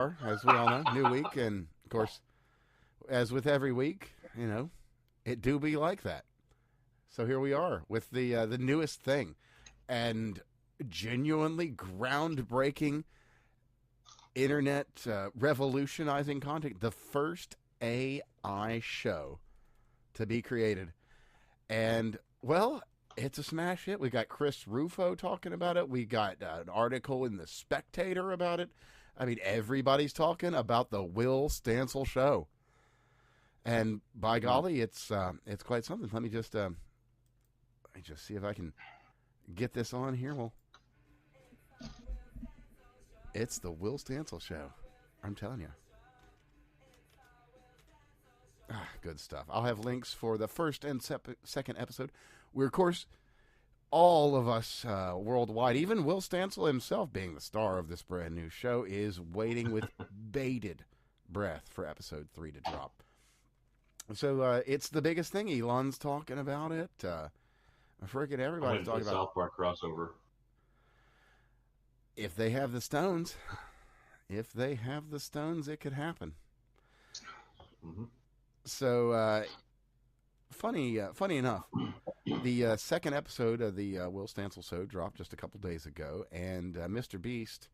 As we all know, new week, and of course, as with every week, it do be like that. So here we are with the newest thing, and genuinely groundbreaking, internet revolutionizing content. The first AI show to be created, and well, it's a smash hit. We got Chris Rufo talking about it. We got an article in the Spectator about it. I mean, everybody's talking about the Will Stancil Show, and by golly, it's quite something. Let me just see if I can get this on here. Well, it's the Will Stancil Show. I'm telling you. Good stuff. I'll have links for the first and second episode. We're, of course, all of us worldwide, even Will Stancil himself being the star of this brand new show, is waiting with bated breath for episode 3 to drop. So it's the biggest thing. Elon's talking about it. Freaking everybody's talking about South Park crossover. If they have the stones, it could happen. Mm-hmm. So, funny enough, the second episode of the Will Stancil Show dropped just a couple days ago, and Mr. Beast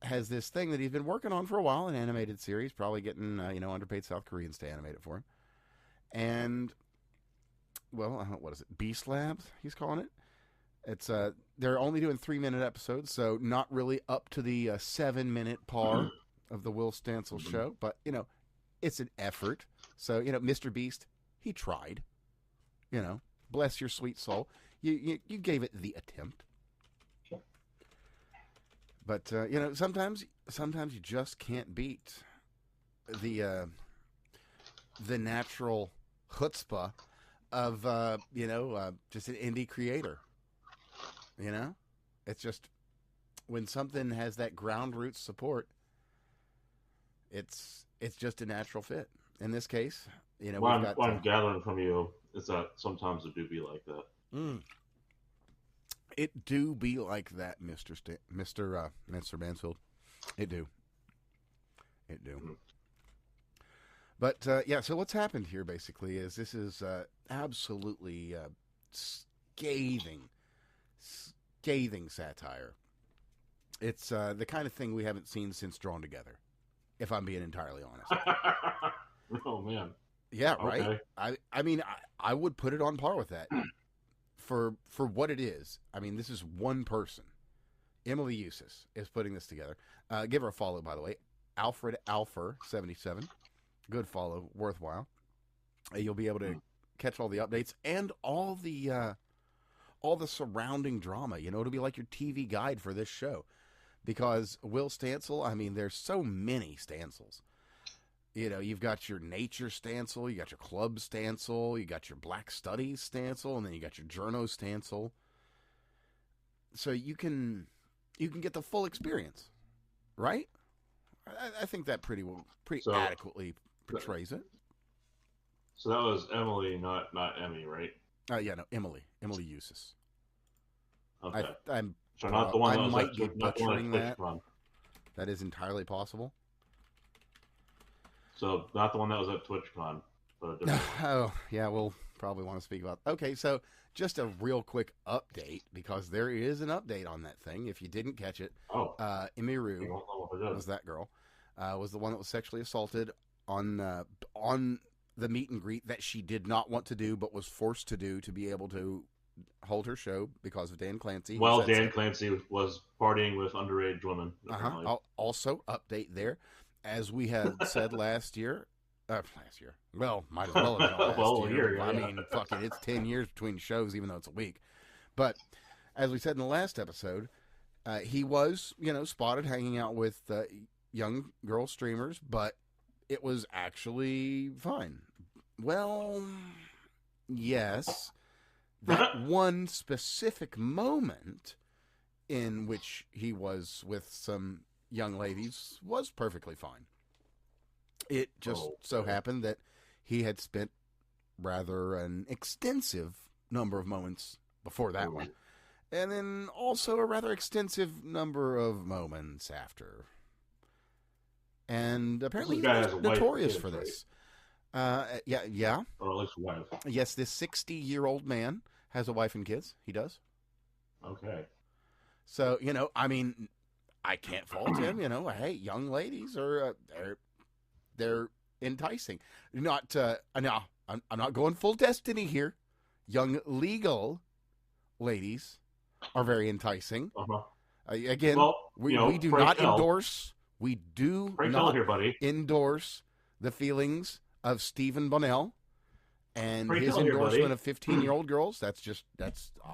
has this thing that he's been working on for a while, an animated series, probably getting underpaid South Koreans to animate it for him. And, well, what is it? Beast Labs, he's calling it. It's they're only doing 3-minute episodes, so not really up to the 7-minute par of the Will Stancil Show, but it's an effort. So Mr. Beast, he tried. Bless your sweet soul. You gave it the attempt. But sometimes you just can't beat the natural chutzpah of just an indie creator. It's just when something has that ground root support, it's just a natural fit. In this case, what I'm gathering from you is that sometimes it do be like that. It do be like that, Mister Mansfield. It do. But so what's happened here basically is this is absolutely scathing satire. It's the kind of thing we haven't seen since Drawn Together, if I'm being entirely honest. Oh man. Yeah, right. Okay. I mean, I would put it on par with that for what it is. I mean, this is one person. Emily Eustace is putting this together. Give her a follow, by the way. Alfred Alfer 77. Good follow, worthwhile. You'll be able to catch all the updates and all the surrounding drama. It'll be like your TV guide for this show, because Will Stancil. I mean, there's so many Stancils. You've got your nature Stancil, you got your club Stancil, you got your black studies Stancil, and then you got your journo Stancil. So you can get the full experience, right? I think that pretty adequately portrays it. So that was Emily, not Emmy, right? Emily Eustace. Okay. I'm so not the one that I was might be butchering that. Run. That is entirely possible. So not the one that was at TwitchCon, but a different one. Oh, yeah, we'll probably want to speak about. Okay, so just a real quick update, because there is an update on that thing. If you didn't catch it, Emiru was that girl, was the one that was sexually assaulted on the meet and greet that she did not want to do, but was forced to do to be able to hold her show because of Dan Clancy. Well, Dan Clancy was partying with underage women. I'll also update there. As we had said last year, well, might as well have been last year. I mean, fuck it, it's 10 years between shows, even though it's a week. But as we said in the last episode, he was, spotted hanging out with young girl streamers, but it was actually fine. Well, yes, that one specific moment in which he was with some young ladies was perfectly fine. It just so happened that he had spent rather an extensive number of moments before that one, and then also a rather extensive number of moments after. and apparently This he's guy has a wife and notorious kids, for right? this. Yeah. Or at least a wife. Yes, this 60-year-old man has a wife and kids. He does. Okay. So, I mean, I can't fault him. Hey, young ladies are they're enticing. Not no, I'm not going full Destiny here. Young legal ladies are very enticing. Uh-huh. Again, Well, we do pray not tell. endorse. We do Pray tell not here, buddy. endorse the feelings of Stephen Bonnell and Pray his tell here, endorsement buddy. of 15-year-old girls. That's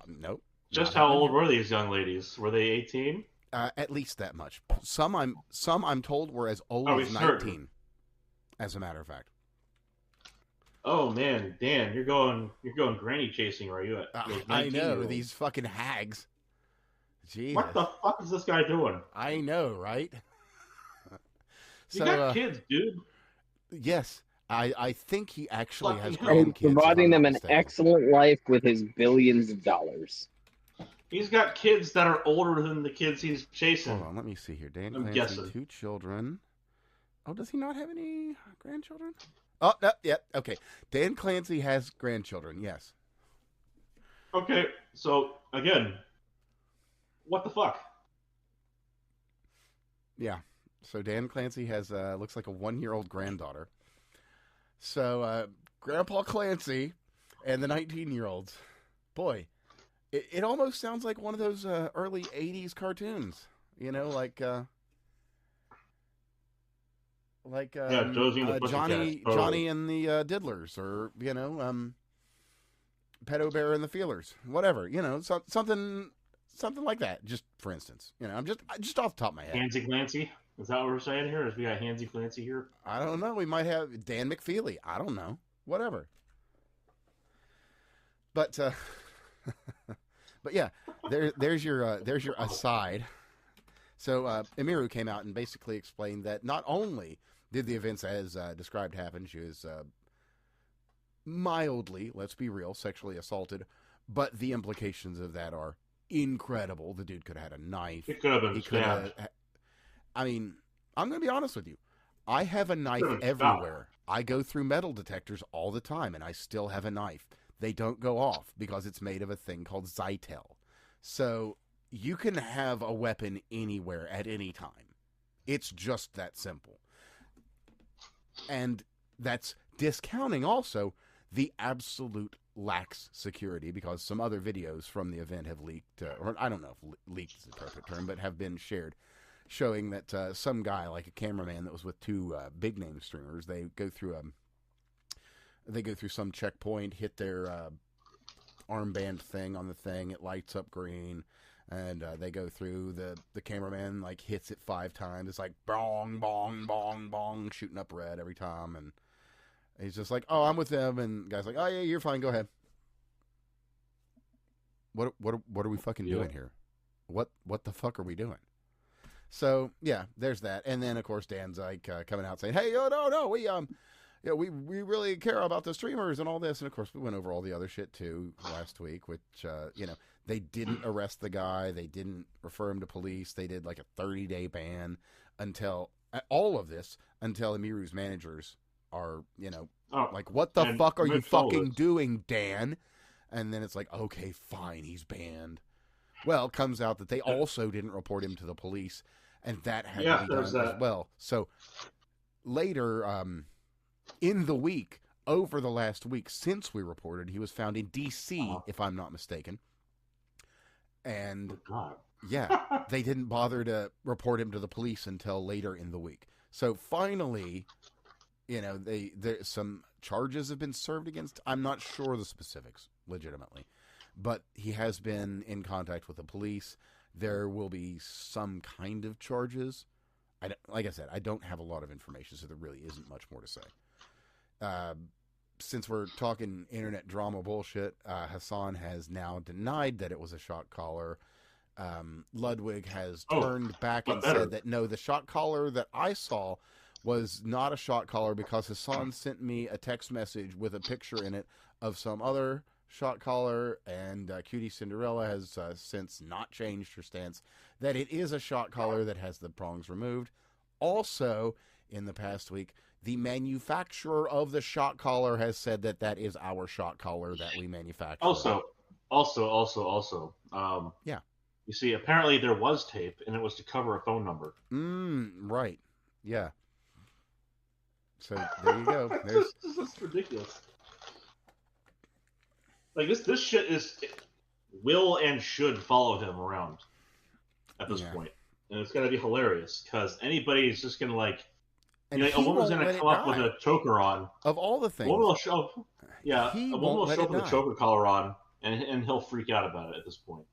nope. Just not how happening old here. were these young ladies? Were they 18? At least that much. Some I'm told were as old Are we as certain? 19. As a matter of fact. Oh man, Dan, you're going granny chasing, are you? I know these fucking hags. Jesus. What the fuck is this guy doing? I know, right? You got kids, dude. Yes, I think he actually has Fucking hell. And grandkids. if providing I'm them not an mistaken. excellent life with his billions of dollars. He's got kids that are older than the kids he's chasing. Hold on, let me see here. Dan I'm Clancy, guessing. 2 children. Oh, does he not have any grandchildren? Oh, no, yeah, okay. Dan Clancy has grandchildren, yes. Okay, so again, what the fuck? Yeah. So Dan Clancy has looks like a 1-year-old granddaughter. So Grandpa Clancy and the 19-year-olds. Boy, it almost sounds like one of those early 80s cartoons. Like Josie and the Pussycats, Johnny totally. Johnny and the Diddlers, or Pedo Bear and the Feelers, whatever. Something like that. Just for instance, I'm just off the top of my head. Hansy Clancy? Is that what we're saying here? Is we got Hansy Clancy here? I don't know. We might have Dan McFeely. I don't know. Whatever. But but yeah, there's your aside. So Emiru came out and basically explained that not only did the events as described happen, she was mildly, let's be real, sexually assaulted, but the implications of that are incredible. The dude could have had a knife. It could have been He could have. stabbed. I mean, I'm going to be honest with you. I have a knife Sure, everywhere. I go through metal detectors all the time, and I still have a knife. They don't go off because it's made of a thing called Zytel. So you can have a weapon anywhere at any time. It's just that simple. And that's discounting also the absolute lax security, because some other videos from the event have leaked, or I don't know if leaked is the perfect term, but have been shared, showing that some guy, like a cameraman that was with 2 big name streamers, they go through some checkpoint, hit their armband thing on the thing, it lights up green, and they go through, the cameraman like hits it 5 times, it's like bong bong bong bong, shooting up red every time, and he's just like, oh, I'm with them, and the guy's like, oh yeah, you're fine, go ahead. What are we fucking doing here? What the fuck are we doing? So yeah, there's that, and then of course Dan's like coming out saying, "Hey, no, we really care about the streamers and all this." And of course we went over all the other shit too last week, which they didn't arrest the guy, they didn't refer him to police, they did like a 30-day ban until all of this until Emiru's managers are like, what the fuck are you fucking doing, Dan? And then it's like, okay, fine, he's banned. Well, it comes out that they also didn't report him to the police, and that had to be done as well. So later in the week, over the last week since we reported, he was found in D.C., if I'm not mistaken. And yeah, they didn't bother to report him to the police until later in the week. So finally, some charges have been served against. I'm not sure the specifics, legitimately, but he has been in contact with the police. There will be some kind of charges. Like I said, I don't have a lot of information, so there really isn't much more to say. Since we're talking internet drama bullshit, Hassan has now denied that it was a shot caller. Ludwig has turned back and said that no, the shot caller that I saw was not a shot caller, because Hassan sent me a text message with a picture in it of some other shot caller, and Cutie Cinderella has since not changed her stance that it is a shot caller that has the prongs removed. Also, in the past week. The manufacturer of the shock collar has said that that is our shock collar that we manufacture. Also. Yeah. You see, apparently there was tape, and it was to cover a phone number. Right. Yeah. So there you go. There's... That's ridiculous. Like this shit will and should follow him around at this point, and it's gonna be hilarious because anybody's just gonna like. And a woman's gonna come up with a choker on. Of all the things, a woman will show up with a choker collar on, and he'll freak out about it at this point.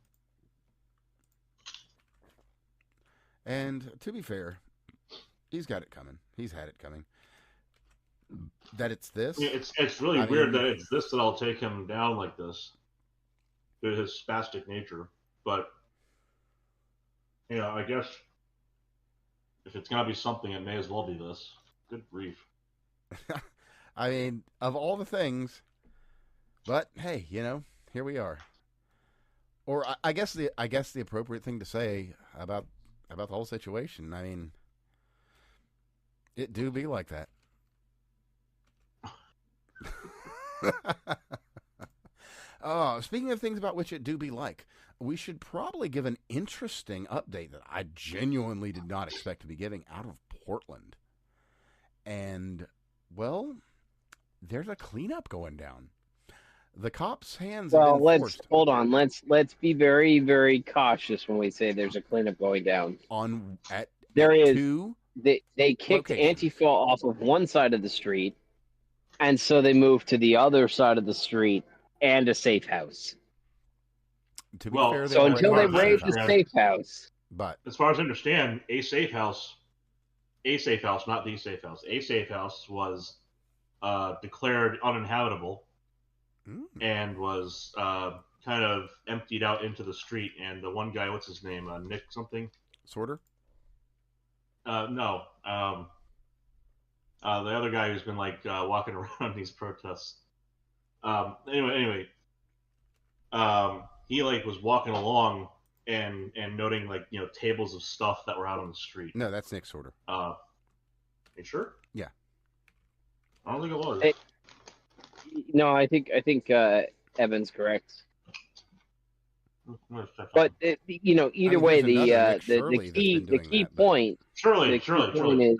And to be fair, he's got it coming. He's had it coming. That it's this. Yeah, it's really weird that it's this that'll take him down like this, due to his spastic nature. But I guess if it's gonna be something, it may as well be this. Good grief. I mean, of all the things, but hey, here we are. Or I guess the appropriate thing to say about the whole situation. I mean, it do be like that. Speaking of things about which it do be like, we should probably give an interesting update that I genuinely did not expect to be giving out of Portland. And, well, there's a cleanup going down. The cops' hands have been forced. Hold on. Let's be very, very cautious when we say there's a cleanup going down. They kicked Antifa off of one side of the street, and so they moved to the other side of the street and a safe house. To be fair, so until they raid the safe house, but as far as I understand, a safe house, not the safe house, a safe house was declared uninhabitable. And was kind of emptied out into the street. And the one guy, what's his name? Nick something? Sorter? No. The other guy who's been walking around these protests. Anyway. He was walking along and noting tables of stuff that were out on the street. No, that's Nick Sorter. Are you sure? Yeah. I don't think it was. No, I think Evan's correct. But either way, the key point. Surely. Is,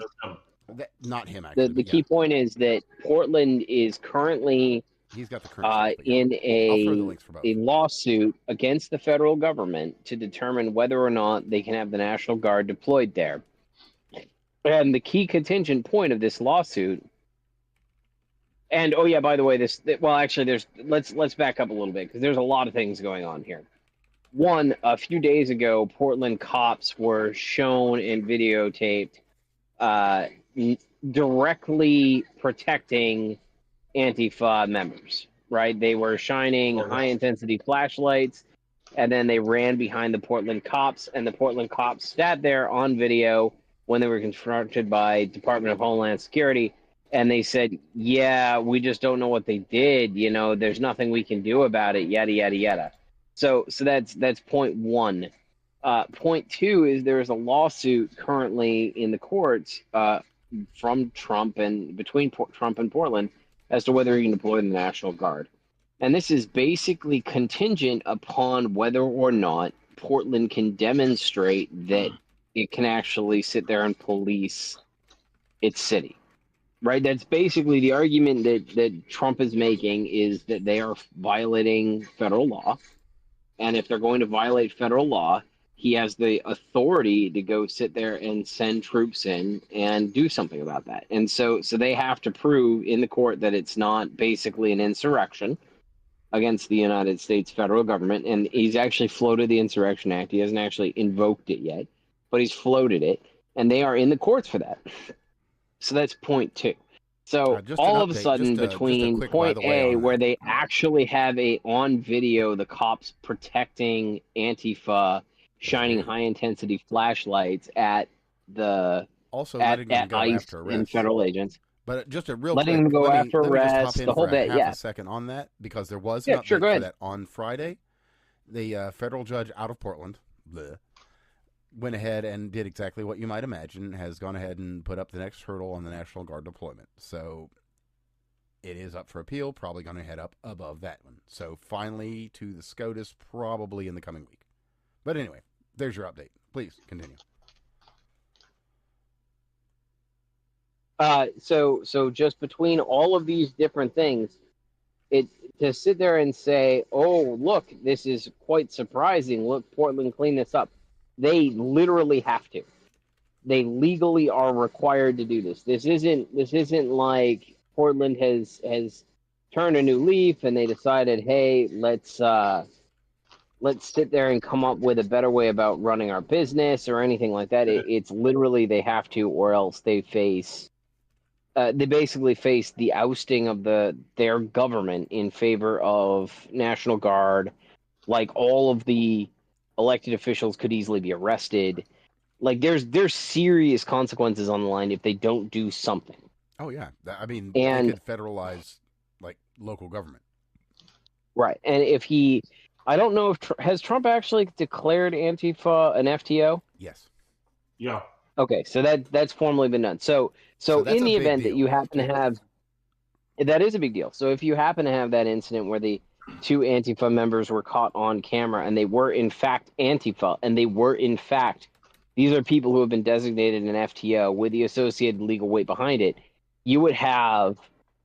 not him actually. The key point is that Portland is currently he's got the current in a lawsuit against the federal government to determine whether or not they can have the National Guard deployed there. And the key contingent point of this lawsuit. And by the way, let's back up a little bit because there's a lot of things going on here. One, a few days ago, Portland cops were shown and videotaped directly protecting Antifa members. Right? They were shining high-intensity flashlights, and then they ran behind the Portland cops, and the Portland cops sat there on video when they were confronted by Department of Homeland Security. And they said, yeah, we just don't know what they did. There's nothing we can do about it, yada, yada, yada. So that's point one. Point two is there is a lawsuit currently in the courts from Trump and between Trump and Portland as to whether he can deploy the National Guard. And this is basically contingent upon whether or not Portland can demonstrate that it can actually sit there and police its city. Right, that's basically the argument that Trump is making is that they are violating federal law. And if they're going to violate federal law, he has the authority to go sit there and send troops in and do something about that. And so they have to prove in the court that it's not basically an insurrection against the United States federal government. And he's actually floated the Insurrection Act. He hasn't actually invoked it yet, but he's floated it. And they are in the courts for that. So that's point two. So all of a sudden, between point A, where they actually have on video the cops protecting Antifa, shining high-intensity flashlights at the ICE and federal agents. But just a real letting them go after arrest, the whole bit. A second on that because there was an update for that on Friday. The federal judge out of Portland went ahead and did exactly what you might imagine, has gone ahead and put up the next hurdle on the National Guard deployment. So it is up for appeal, probably going to head up above that one. So finally to the SCOTUS, probably in the coming week. But anyway, there's your update. Please continue. So just between all of these different things, to sit there and say, "Oh, look, this is quite surprising. Look, Portland cleaned this up." They literally have to. They legally are required to do this. This isn't like Portland has turned a new leaf and they decided, "Hey, let's sit there and come up with a better way about running our business," or anything like that. It's literally they have to, or else they face. They basically face the ousting of their government in favor of National Guard. Like, all of the elected officials could easily be arrested. Like, there's serious consequences on the line if they don't do something. Oh yeah, I mean, And they could federalize like local government. right, and I don't know if has Trump actually declared Antifa an FTO? Yes. Yeah. Okay, so that's formally been done. So that's in a the big event that deal. you happen to have, that is a big deal. So if you happen to have that incident where the two Antifa members were caught on camera and they were in fact Antifa, and they were in fact, these are people who have been designated an FTO with the associated legal weight behind it, you would have,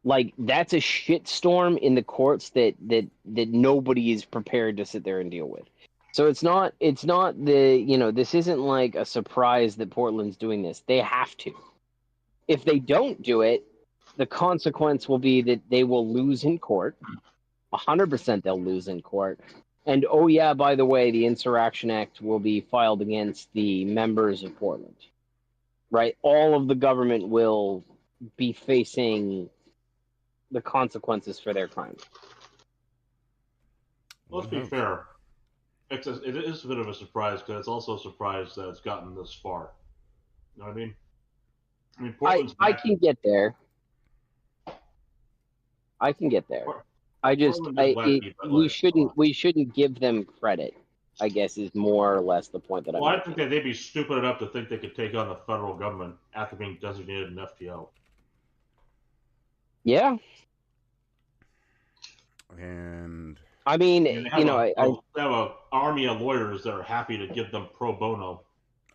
like, that's a shitstorm in the courts that nobody is prepared to sit there and deal with. So it's not this isn't like a surprise that Portland's doing this. They have to. If they don't do it, the consequence will be that they will lose in court. 100% they'll lose in court. And oh yeah, by the way, the Insurrection Act will be filed against the members of Portland. Right? All of the government will be facing the consequences for their crimes. Let's be fair. It is a bit of a surprise, because it's also a surprise that it's gotten this far. You know what I mean? I mean, I can get there. I just we shouldn't give them credit, I guess, is more or less the point that I'm making. I think that they'd be stupid enough to think they could take on the federal government after being designated an FTO. Yeah. And I mean, they have they have an army of lawyers that are happy to give them pro bono.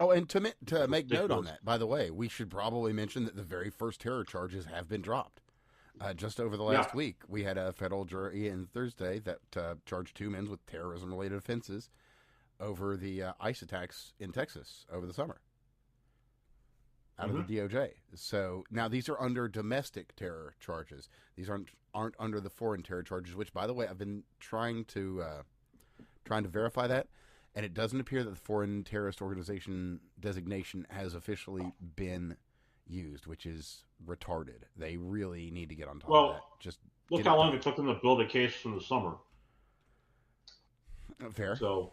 Oh, and to make note on that, by the way, we should probably mention that the very first terror charges have been dropped. Just over the last week, we had a federal jury in Thursday that charged 2 men with terrorism-related offenses over the ICE attacks in Texas over the summer out of the DOJ. So now these are under domestic terror charges. These aren't under the foreign terror charges, which, by the way, I've been trying to verify that, and it doesn't appear that the foreign terrorist organization designation has officially been used, which is retarded. They really need to get on top of that. Just look how long it took them to build a case from the summer. Fair. So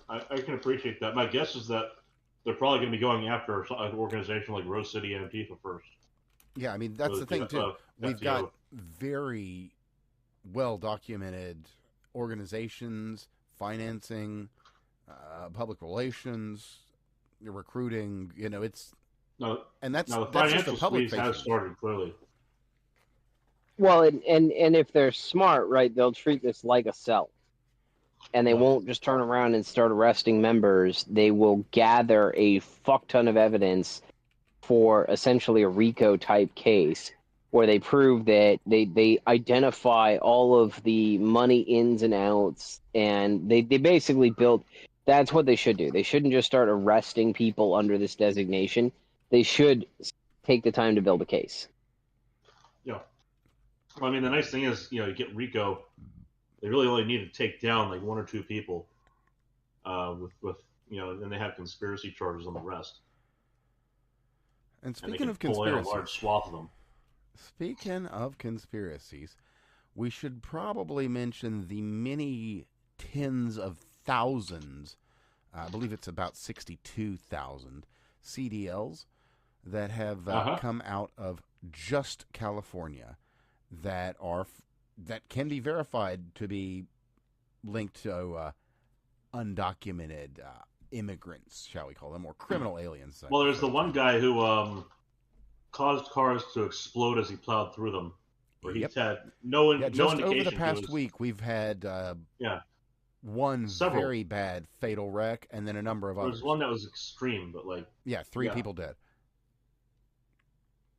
I can appreciate that. My guess is that they're probably going to be going after an organization like Rose City Antifa first. Yeah, I mean, that's the thing, too. We've got very well-documented organizations, financing, public relations, recruiting. You know, it's... and that's just the public squeeze has started, clearly. Well, and if they're smart, right, they'll treat this like a cell. And they won't just turn around and start arresting members. They will gather a fuck ton of evidence for essentially a RICO type case where they prove that they identify all of the money ins and outs, and they basically build. That's what they should do. They shouldn't just start arresting people under this designation. They should take the time to build a case. Yeah. Well, I mean, the nice thing is, you get RICO. They really only need to take down like 1 or 2 people, with and they have conspiracy charges on the rest. And speaking of conspiracies, a large swath of them. Speaking of conspiracies, we should probably mention the many tens of thousands, I believe it's about 62,000 CDLs that have come out of just California that can be verified to be linked to undocumented immigrants, shall we call them, or criminal aliens. Well, there's the one guy who caused cars to explode as he plowed through them. Where he's had no indication. Over the past week, we've had one several very bad fatal wreck, and then a number of others. There's one that was extreme, but three people dead.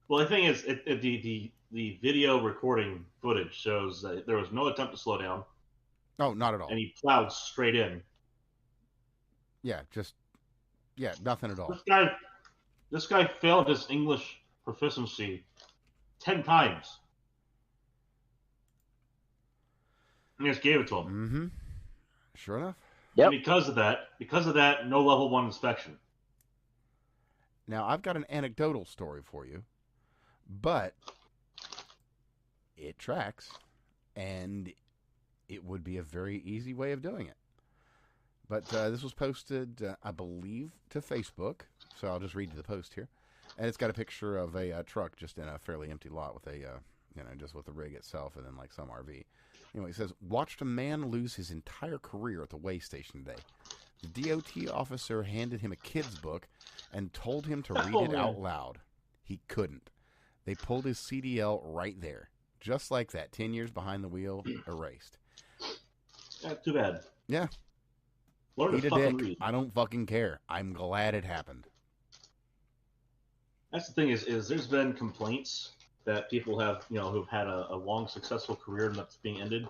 Well, the thing is, the video recording footage shows that there was no attempt to slow down. Oh, not at all. And he plowed straight in. Nothing at all. This guy failed his English proficiency 10 times. And just gave it to him. Mm-hmm. Sure enough. Yep. And because of that, no level 1 inspection. Now, I've got an anecdotal story for you, but it tracks, and it would be a very easy way of doing it. But this was posted, I believe, to Facebook, so I'll just read you the post here. And it's got a picture of a truck just in a fairly empty lot with just with the rig itself and then like some RV. Anyway, it says, watched a man lose his entire career at the way station today. The DOT officer handed him a kid's book and told him to read it out loud. He couldn't. They pulled his CDL right there. Just like that. 10 years behind the wheel, erased. Too bad. Yeah. Eat a dick. Read. I don't fucking care. I'm glad it happened. That's the thing is there's been complaints that people have, who've had a long, successful career and that's being ended.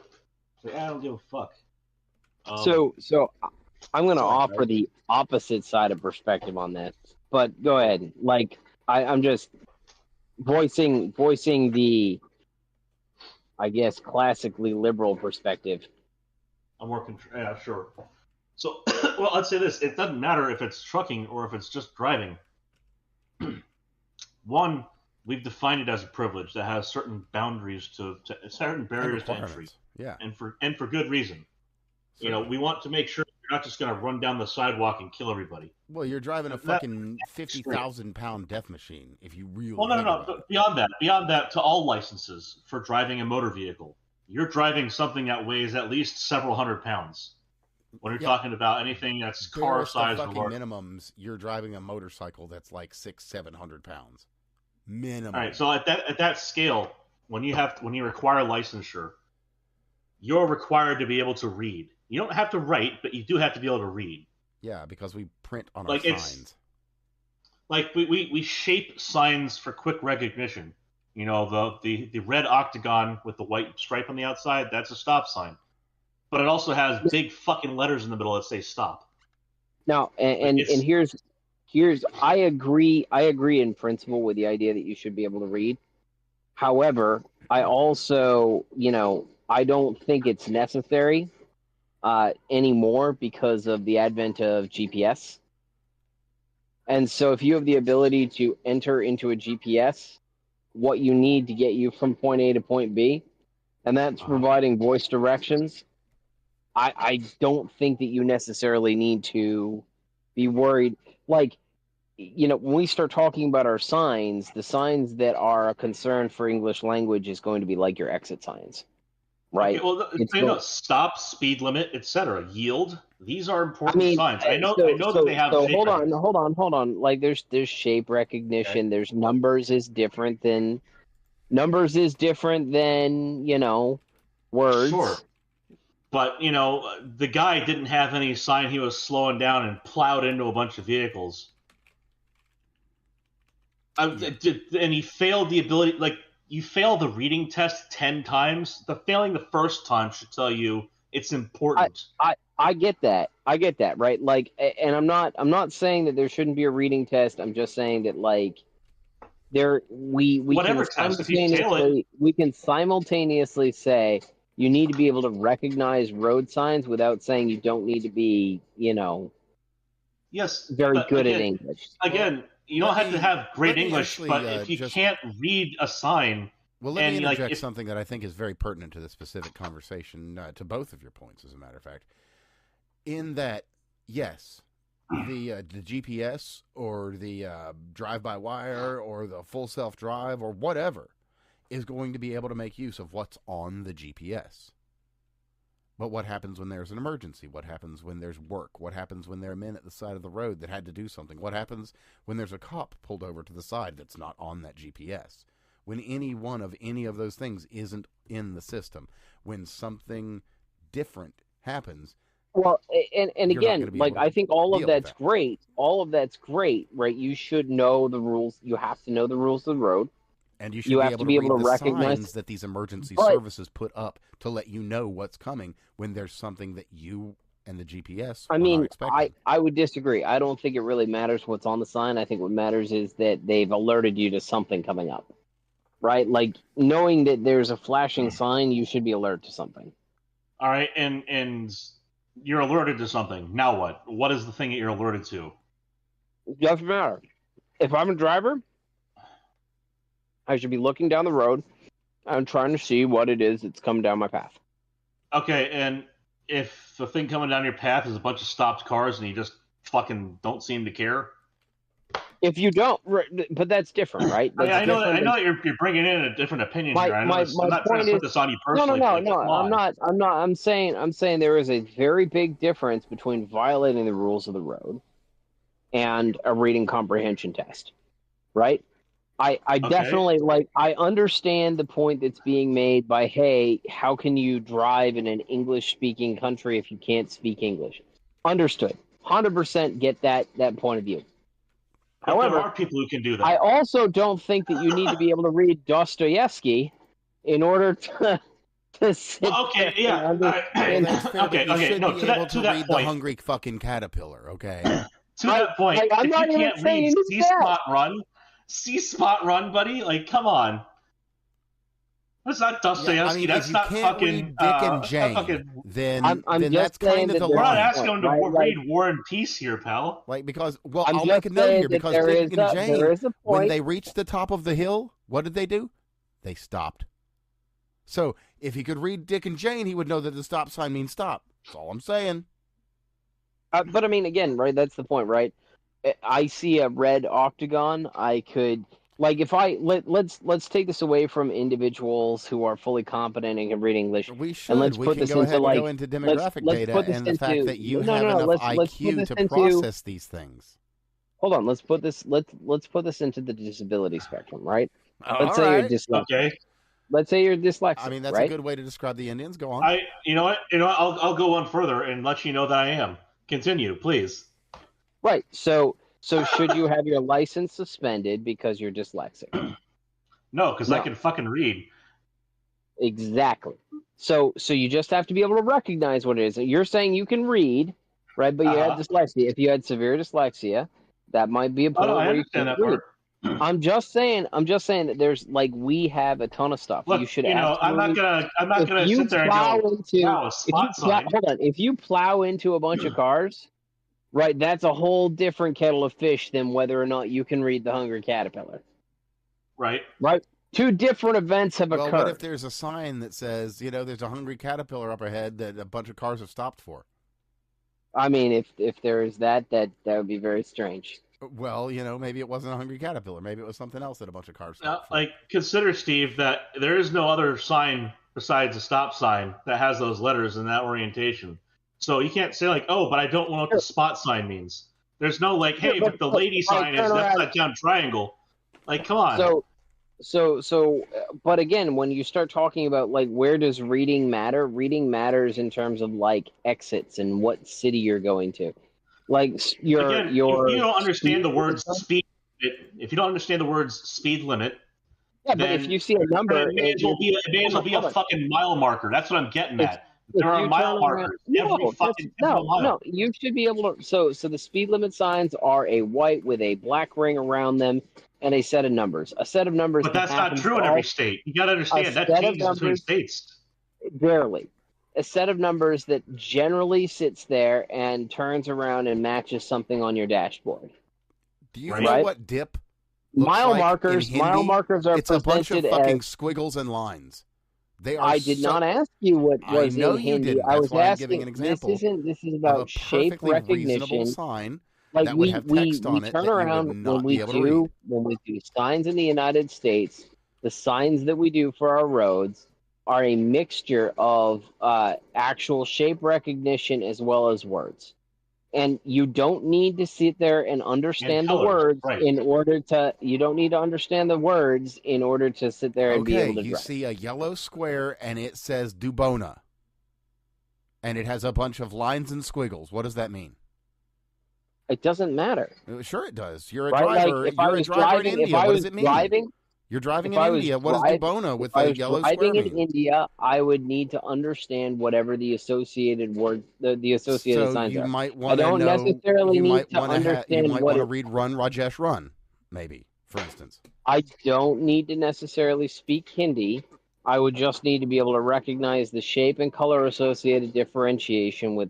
Like, I don't give a fuck. So I'm going to offer the opposite side of perspective on this. But go ahead. Like, I'm just voicing the, I guess, classically liberal perspective. I'm working. Yeah, sure. So, well, I'd say this. It doesn't matter if it's trucking or if it's just driving. One, we've defined it as a privilege that has certain boundaries to certain barriers to entry. Yeah. And for good reason. Certainly. We want to make sure you're not just going to run down the sidewalk and kill everybody. Well, you're driving a fucking 50,000-pound death machine if you really. Well, no. But beyond that, to all licenses for driving a motor vehicle, you're driving something that weighs at least several hundred pounds. When you're talking about anything that's car size or larger. Minimums, you're driving a motorcycle that's like 600-700 pounds. Minimum. All right, so at that scale, when you require licensure, you're required to be able to read. You don't have to write, but you do have to be able to read. Yeah, because we print on our signs. Like we shape signs for quick recognition. The red octagon with the white stripe on the outside, that's a stop sign. But it also has big fucking letters in the middle that say stop. Now, and here's I agree in principle with the idea that you should be able to read. However, I also, I don't think it's necessary anymore because of the advent of GPS. And so if you have the ability to enter into a GPS what you need to get you from point A to point B, and that's providing voice directions, I don't think that you necessarily need to be worried. Like, when we start talking about our signs, the signs that are a concern for English language is going to be like your exit signs, right? Okay, well, stop, speed limit, etc. Yield. These are important signs. I know that they have. So hold on. Like, there's shape recognition. Okay. There's numbers is different than words. Sure. But, the guy didn't have any sign he was slowing down and plowed into a bunch of vehicles. And he failed the ability, like, you fail the reading test 10 times. The failing the first time should tell you it's important. I get that. Right? Like, and I'm not saying that there shouldn't be a reading test. I'm just saying that, like, we can simultaneously say you need to be able to recognize road signs without saying you don't need to be, very good at English. Again, you don't have to have great English, but if you can't read a sign... Well, let me interject something that I think is very pertinent to this specific conversation, to both of your points, as a matter of fact. In that, yes, the GPS or the drive-by-wire or the full self-drive or whatever is going to be able to make use of what's on the GPS. But what happens when there's an emergency? What happens when there's work? What happens when there are men at the side of the road that had to do something? What happens when there's a cop pulled over to the side that's not on that GPS? When any one of any of those things isn't in the system, when something different happens. Well, and again, like, I think all of that's great. All of that's great, right? You should know the rules. You have to know the rules of the road. And you should be able to read the signs that these emergency services put up to let you know what's coming when there's something that you and the GPS I mean, I would disagree. I don't think it really matters what's on the sign. I think what matters is that they've alerted you to something coming up, right? Like, knowing that there's a flashing sign, you should be alerted to something. All right, and you're alerted to something. Now what? What is the thing that you're alerted to? It doesn't matter. If I'm a driver, I should be looking down the road. I'm trying to see what it is that's coming down my path. Okay, and if the thing coming down your path is a bunch of stopped cars and you just fucking don't seem to care? If you don't, but that's different, right? That's I know that you're bringing in a different opinion here. I'm not trying to put this on you personally. No. I'm not. I'm saying there is a very big difference between violating the rules of the road and a reading comprehension test, right? I definitely, like, I understand the point that's being made by, hey, how can you drive in an English-speaking country if you can't speak English? Understood. 100% get that point of view. However, there are people who can do that. I also don't think that you need to be able to read Dostoevsky in order to sit okay, yeah. Okay. No, to that point. The hungry fucking caterpillar, okay? To that point, I'm not you even can't read C-Spot Run, buddy? Like, come on. That's not Dostoevsky. That's not fucking Dick and Jane. Then that's kind of the line. We're not asking them to read War and Peace here, pal. Like, because, well, I'll make a note here, because Dick and Jane, when they reached the top of the hill, what did they do? They stopped. So, if he could read Dick and Jane, he would know that the stop sign means stop. That's all I'm saying. But, I mean, again, right, that's the point, right? I see a red octagon. I could, like, if let's take this away from individuals who are fully competent and can read English. We should. And let's put this into, like, go into demographic data and the fact that you have enough IQ to process these things. Hold on. Let's put this into the disability spectrum, right? Let's say you're dyslexic. Okay. Let's say you're dyslexic. I mean, that's right? a good way to describe the Indians. Go on. You know what? I'll go one further and let you know that I am. Continue, please. Right. So should you have your license suspended because you're dyslexic? No, because I can fucking read. Exactly. So you just have to be able to recognize what it is. You're saying you can read, right? But you had dyslexia. If you had severe dyslexia, that might be a point where you can read. I'm just saying that there's, like, we have a ton of stuff. Look, you should. I'm not gonna sit there and go, wow, a spot sign. Hold on. If you plow into a bunch of cars, right, that's a whole different kettle of fish than whether or not you can read the Hungry Caterpillar. Right. Right. Two different events have occurred. What if there's a sign that says, there's a hungry caterpillar up ahead that a bunch of cars have stopped for? I mean, if there is that would be very strange. Well, maybe it wasn't a hungry caterpillar. Maybe it was something else that a bunch of cars stopped for. Like, consider, Steve, that there is no other sign besides a stop sign that has those letters in that orientation. So you can't say, like, oh, but I don't know what the spot sign means. There's no, like, hey, but the lady sign is an upside down triangle. Like, come on. So, but again, when you start talking about, like, where does reading matter? Reading matters in terms of, like, exits and what city you're going to. Like, if you don't understand the words speed limit, if you don't understand the words speed limit, but if you see a number, it may as well be a fucking mile marker. That's what I'm getting at. There are mile markers every fucking mile. No, you should be able to. So the speed limit signs are a white with a black ring around them and a set of numbers. A set of numbers. But that's not true in every state. You got to understand that changes between states. Barely. A set of numbers that generally sits there and turns around and matches something on your dashboard. Do you know what dip looks mile like markers? In Hindi? Mile markers are it's a bunch of fucking as, squiggles and lines. They are. I did not ask you what was in Hindi. I was asking. An example this is about shape recognition. Sign like that would have text on we it turn around when we do signs in the United States. The signs that we do for our roads, are a mixture of actual shape recognition as well as words. And you don't need to sit there and understand the words in order to. You don't need to understand the words in order to sit there and be able to you drive. see a yellow square and it says Dubona, and it has a bunch of lines and squiggles. What does that mean? It doesn't matter. Sure, it does. You're a right? driver. Like You're a driver in India. What does it mean? You're driving in India. What does Dubona with a yellow square mean? Driving in India, I would need to understand whatever the associated word, the associated signs are. Might want I don't necessarily need to understand you might want to read "Run, Rajesh, Run," maybe, for instance. I don't need to necessarily speak Hindi. I would just need to be able to recognize the shape and color associated differentiation with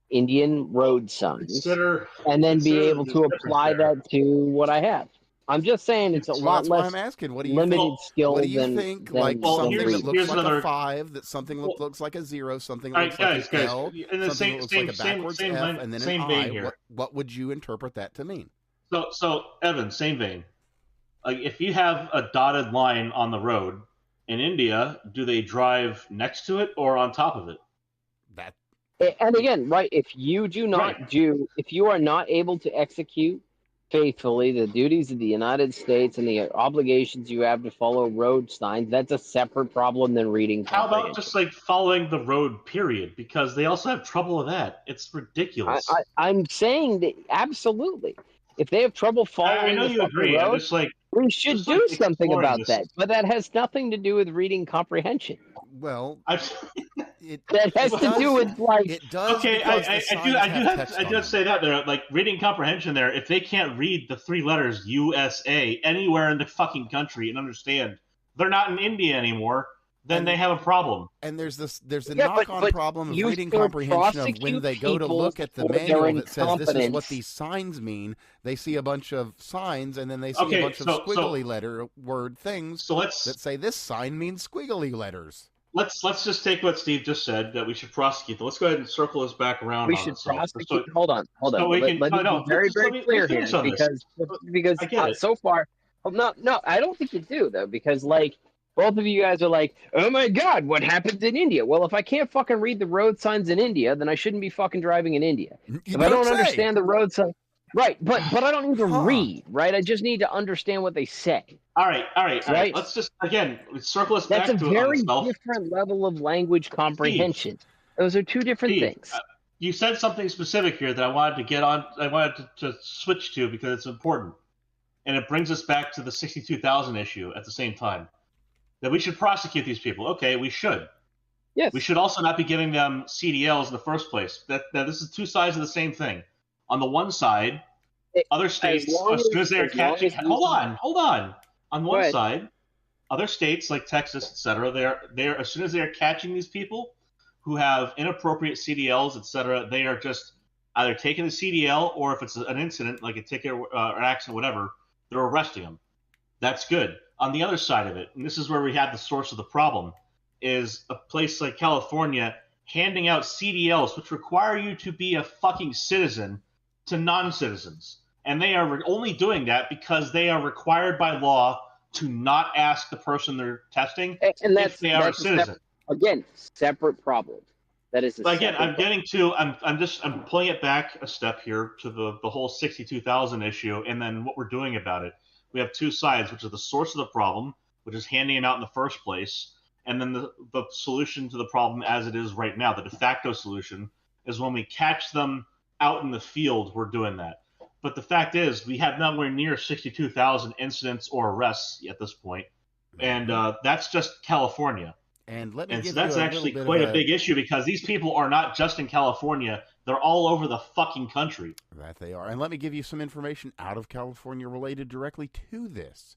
Indian road signs, and then be able to apply that to what I have. I'm just saying it's a lot less. That's why I'm asking. What do you limited skill. What do you think? Like something that looks like a 5, that something looks like a 0, something that looks like an L, something that looks like a backwards F, and then an I. What would you interpret that to mean? So Evan, same vein. Like if you have a dotted line on the road in India, do they drive next to it or on top of it? And again, right, if you are not able to execute faithfully the duties of the United States and the obligations you have to follow road signs, that's a separate problem than reading comprehension. How about just like following the road, period? Because they also have trouble with that. It's ridiculous. I'm saying that absolutely. If they have trouble following I know you agree. Road, I'm just like, we should do something about that. But that has nothing to do with reading comprehension. Well, that has to do with like it does. Okay, I do have to say that there, like reading comprehension there. If they can't read the 3 letters USA anywhere in the fucking country and understand they're not in India anymore, then they have a problem. And there's a knock-on problem of reading comprehension of when they go to look at the manual that says this is what these signs mean. They see a bunch of signs and then they see a bunch of squiggly letter word things that say this sign means squiggly letters. Let's just take what Steve just said, that we should prosecute them. Let's go ahead and circle this back around. We should prosecute. Hold on. Let me be very clear here, because so far, no, I don't think you do though, because like both of you guys are like, oh my god, what happens in India? Well, if I can't fucking read the road signs in India, then I shouldn't be fucking driving in India. If I don't understand the road signs, right? But I don't need to read, right? I just need to understand what they say. All right. Let's just again circle us back to That's a very different level of language comprehension. Steve, those are two different things. You said something specific here that I wanted to get on. I wanted to switch to because it's important, and it brings us back to the 62,000 issue at the same time. That we should prosecute these people. Okay, we should. Yes. We should also not be giving them CDLs in the first place. That this is two sides of the same thing. On the one side, other states, as soon as they're catching, hold on. On one side, other states like Texas, etc., they're as soon as they're catching these people who have inappropriate CDLs, etc., they are just either taking the CDL or if it's an incident like a ticket or an accident, whatever, they're arresting them. That's good. On the other side of it, and this is where we have the source of the problem, is a place like California handing out CDLs, which require you to be a fucking citizen, to non-citizens. And they are only doing that because they are required by law to not ask the person they're testing if they are a citizen. Separate problem. That is I'm pulling it back a step here to the whole 62,000 issue and then what we're doing about it. We have two sides, which is the source of the problem, which is handing them out in the first place, and then the solution to the problem as it is right now, the de facto solution, is when we catch them out in the field, we're doing that. But the fact is, we have nowhere near 62,000 incidents or arrests at this point, and that's just California. And so that's actually quite a big issue because these people are not just in California; they're all over the fucking country. That they are. And let me give you some information out of California related directly to this.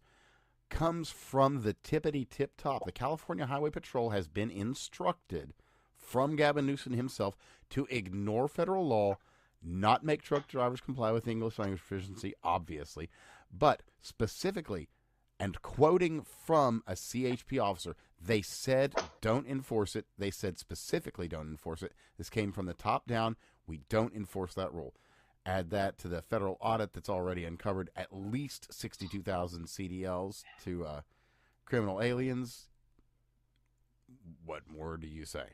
Comes from the tippity-tip top. The California Highway Patrol has been instructed from Gavin Newsom himself to ignore federal law, not make truck drivers comply with English language proficiency, obviously, but specifically, and quoting from a CHP officer, they said don't enforce it. They said specifically don't enforce it. This came from the top down. We don't enforce that rule. Add that to the federal audit that's already uncovered at least 62,000 CDLs to criminal aliens. what more do you say?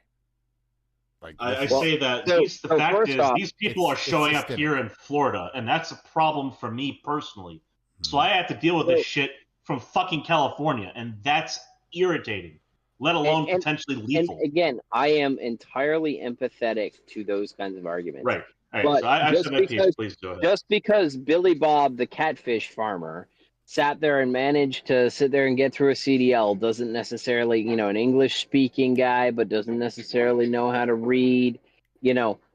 Like I say that the fact is these people are showing up here in Florida, and that's a problem for me personally. So I have to deal with this shit from fucking California, and that's irritating, let alone potentially lethal. And again, I am entirely empathetic to those kinds of arguments. Right. But so I submit to you. Please go ahead. Just because Billy Bob, the catfish farmer, sat there and managed to sit there and get through a CDL doesn't necessarily, an English-speaking guy, but doesn't necessarily know how to read,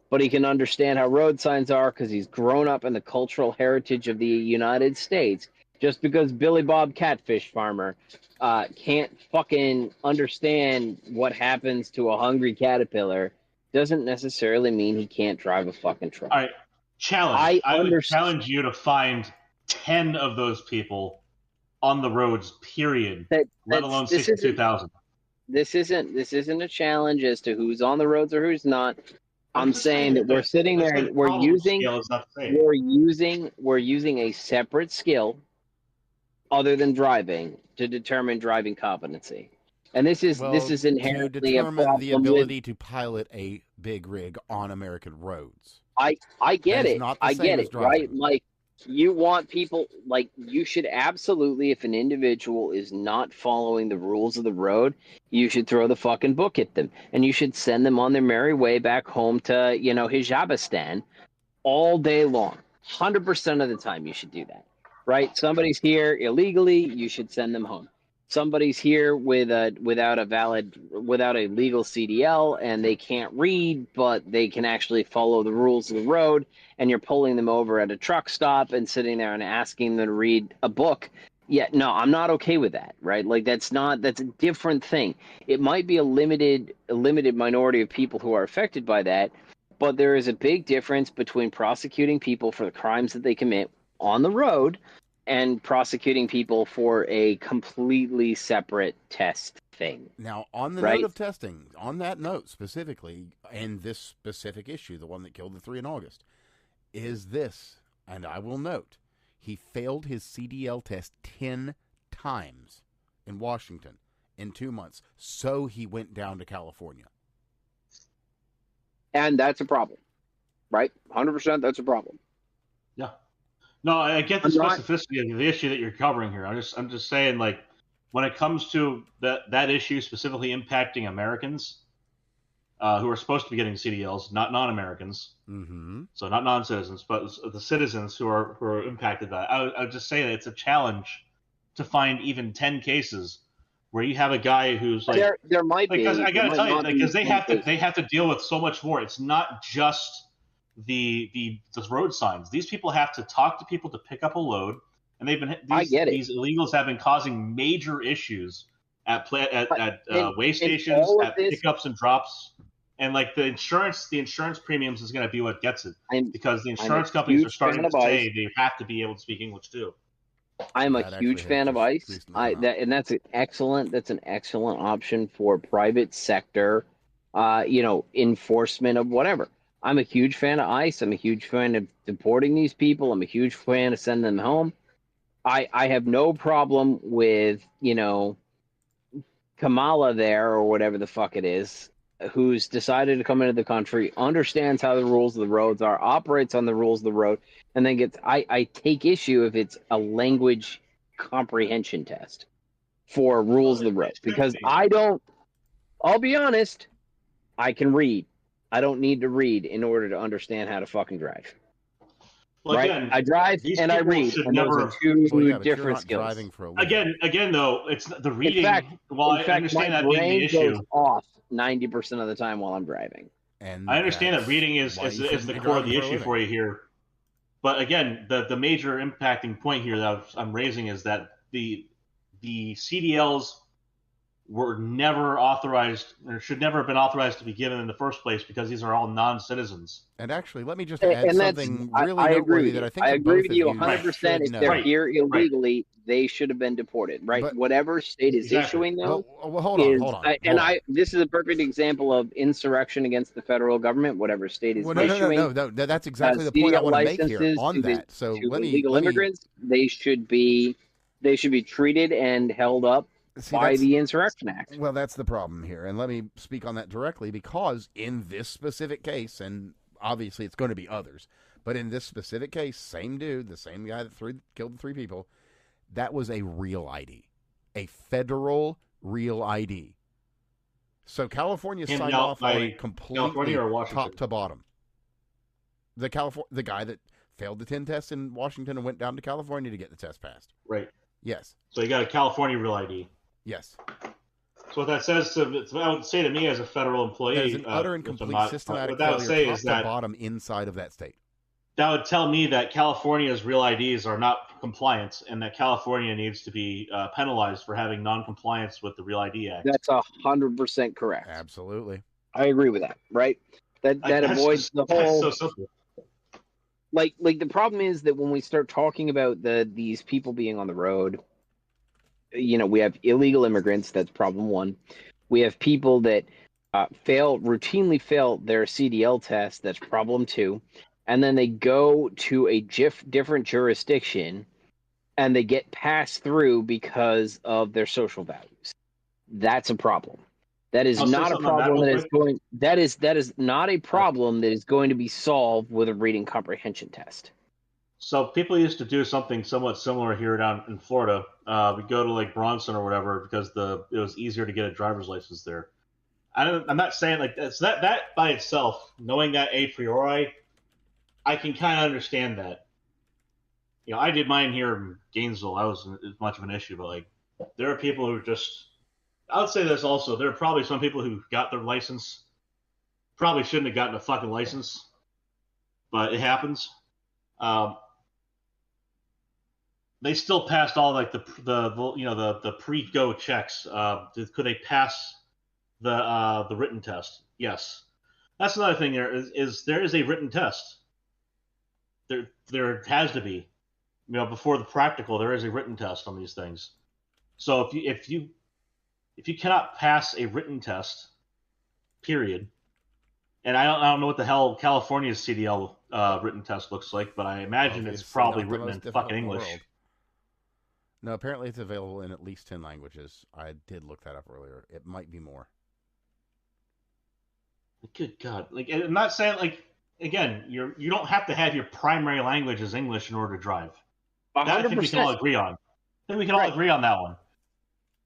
but he can understand how road signs are because he's grown up in the cultural heritage of the United States. Just because Billy Bob Catfish Farmer can't fucking understand what happens to a hungry caterpillar doesn't necessarily mean he can't drive a fucking truck. All right, challenge. I would challenge you to find 10 of those people on the roads, period, let alone 62,000. This isn't a challenge as to who's on the roads or who's not. I'm saying that we're sitting there and we're using a separate skill other than driving to determine driving competency. And this is inherently to determine the ability to pilot a big rig on American roads. I get it. I get it, right? Like, you want people, you should absolutely, if an individual is not following the rules of the road, you should throw the fucking book at them. And you should send them on their merry way back home to, Hijabistan all day long. 100% of the time you should do that, right? Somebody's here illegally, you should send them home. Somebody's here without a legal CDL and they can't read, but they can actually follow the rules of the road, and you're pulling them over at a truck stop and sitting there and asking them to read a book. Yeah, no, I'm not okay with that, right? Like that's a different thing. It might be a limited minority of people who are affected by that, but there is a big difference between prosecuting people for the crimes that they commit on the road and prosecuting people for a completely separate test thing. Now, on the note of testing, on that note specifically, and this specific issue, the one that killed the 3 in August, is this, and I will note, he failed his CDL test 10 times in Washington in 2 months, so he went down to California. And that's a problem, right? 100% that's a problem. Yeah. No, I get the specificity of the issue that you're covering here. I'm just saying, when it comes to that issue specifically impacting Americans who are supposed to be getting CDLs, not non-Americans, so not non-citizens, but the citizens who are impacted by it. I would just say that it's a challenge to find even 10 cases where you have a guy who's there might be. Because I got to tell you, because they have to deal with so much more. It's not just the road signs. These people have to talk to people to pick up a load, and these illegals have been causing major issues at way stations, at pickups and drops, and the insurance premiums is going to be what gets it, because the insurance companies are starting to say they have to be able to speak English too. I'm a huge fan of ICE, that's an excellent option for private sector, enforcement of whatever. I'm a huge fan of ICE. I'm a huge fan of deporting these people. I'm a huge fan of sending them home. I have no problem with, Kamala there or whatever the fuck it is, who's decided to come into the country, understands how the rules of the roads are, operates on the rules of the road, and then I take issue if it's a language comprehension test for rules of the road. Because I'll be honest, I can read. I don't need to read in order to understand how to fucking drive. Well, right? Again, I drive and I read, and those are two different skills. Again, though, it's the reading. In fact, I understand that being the issue, goes off 90% of the time while I'm driving. And I understand that reading is the core of the issue for you here. But again, the major impacting point here that I'm raising is that the CDLs were never authorized, or should never have been authorized to be given in the first place, because these are all non-citizens. And actually, let me just add something really noteworthy that I think I agree with you 100%. If they're here illegally, they should have been deported, right? But whatever state is issuing them. Well, hold on. This is a perfect example of insurrection against the federal government. Whatever state is issuing. No. That's exactly the point I want to make here on that. So illegal immigrants, they should be treated and held up by the Insurrection Act. Well, that's the problem here. And let me speak on that directly, because in this specific case, and obviously it's going to be others, but in this specific case, same dude, the same guy that killed the 3 people, that was a real ID. A federal real ID. So California signed off on it completely top to bottom. The guy that failed the 10 tests in Washington and went down to California to get the test passed. Right. Yes. So you got a California real ID. Yes. So what that says I would say to me as a federal employee, that is an utter and complete systematic failure top to bottom inside of that state. That would tell me that California's real IDs are not compliant, and that California needs to be penalized for having non-compliance with the Real ID Act. That's 100% correct. Absolutely. I agree with that. Right. That avoids the whole. That's so simple. Like the problem is that when we start talking about these people being on the road, we have illegal immigrants. That's problem 1. We have people that routinely fail their CDL test. That's problem 2. And then they go to a different jurisdiction, and they get passed through because of their social values. That's a problem. That is not a problem that is not a problem that is going to be solved with a reading comprehension test. So people used to do something somewhat similar here down in Florida. We go to like Bronson or whatever because it was easier to get a driver's license there. I'm not saying like that. So that by itself, knowing that a priori, I can kind of understand that. I did mine here in Gainesville. I wasn't as much of an issue, but like there are people who just. I would say this also. There are probably some people who got their license, probably shouldn't have gotten a fucking license, but it happens. They still passed all like the pre-go checks. Could they pass the written test? Yes. That's another thing. There is a written test. There has to be, before the practical, there is a written test on these things. So if you cannot pass a written test, period, and I don't know what the hell California's CDL written test looks like, but I imagine it's probably written in fucking English. No, apparently it's available in at least 10 languages. I did look that up earlier. It might be more. Good God! Like, I'm not saying like again, you don't have to have your primary language as English in order to drive. 100%. That I think we can all agree on. I think we can all agree on that one.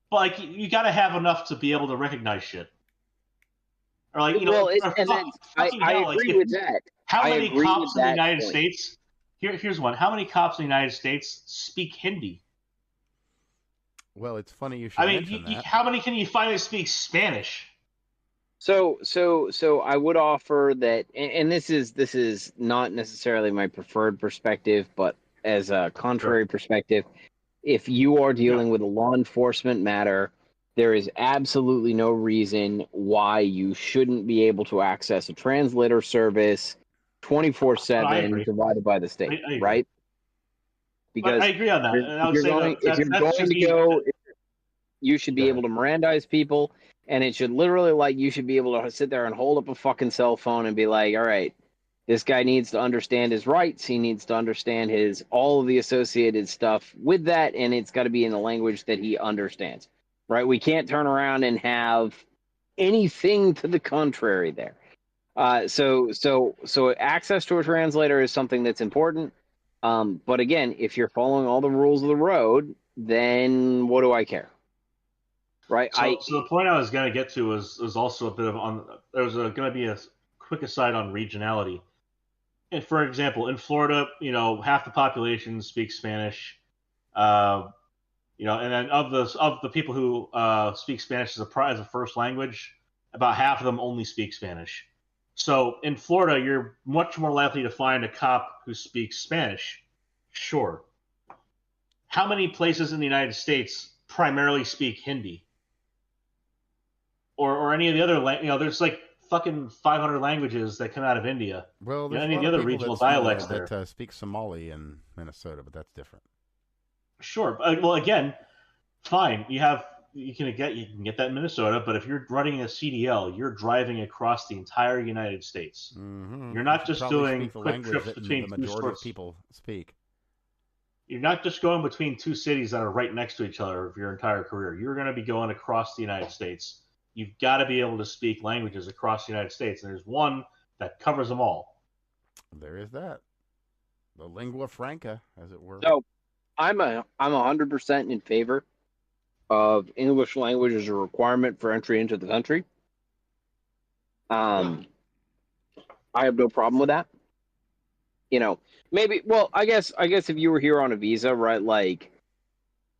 But like, you got to have enough to be able to recognize shit. Or like, I agree with that. How many cops in the United States? Here's one. How many cops in the United States speak Hindi? Well, it's funny you should mention that. How many can you find that speak Spanish? So I would offer that, and this is not necessarily my preferred perspective, but as a contrary perspective, if you are dealing with a law enforcement matter, there is absolutely no reason why you shouldn't be able to access a translator service 24/7 provided by the state, right? Because I agree on that. You should be able to Mirandize people, and it should literally you should be able to sit there and hold up a fucking cell phone and be like, all right, this guy needs to understand his rights. He needs to understand all of the associated stuff with that, and it's got to be in a language that he understands, right? We can't turn around and have anything to the contrary there. So access to a translator is something that's important. But again, if you're following all the rules of the road, then what do I care? Right. So the point I was going to get to was also a bit of there's going to be a quick aside on regionality. And for example, in Florida, half the population speaks Spanish. And then of the people who speak Spanish as a first language, about half of them only speak Spanish. So in Florida, you're much more likely to find a cop who speaks Spanish. Sure. How many places in the United States primarily speak Hindi? Or any of the other, there's like fucking 500 languages that come out of India. Well, there's any of the other regional dialects that speak Somali in Minnesota, but that's different. Sure. Well, again, fine. You can get that in Minnesota, but if you're running a CDL, you're driving across the entire United States. Mm-hmm. You're not just doing quick trips between the majority of people speak. you're not just going between two cities that are right next to each other for your entire career. You're going to be going across the United States. You've got to be able to speak languages across the United States, and there's one that covers them all. There is that. The lingua franca, as it were. So I'm 100% in favor of English language as a requirement for entry into the country. I have no problem with that. Maybe. Well, I guess if you were here on a visa, right, like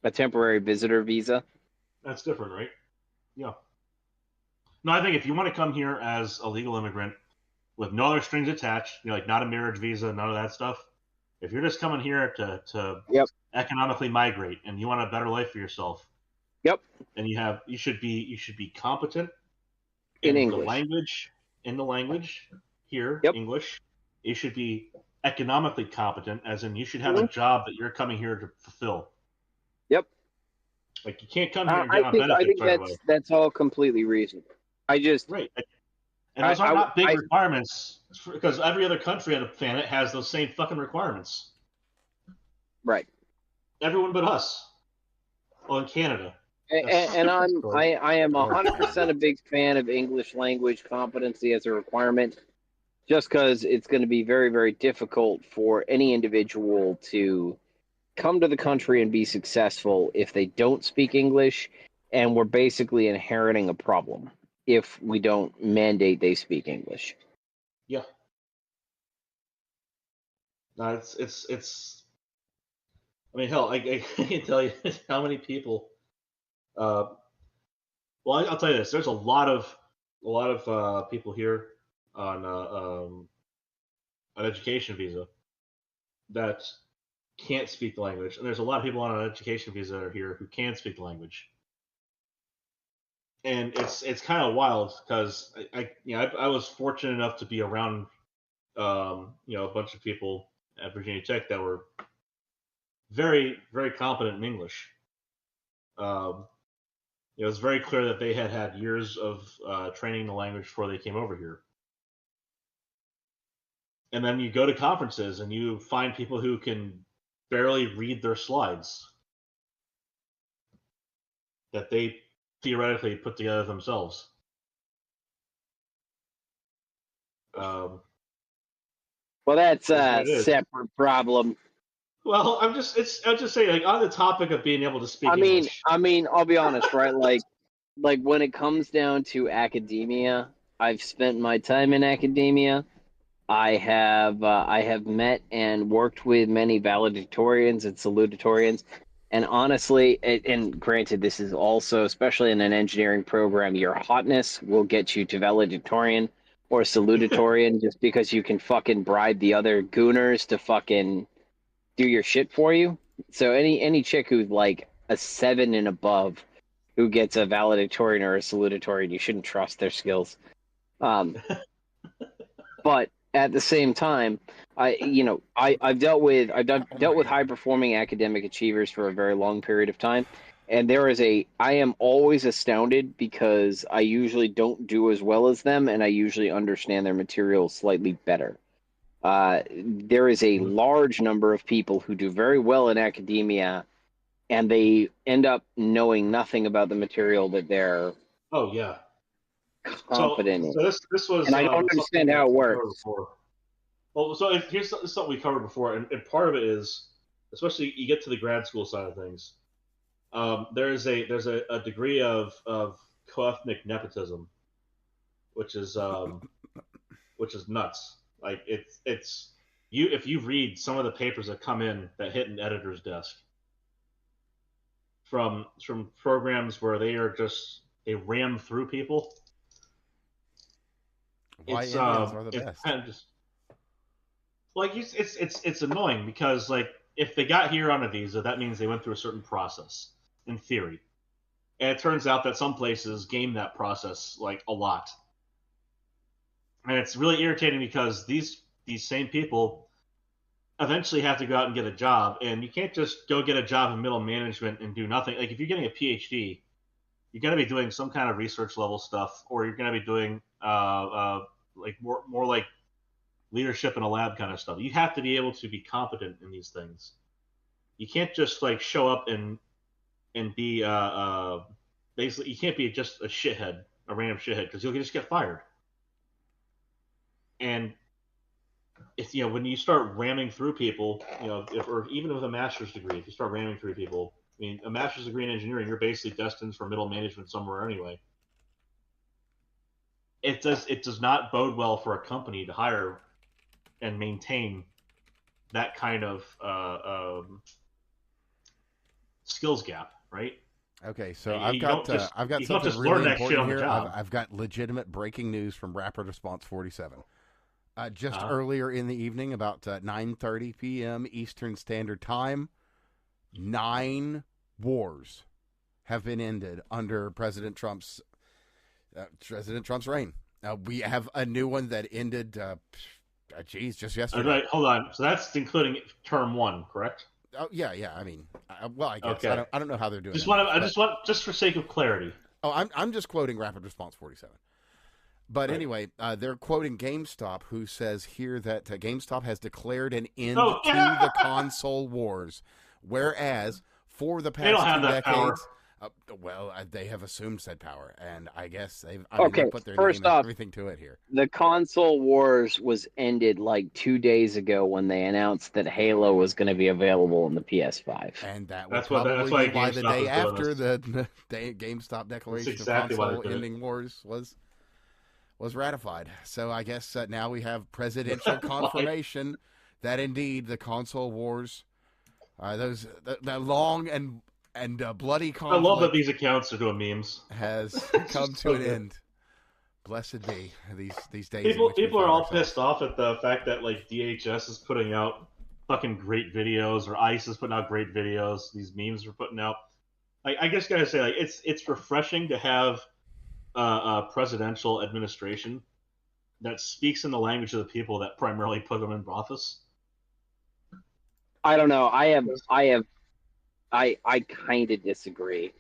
a temporary visitor visa, that's different, right? Yeah. No, I think if you want to come here as a legal immigrant with no other strings attached, like not a marriage visa, none of that stuff. If you're just coming here to economically migrate and you want a better life for yourself, and you should be competent in the language here, English. You should be economically competent, as in you should have a job that you're coming here to fulfill. Yep. Like you can't come here and get on benefits I think right away. That's all completely reasonable. Right. And those are not big requirements, because every other country on the planet has those same fucking requirements. Right. Everyone but us. Well, in Canada. And I am 100% a big fan of English language competency as a requirement, just because it's going to be very, very difficult for any individual to come to the country and be successful if they don't speak English, and we're basically inheriting a problem if we don't mandate they speak English. Yeah. No, it's. I mean, hell, I can tell you how many people. Well, I'll tell you this: there's a lot of people here on an education visa that can't speak the language, and there's a lot of people on an education visa that are here who can speak the language. And it's kind of wild because I was fortunate enough to be around a bunch of people at Virginia Tech that were very, very competent in English. It was very clear that they had years of training the language before they came over here. And then you go to conferences and you find people who can barely read their slides that they theoretically put together themselves. Well, that's a separate problem. Well, I'm just saying, like, on the topic of being able to speak English. I mean, I'll be honest, right? Like when it comes down to academia, I've spent my time in academia. I have met and worked with many valedictorians and salutatorians. And honestly, and granted, this is also, especially in an engineering program, your hotness will get you to valedictorian or salutatorian just because you can fucking bribe the other gooners to fucking do your shit for you. So any chick who's like a 7 and above who gets a valedictorian or a salutatorian, you shouldn't trust their skills. But at the same time, I've dealt with high performing academic achievers for a very long period of time, and I am always astounded because I usually don't do as well as them, and I usually understand their material slightly better. There is a large number of people who do very well in academia, and they end up knowing nothing about the material that they're confident in. So this was, and I don't understand how it works. Well, so here's something we covered before, and part of it is, especially you get to the grad school side of things. There's a degree of co-ethnic nepotism, which is nuts. Like it's if you read some of the papers that come in that hit an editor's desk from programs where they ram through people. Why Indians are the best? Kind of just, like it's annoying because, like, if they got here on a visa, that means they went through a certain process in theory, and it turns out that some places game that process like a lot, and it's really irritating because these same people eventually have to go out and get a job, and you can't just go get a job in middle management and do nothing. Like, if you're getting a PhD, you're going to be doing some kind of research level stuff, or you're going to be doing like more like leadership in a lab kind of stuff. You have to be able to be competent in these things. You can't just like show up and be basically you can't be just a shithead, a random shithead, because you'll just get fired. And if when you start ramming through people, or even with a master's degree, if you start ramming through people, I mean, a master's degree in engineering, you're basically destined for middle management somewhere anyway. It does not bode well for a company to hire and maintain that kind of skills gap, right? Okay, so I've got something really important here. I've got legitimate breaking news from Rapid Response 47. Just earlier in the evening, about 9:30 p.m. Eastern Standard Time, 9 wars have been ended under President Trump's reign. We have a new one that ended, just yesterday. Right, hold on. So that's including term 1, correct? Oh yeah. I mean, I guess okay. I don't know how they're doing. Just for sake of clarity. Oh, I'm just quoting Rapid Response 47. But anyway, they're quoting GameStop, who says here that GameStop has declared an end to the console wars, whereas for the past 2 decades, they have assumed said power, and I guess they put their name and everything to it here. The console wars was ended like 2 days ago when they announced that Halo was going to be available on the PS5, and that's why the day after the GameStop declaration of console ending wars was ratified. So I guess now we have presidential confirmation that indeed the console wars, that long and bloody conflict. I love that these accounts are doing memes. Has come to an end. Blessed be these days. People are all pissed off at the fact that like DHS is putting out fucking great videos, or ICE is putting out great videos. These memes are putting out. Like, I just gotta say, like, it's refreshing to have a presidential administration that speaks in the language of the people that primarily put them in office. I don't know. I kind of disagree.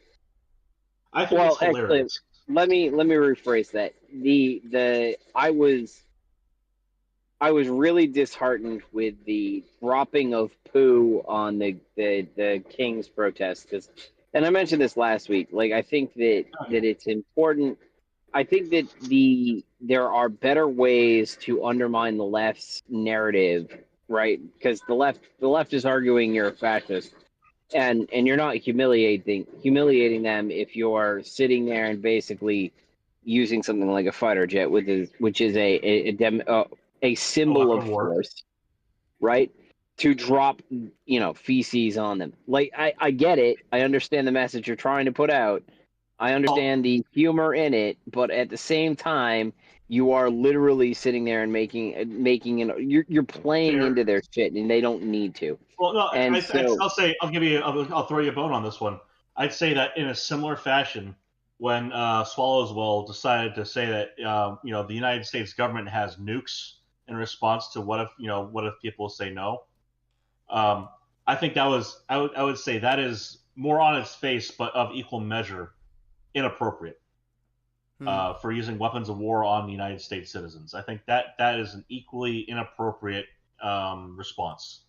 I think it's hilarious. Actually, let me rephrase that. I was really disheartened with the dropping of poo on the King's protest, and I mentioned this last week. Like, I think that it's important. I think that there are better ways to undermine the left's narrative, right? Because the left is arguing you're a fascist, and you're not humiliating them if you're sitting there and basically using something like a fighter jet, which is a symbol of force, right? To drop, feces on them. Like, I get it. I understand the message you're trying to put out. I understand the humor in it, but at the same time, you are literally sitting there and you're playing into their shit, and they don't need to. Well, no, I'll throw you a bone on this one. I'd say that in a similar fashion, when Swallowswell decided to say that the United States government has nukes in response to what if people say no. I think I would say that is more on its face, but of equal measure inappropriate for using weapons of war on the United States citizens. I think that is an equally inappropriate response.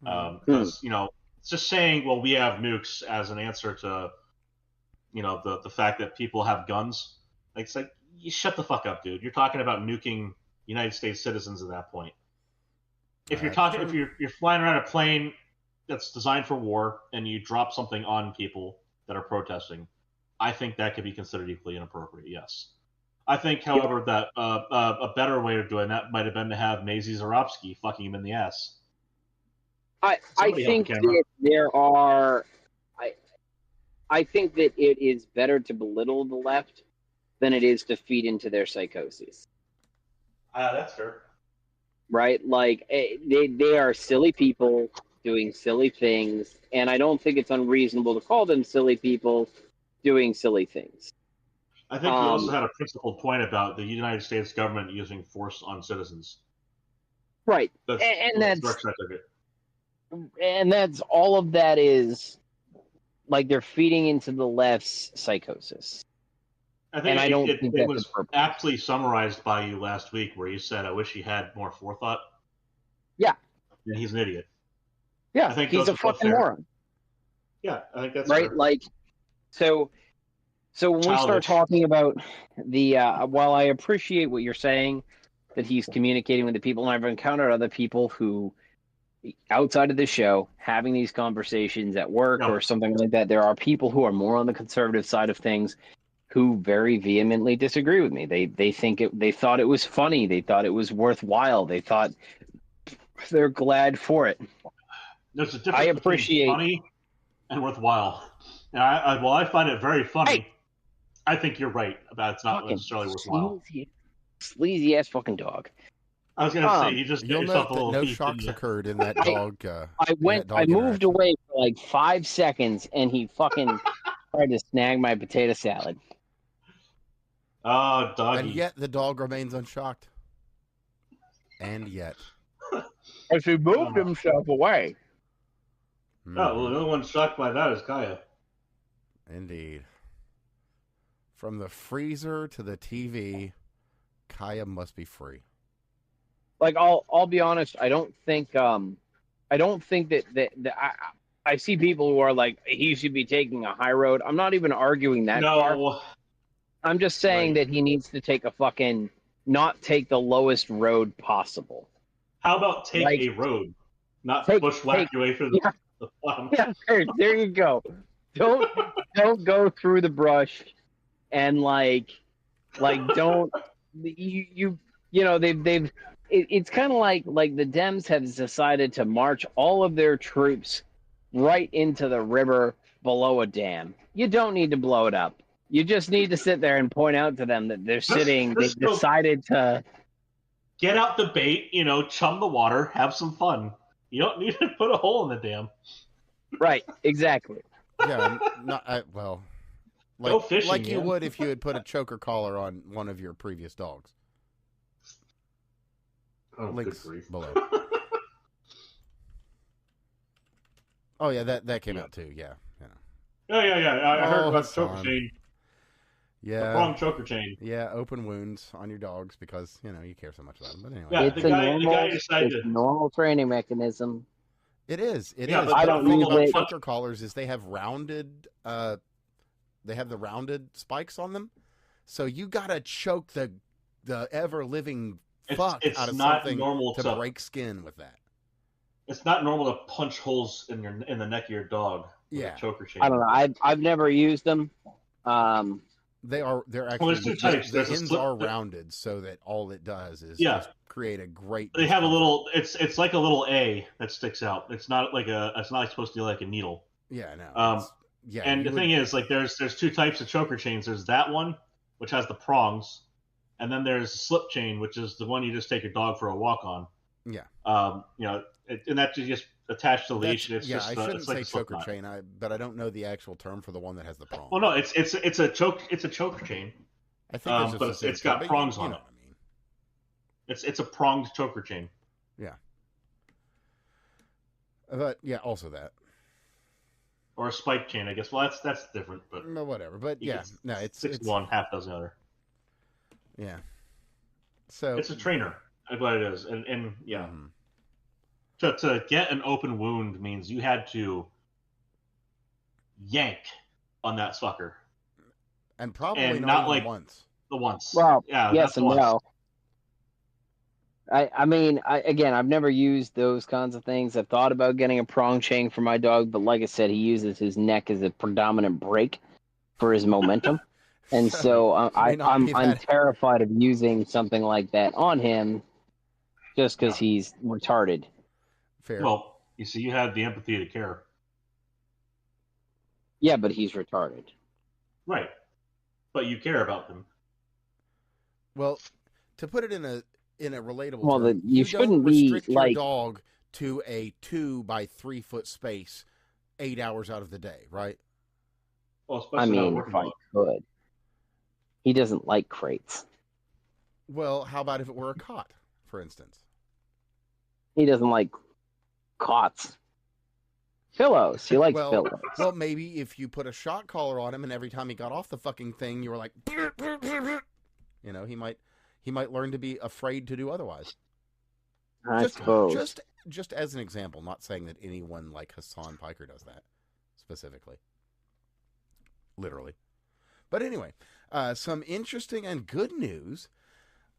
Because it's just saying, well, we have nukes as an answer to the fact that people have guns. Like, it's like, you shut the fuck up, dude. You're talking about nuking United States citizens at that point. If you're flying around a plane that's designed for war and you drop something on people that are protesting, I think that could be considered equally inappropriate. Yes, I think, however, that a better way of doing that might have been to have Maisie Zarobsky fucking him in the ass. I think that there are. I think that it is better to belittle the left than it is to feed into their psychosis. That's fair. Right? Like, they are silly people doing silly things, and I don't think it's unreasonable to call them silly people doing silly things. I think you also had a principled point about the United States government using force on citizens. Right. And that's all of that is, like, they're feeding into the left's psychosis. I think it was aptly summarized by you last week, where you said, "I wish he had more forethought." Yeah. And he's an idiot. Yeah, I think he's those a are both fucking fair. moron. Yeah, I think that's Right? fair. Like, so when we start Childish. talking about the, while I appreciate what you're saying, that he's communicating with the people, and I've encountered other people who, outside of the show, having these conversations at work Yep. or something like that, there are people who are more on the conservative side of things who very vehemently disagree with me. They think they thought it was funny. They thought it was worthwhile. They thought they're glad for it. There's a difference between funny and worthwhile. And while I find it very funny, I think you're right about it's not necessarily worthwhile. Sleazy ass fucking dog. I was going to say, you just get You'll yourself note a little that no heat, shocks didn't you? occurred in that dog. I moved away for like 5 seconds, and he fucking tried to snag my potato salad. Oh, doggy. And yet the dog remains unshocked. And yet. As he moved himself away. Oh, well, the only one shocked by that is Kaya. Indeed. From the freezer to the TV, Kaya must be free. Like, I'll be honest, I don't think that I see people who are like, he should be taking a high road. I'm not even arguing that far. I'm just saying that he needs to take not take the lowest road possible. How about take a road, not bushwhack your way through the bottom? Yeah, there you go. Don't go through the brush, and don't you know they've it's kind of like the Dems have decided to march all of their troops right into the river below a dam. You don't need to blow it up. You just need to sit there and point out to them that they've decided to get out the bait, chum the water, have some fun. You don't need to put a hole in the dam. Right, exactly. Yeah, go fishing, like you would if you had put a choker collar on one of your previous dogs. Oh, Links good grief. below. Oh yeah, that came out too. Yeah. Oh yeah. I heard about choker chain. Yeah. The prong choker chain. Yeah, open wounds on your dogs because you care so much about them. But anyway, it's a normal training mechanism. It is. Yeah, but I the don't thing use about it. choker collars is they have rounded. They have the rounded spikes on them, so you gotta choke the ever living fuck out of something to break skin with that. It's not normal to punch holes in the neck of your dog with a choker chain. I don't know. I've never used them. They're actually there's two types. The ends are rounded so that all it does is just create a great. They have a little. It's like a little A that sticks out. It's not supposed to be like a needle. Yeah, no. And the thing is, like, there's two types of choker chains. There's that one, which has the prongs, and then there's slip chain, which is the one you just take your dog for a walk on. Yeah. And that's just attached to the leash. I shouldn't say choker chain, but I don't know the actual term for the one that has the prongs. Well, no, it's a choker chain. I think but it's got prongs on it. What I mean. It's a pronged choker chain. Yeah. But yeah, also that. Or a spike chain, I guess. Well, that's different, but no, whatever. But yeah, no, it's one, half dozen other. Yeah. So it's a trainer. I'm glad it is, and yeah. Mm-hmm. To get an open wound means you had to yank on that sucker, and probably not like once. The once. Well, yeah, yes and once. no. I mean, I've never used those kinds of things. I've thought about getting a prong chain for my dog, but like I said, he uses his neck as a predominant brake for his momentum, and so I'm terrified of using something like that on him, just because he's retarded. Fair. Well, you see, you have the empathy to care. Yeah, but he's retarded. Right, but you care about them. Well, to put it in a relatable term, you shouldn't don't restrict be your like dog to a 2 by 3 foot space 8 hours out of the day, right? Well, I mean, if I could. He doesn't like crates. Well, how about if it were a cot, for instance? He doesn't like cots. Pillows. He likes pillows. Well, maybe if you put a shock collar on him and every time he got off the fucking thing, you were like, he might learn to be afraid to do otherwise. I suppose. Just just as an example, not saying that anyone like Hassan Piker does that specifically. Literally. But anyway, some interesting and good news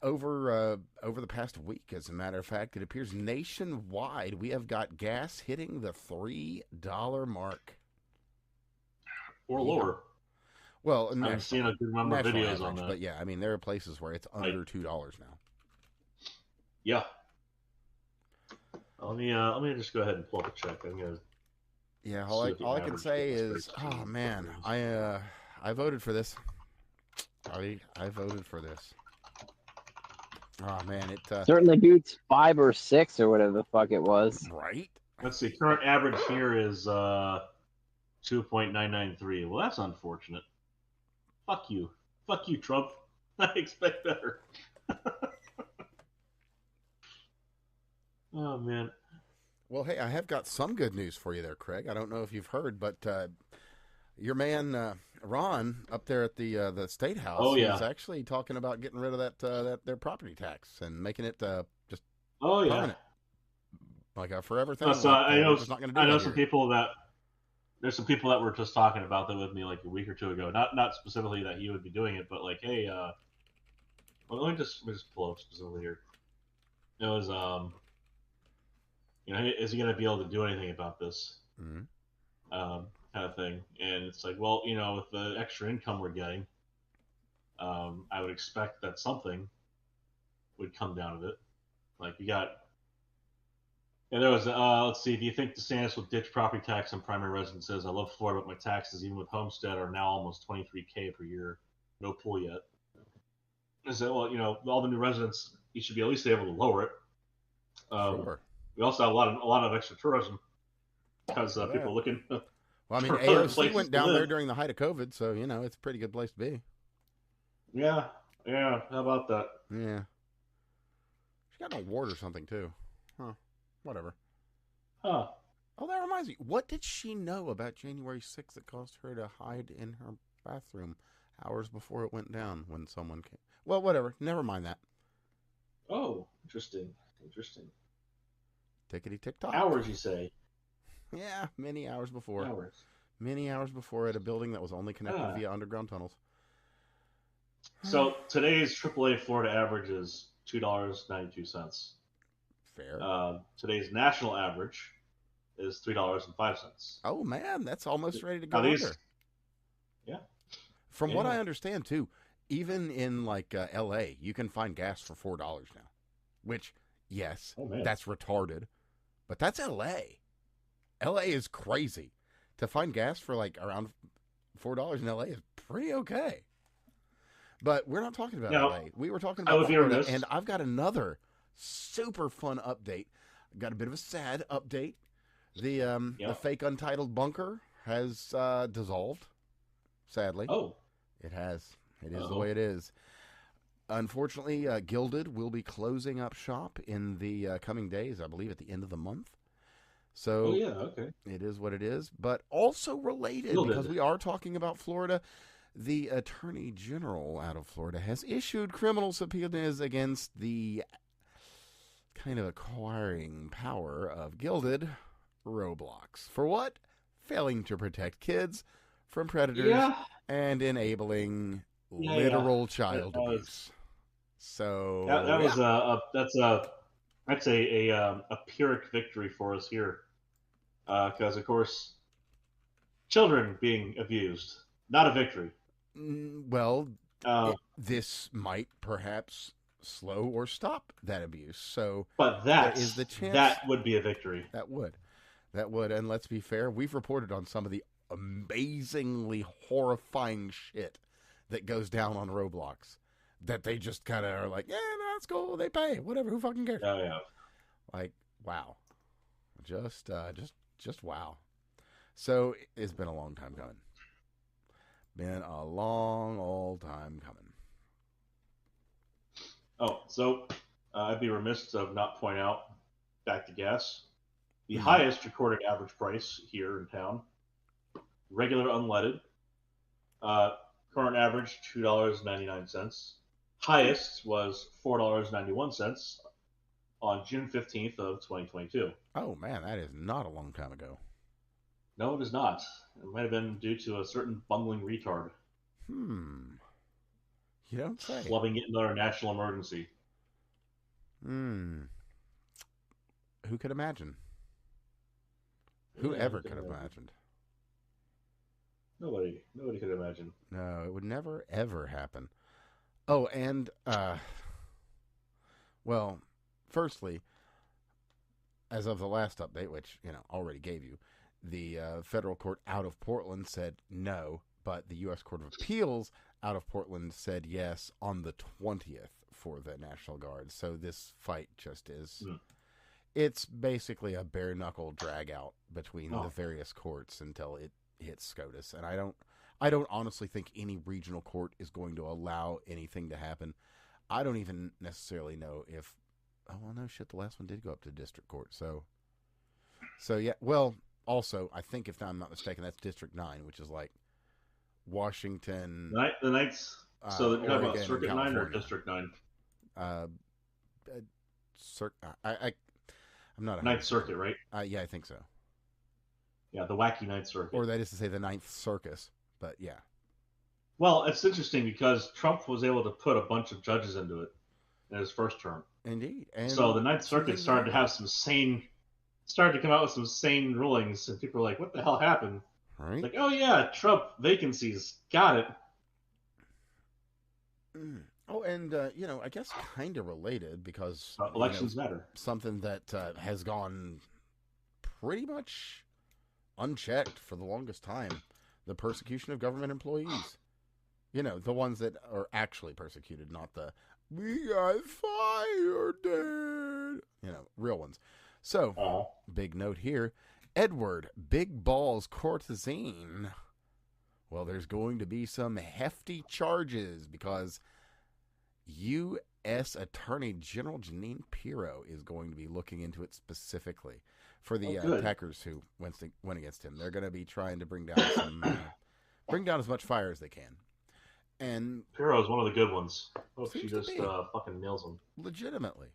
over the past week. As a matter of fact, it appears nationwide we have got gas hitting the $3 mark. Or lower. Well, I've seen a good number of videos on that. But yeah, I mean, there are places where it's under $2 now. Yeah. Let me just go ahead and pull up a check. I'm gonna. Yeah, all I can say is, oh man, I voted for this. I voted for this. Oh man, it certainly beats 5 or 6 or whatever the fuck it was. Right. Let's see. Current average here is 2.993. Well, that's unfortunate. Fuck you, Trump. I expect better. Oh man. Well, hey, I have got some good news for you there, Craig. I don't know if you've heard, but your man Ron up there at the State House is actually talking about getting rid of that their property tax and making it just permanent, like a forever thing. I know some people that there's some people that were just talking about that with me like a week or two ago. Not specifically that he would be doing it, but like, hey, well, let me just pull up specifically here. It was is he going to be able to do anything about this? Mm-hmm. Kind of thing. And it's like, well, with the extra income we're getting, I would expect that something would come down of it. Like we got, there was, let's see, do you think DeSantis will ditch property tax on primary residences? I love Florida, but my taxes, even with homestead, are now almost $23,000 per year. No pool yet. I said, well, all the new residents, you should be at least able to lower it. Sure. We also have a lot of extra tourism because people are looking. Well, I mean, AOC went down there during the height of COVID, so it's a pretty good place to be. Yeah. How about that? Yeah. She got an award or something too. Huh. Whatever. Huh. Oh, that reminds me. What did she know about January 6th that caused her to hide in her bathroom hours before it went down when someone came? Well, whatever. Never mind that. Oh, interesting. Tickety tick tock. Hours, you say? Yeah, many hours before. Many hours before at a building that was only connected via underground tunnels. So today's AAA Florida average is $2.92. Fair. Today's national average is $3.05. Oh man, that's almost ready to go under. Yeah. From what I understand too, even in like L.A., you can find gas for $4 now, which yes, that's retarded, but that's L.A. L.A. is crazy. To find gas for like around $4 in L.A. is pretty okay. But we're not talking about L.A. We were talking about Florida, and I've got another super fun update. I've got a bit of a sad update. The fake Untitled bunker has dissolved, sadly. Oh. It has. It is the way it is. Unfortunately, Gilded will be closing up shop in the coming days, I believe at the end of the month. So it is what it is. But also related, because we are talking about Florida, the Attorney General out of Florida has issued criminal subpoenas against the kind of acquiring power of Gilded, Roblox. For what? Failing to protect kids from predators and enabling literal child abuse. So that's a Pyrrhic victory for us here, because of course, children being abused, not a victory. Well, this might perhaps slow or stop that abuse. So, but there is the chance that would be a victory. That would, and let's be fair, we've reported on some of the amazingly horrifying shit that goes down on Roblox. That they just kind of are like, yeah, no, that's cool. They pay, whatever. Who fucking cares? Oh yeah. Like, wow, just wow. So it's been a long time coming. Been a long old time coming. Oh, so I'd be remiss of not point out, back to gas, the highest recorded average price here in town, regular unleaded, current average $2.99. Highest was $4.91 on June 15th of 2022. Oh, man, that is not a long time ago. No, it is not. It might have been due to a certain bungling retard. You don't say. Flubbing it into our national emergency. Who could imagine? Whoever could have imagined? Nobody could imagine. No, it would never, ever happen. Oh, and, well, firstly, as of the last update, which, already gave you, the federal court out of Portland said no, but the U.S. Court of Appeals out of Portland said yes on the 20th for the National Guard. So this fight just is... It's basically a bare-knuckle drag-out between the various courts until it hits SCOTUS. And I don't honestly think any regional court is going to allow anything to happen. I don't even necessarily know if... Oh, well, no, shit, the last one did go up to district court. So yeah, well, also, I think if I'm not mistaken, that's District 9, which is like Washington... The Ninth... So they're talking about Circuit 9 or District 9? I'm not... Ninth Circuit, right? Yeah, I think so. Yeah, the wacky Ninth Circuit. Or that is to say the Ninth Circus, but yeah. Well, it's interesting because Trump was able to put a bunch of judges into it in his first term. Indeed. And so the Ninth Circuit started to have started to come out with some sane rulings, and people were like, what the hell happened? Right. It's like, oh yeah, Trump vacancies. Got it. Oh, and, I guess kind of related because... elections matter. Something that has gone pretty much unchecked for the longest time. The persecution of government employees. The ones that are actually persecuted, not the, we got fired, dude. Real ones. So, big note here. Edward, Big Balls Courtesan. Well, there's going to be some hefty charges because... U.S. Attorney General Jeanine Pirro is going to be looking into it specifically for the attackers who went against him. They're going to be trying to bring down as much fire as they can. And Pirro is one of the good ones. Hope she just fucking nails them. Legitimately,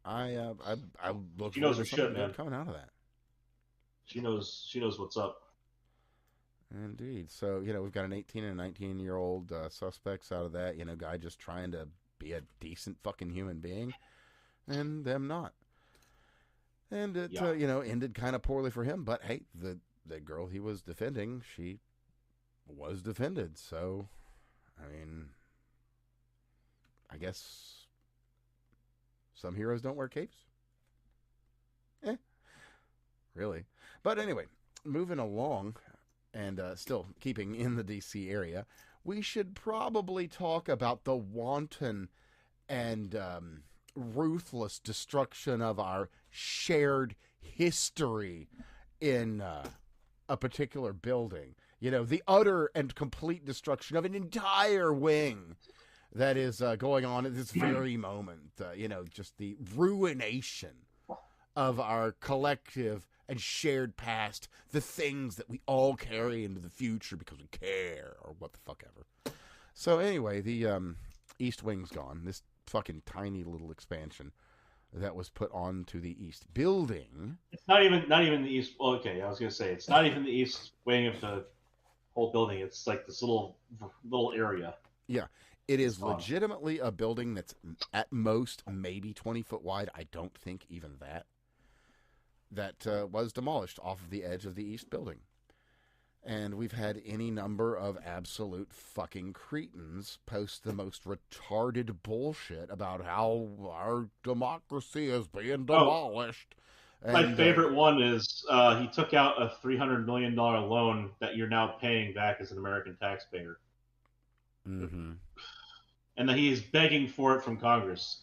I look. She knows her shit, man. Coming out of that, she knows what's up. Indeed. So, we've got an 18 and a 19-year-old suspects out of that, guy just trying to be a decent fucking human being, and them not. And it, ended kind of poorly for him, but hey, the girl he was defending, she was defended, so, I guess some heroes don't wear capes. Really. But anyway, moving along... And still keeping in the D.C. area, we should probably talk about the wanton and ruthless destruction of our shared history in a particular building. The utter and complete destruction of an entire wing that is going on at this very moment. Just the ruination of our collective and shared past, the things that we all carry into the future because we care, or what the fuck ever. So anyway, the East Wing's gone. This fucking tiny little expansion that was put onto the East Building. It's not even the East. Well, okay, I was gonna say it's not even the East Wing of the whole building. It's like this little area. Yeah, it is legitimately a building that's at most maybe 20 foot wide. I don't think even that. That was demolished off of the edge of the East Building. And we've had any number of absolute fucking cretins post the most retarded bullshit about how our democracy is being demolished. My favorite one is he took out a $300 million loan that you're now paying back as an American taxpayer. Mm-hmm. And that he's begging for it from Congress.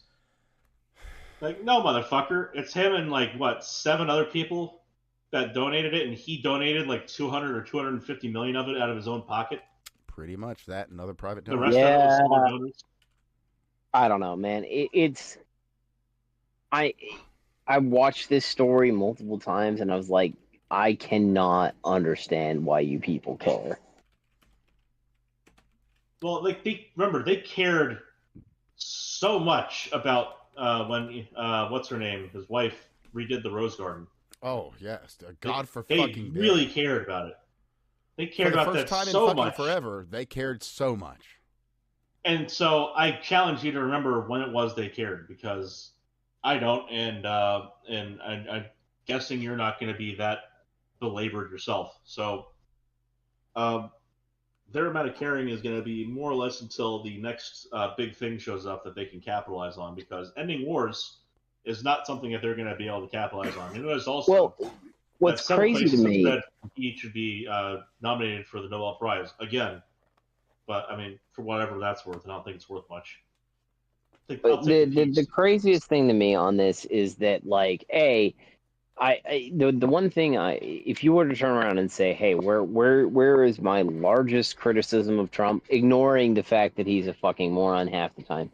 Like, no, motherfucker. It's him and, 7 other people that donated it, and he donated, 200 or 250 million of it out of his own pocket. Pretty much that and other private donors. The rest of it was smaller donors. I don't know, man. I watched this story multiple times, and I was like, I cannot understand why you people care. Well, they cared so much about when what's her name? His wife redid the Rose Garden. Oh yes, God for they fucking really day. cared about it. They cared for the about first that time so in fucking much. forever. They cared so much. And so I challenge you to remember when it was they cared, because I don't, and I'm guessing you're not going to be that belabored yourself. So their amount of caring is going to be more or less until the next big thing shows up that they can capitalize on, because ending wars is not something that they're going to be able to capitalize on. And there's also what's that crazy to places me, have said he should be nominated for the Nobel Prize again. But I mean, for whatever that's worth, I don't think it's worth much. but the craziest thing to me on this is that, like, the one thing if you were to turn around and say, hey, where is my largest criticism of Trump, ignoring the fact that he's a fucking moron half the time,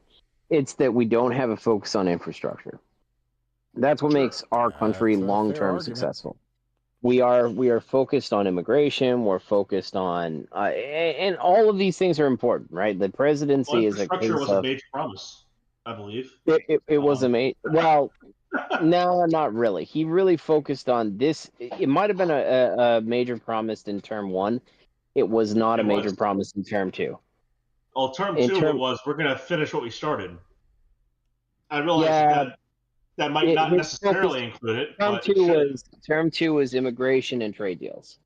it's that we don't have a focus on infrastructure. That's what makes our country long-term successful. We are focused on immigration. We're focused on, and all of these things are important, right? The presidency is a case infrastructure was a major promise, I believe. It was a major. Well, no, not really. He really focused on this. It might have been a major promise in term one. It was not a major promise in term two. Well, term two was, we're going to finish what we started. I realize that might not necessarily include it. Term two was immigration and trade deals.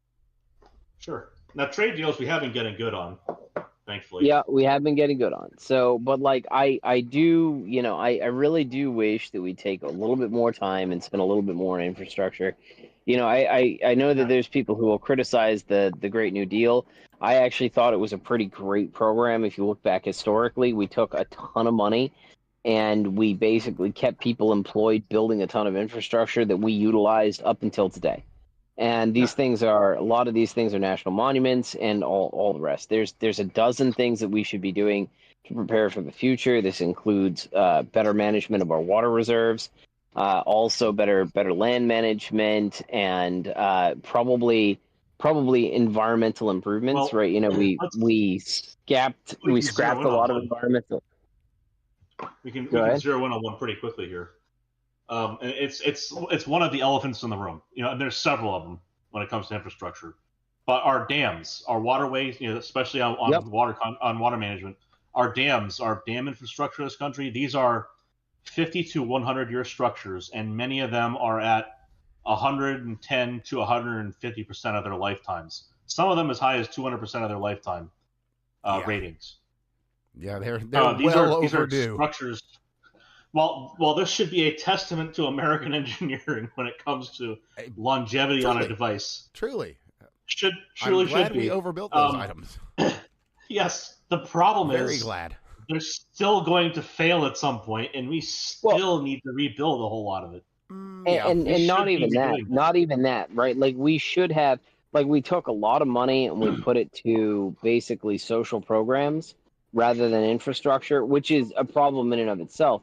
Sure. Now, trade deals we have been getting good on, thankfully. Yeah, we have been getting good on. So, but like I do, I really do wish that we take a little bit more time and spend a little bit more on infrastructure. I know that there's people who will criticize the Great New Deal. I actually thought it was a pretty great program. If you look back historically, we took a ton of money and we basically kept people employed building a ton of infrastructure that we utilized up until today. And a lot of these things are national monuments and all the rest. There's a dozen things that we should be doing to prepare for the future. This includes better management of our water reserves, also better land management, and probably environmental improvements. Right? We scrapped a lot of environmental. We can zero in on one pretty quickly here. And it's one of the elephants in the room. And there's several of them when it comes to infrastructure. But our dams, our waterways, especially on water management, our dams, our dam infrastructure in this country, these are 50 to 100 year structures, and many of them are at 110 to 150% of their lifetimes. Some of them as high as 200% of their lifetime ratings. Yeah, they're these well are overdue. Structures. Well, this should be a testament to American engineering when it comes to longevity on a device. Truly should be. We overbuilt those items. Yes, the problem is very glad they're still going to fail at some point, and we still need to rebuild a whole lot of it. And not even that, right? Like, we should have, like, we took a lot of money and we put it to basically social programs rather than infrastructure, which is a problem in and of itself.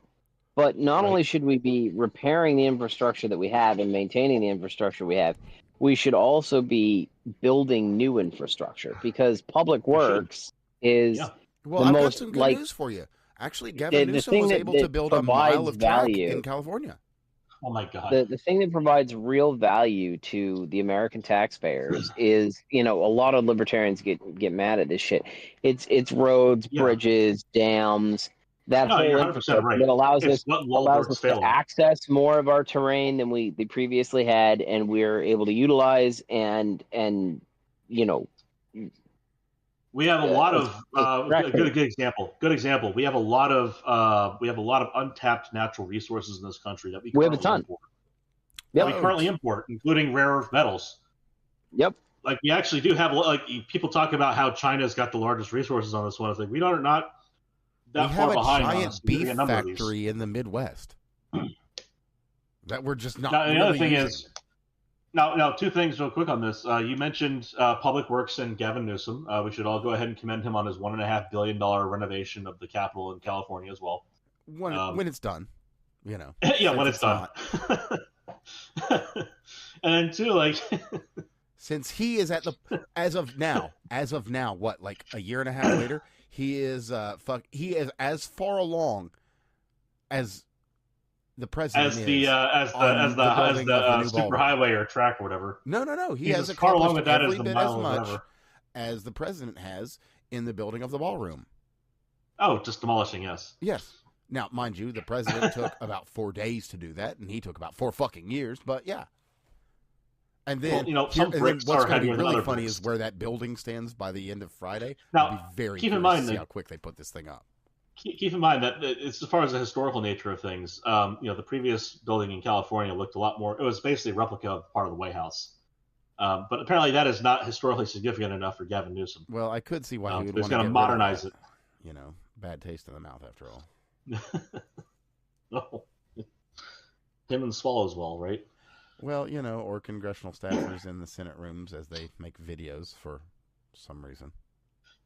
But not only should we be repairing the infrastructure that we have and maintaining the infrastructure we have, we should also be building new infrastructure, because public works is the I've most, got some good news for you. Actually, Gavin Newsom was able to build a mile of track in California. Oh my God! The thing that provides real value to the American taxpayers is, a lot of libertarians get mad at this shit. It's roads, bridges, dams. That whole infrastructure that allows us to access more of our terrain than we previously had, and we're able to utilize and we have a lot of good example. Good example. We have a lot of untapped natural resources in this country that we have a ton. Import. Yep. We currently import, including rare earth metals. Yep. Like, we actually do have, like, people talk about how China's got the largest resources on this one. It's like, we are not that far behind. We have a giant beef factory in the Midwest that we're just not. Now, really the other thing using. is, now two things real quick on this. You mentioned Public Works and Gavin Newsom. We should all go ahead and commend him on his $1.5 billion renovation of the Capitol in California as well. When it's done, when it's done. And then two, like, since he is as of now, what, like a year and a half later, he is as far along as The president as is the building of the new super ballroom. highway or track or whatever. No. He He's has as far along accomplished with that as every the bit mile as or much whatever. as the president has in the building of the ballroom. Oh, just demolishing, yes. Yes. Now, mind you, the president took about 4 days to do that, and he took about 4 fucking years. But yeah. And then, some bricks what's are going to be heavier than really other funny bricks. is where that building stands by the end of Friday. Now, I'll be very keep in curious mind to see that- how quick they put this thing up. Keep in mind that it's as far as the historical nature of things. The previous building in California looked a lot more. It was basically a replica of part of the White House, but apparently that is not historically significant enough for Gavin Newsom. Well, I could see why he would he's want to gonna get modernize rid of that. Bad taste in the mouth after all. No. Him and Swallowswell, right? Well, or congressional staffers in the Senate rooms as they make videos for some reason.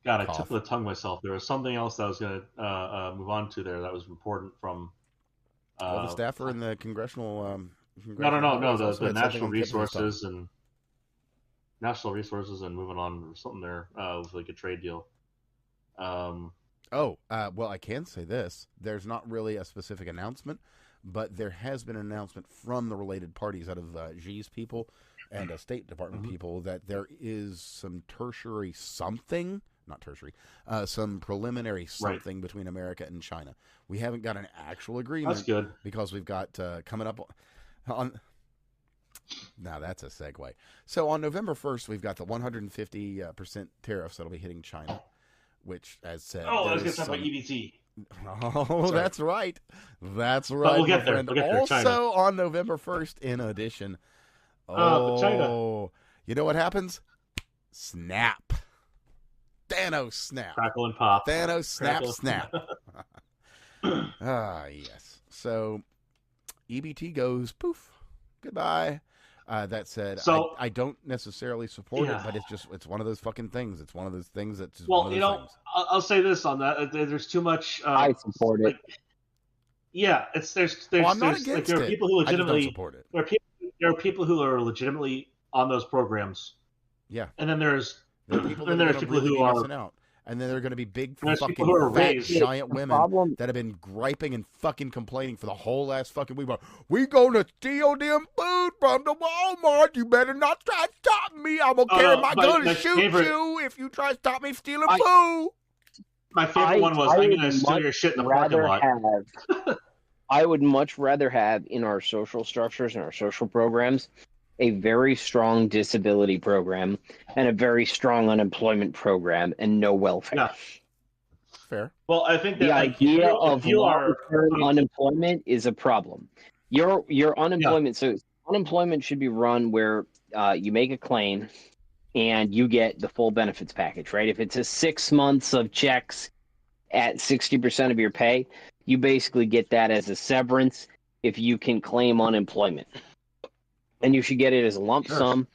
God, I took the tongue myself. There was something else that I was going to move on to there that was important from. The staffer in the congressional. No. The natural resources and moving on or something there with like a trade deal. Well, I can say this: there's not really a specific announcement, but there has been an announcement from the related parties out of Xi's people and State Department people that there is some tertiary something. Not tertiary, some preliminary something between America and China. We haven't got an actual agreement. That's good. Because we've got coming up on. Now that's a segue. So on November 1st, we've got the 150% tariffs that'll be hitting China, which, as said, I was going to talk about EBT. Oh, that's right. That's right. We'll get there. Also on November 1st, in addition, China. You know what happens? Snap. Thanos snap. Crackle and pop. Thanos snap. Yes. So EBT goes poof. Goodbye. That said, so, I don't necessarily support it, but it's one of those fucking things. It's one of those things that's just things. I'll say this on that. There's too much. I support it. Yeah, I'm not against like, there are it. people who legitimately I just don't support it. There are people who are legitimately on those programs. Yeah. And then there's people who are missing out. And then there are going to be big fucking fat giant women that have been griping and fucking complaining for the whole last fucking week. We gonna steal them food from the Walmart. You better not try to stop me. I'm gonna carry my gun and shoot you if you try to stop me stealing food. My favorite one was, I'm gonna steal your shit in the parking lot. I would much rather have in our social structures and our social programs a very strong disability program and a very strong unemployment program and no welfare. Yeah. Fair. Well, I think that the idea of long-term unemployment is a problem. Your unemployment, so unemployment should be run where you make a claim and you get the full benefits package, right? If it's a 6 months of checks at 60% of your pay, you basically get that as a severance if you can claim unemployment. And you should get it as a lump sum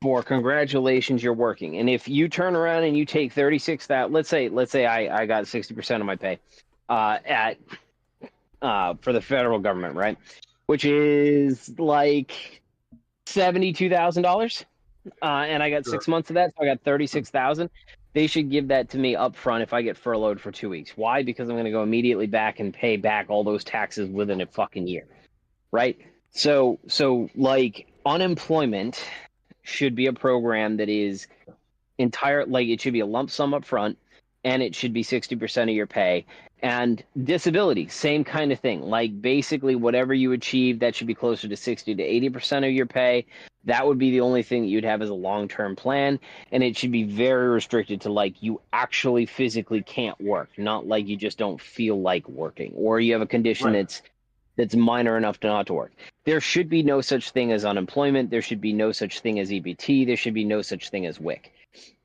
for congratulations, you're working. And if you turn around and you take 36,000, let's say I got 60% of my pay for the federal government, right? Which is like $72,000. And I got 6 months of that, so I got 36,000. They should give that to me up front if I get furloughed for 2 weeks. Why? Because I'm going to go immediately back and pay back all those taxes within a fucking year, right? So like unemployment should be a program that is it should be a lump sum up front, and it should be 60% of your pay. And disability, same kind of thing. Like basically whatever you achieve, that should be closer to 60 to 80% of your pay. That would be the only thing that you'd have as a long-term plan. And it should be very restricted to like you actually physically can't work, not like you just don't feel like working, or you have a condition that's minor enough to not to work. There should be no such thing as unemployment. There should be no such thing as EBT. There should be no such thing as WIC.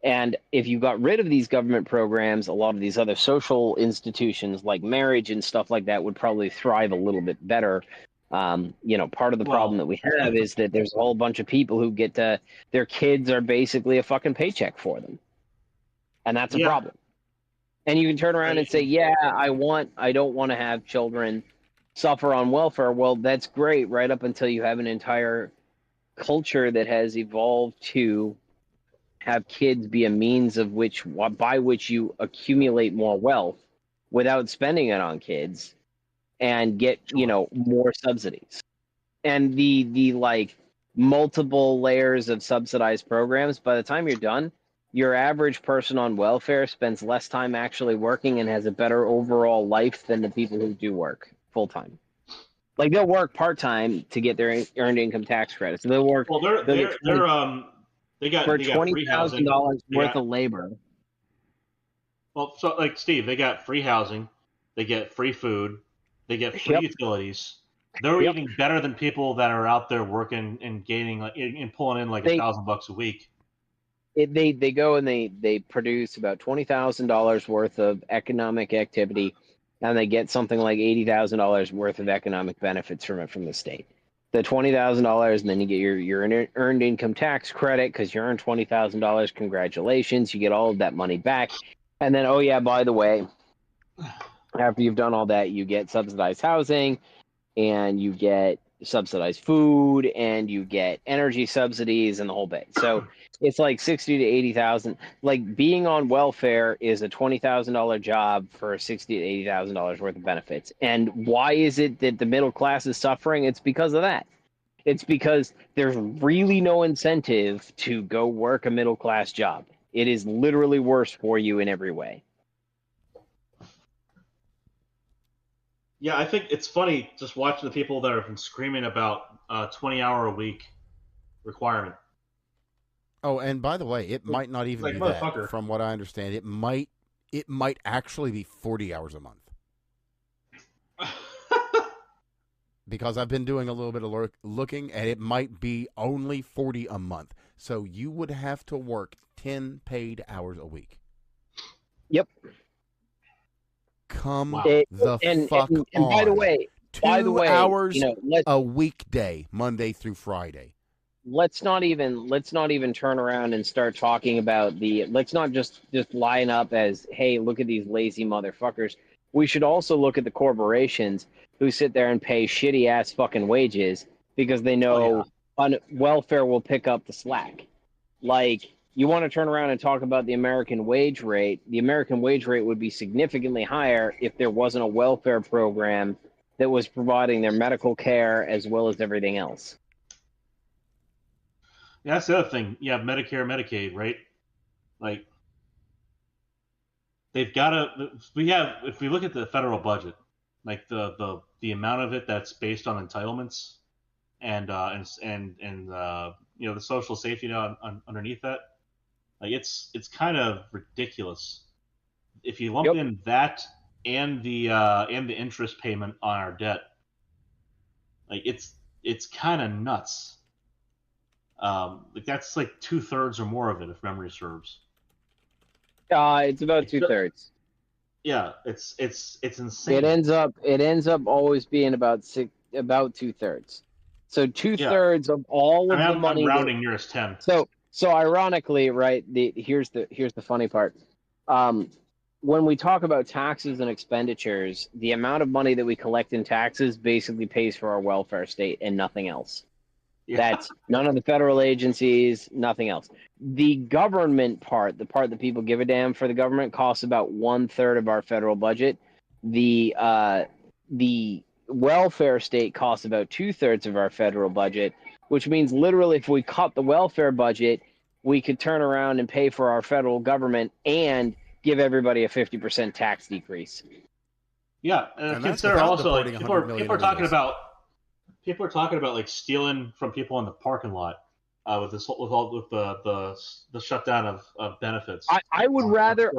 And if you got rid of these government programs, a lot of these other social institutions like marriage and stuff like that would probably thrive a little bit better. Part of the problem that we have is that there's a whole bunch of people who get their kids are basically a fucking paycheck for them. And that's a problem. And you can turn around and say, I don't want to have children suffer on welfare. Well, that's great right up until you have an entire culture that has evolved to have kids be a means of by which you accumulate more wealth without spending it on kids. and get Sure. more subsidies. And the like multiple layers of subsidized programs, by the time you're done, your average person on welfare spends less time actually working and has a better overall life than the people who do work full time. Like they'll work part time to get their earned income tax credits. So they'll work. Well, They'll get 20, they for got free housing. $20,000 They worth got, of labor. well, so like Steve, they got free housing, they get free food, they get free Yep. utilities. They're Yep. eating better than people that are out there working and gaining and pulling in like $1,000 a week. They go and they produce about $20,000 worth of economic activity, and they get something like $80,000 worth of economic benefits from it from the state. The $20,000, and then you get your earned income tax credit because you earned $20,000. Congratulations, you get all of that money back, and then oh yeah, by the way, after you've done all that, you get subsidized housing, and you get subsidized food, and you get energy subsidies and the whole bit. So it's like 60 to 80,000. Like being on welfare is a $20,000 job for 60 to 80,000 dollars worth of benefits. And why is it that the middle class is suffering? It's because of that. It's because there's really no incentive to go work a middle class job. It is literally worse for you in every way. Yeah, I think it's funny just watching the people that have been screaming about 20-hour-a-week requirement. Oh, and by the way, it might not even like, be motherfucker. that. From what I understand, it might actually be 40 hours a month. Because I've been doing a little bit of looking, and it might be only 40 a month. So you would have to work 10 paid hours a week. Yep. Come Wow. the fuck on. And by the way, 2 hours you know, a weekday, Monday through Friday. let's not even turn around and start talking about let's not just line up as, hey, look at these lazy motherfuckers. We should also look at the corporations who sit there and pay shitty ass fucking wages because they know welfare will pick up the slack. Like, you want to turn around and talk about the American wage rate. The American wage rate would be significantly higher if there wasn't a welfare program that was providing their medical care as well as everything else. Yeah, that's the other thing. You have Medicare, Medicaid, right? Like, they've got to. If we look at the federal budget, like the amount of it that's based on entitlements, and the social safety net underneath that, like it's kind of ridiculous. If you lump in that and the interest payment on our debt, like it's kind of nuts. Like that's like 2/3 or more of it, if memory serves. It's about 2/3. Yeah, it's insane. It ends up always being about 2/3. So 2/3 of all of the money. I'm rounding nearest 10. So ironically, right? Here's the funny part. When we talk about taxes and expenditures, the amount of money that we collect in taxes basically pays for our welfare state and nothing else. Yeah. That's none of the federal agencies, nothing else. The government part, the part that people give a damn for the government, costs about 1/3 of our federal budget. The welfare state costs about 2/3 of our federal budget, which means literally if we cut the welfare budget, we could turn around and pay for our federal government and give everybody a 50% tax decrease. Yeah, and consider also like people are talking about like stealing from people in the parking lot with the shutdown of benefits. I would rather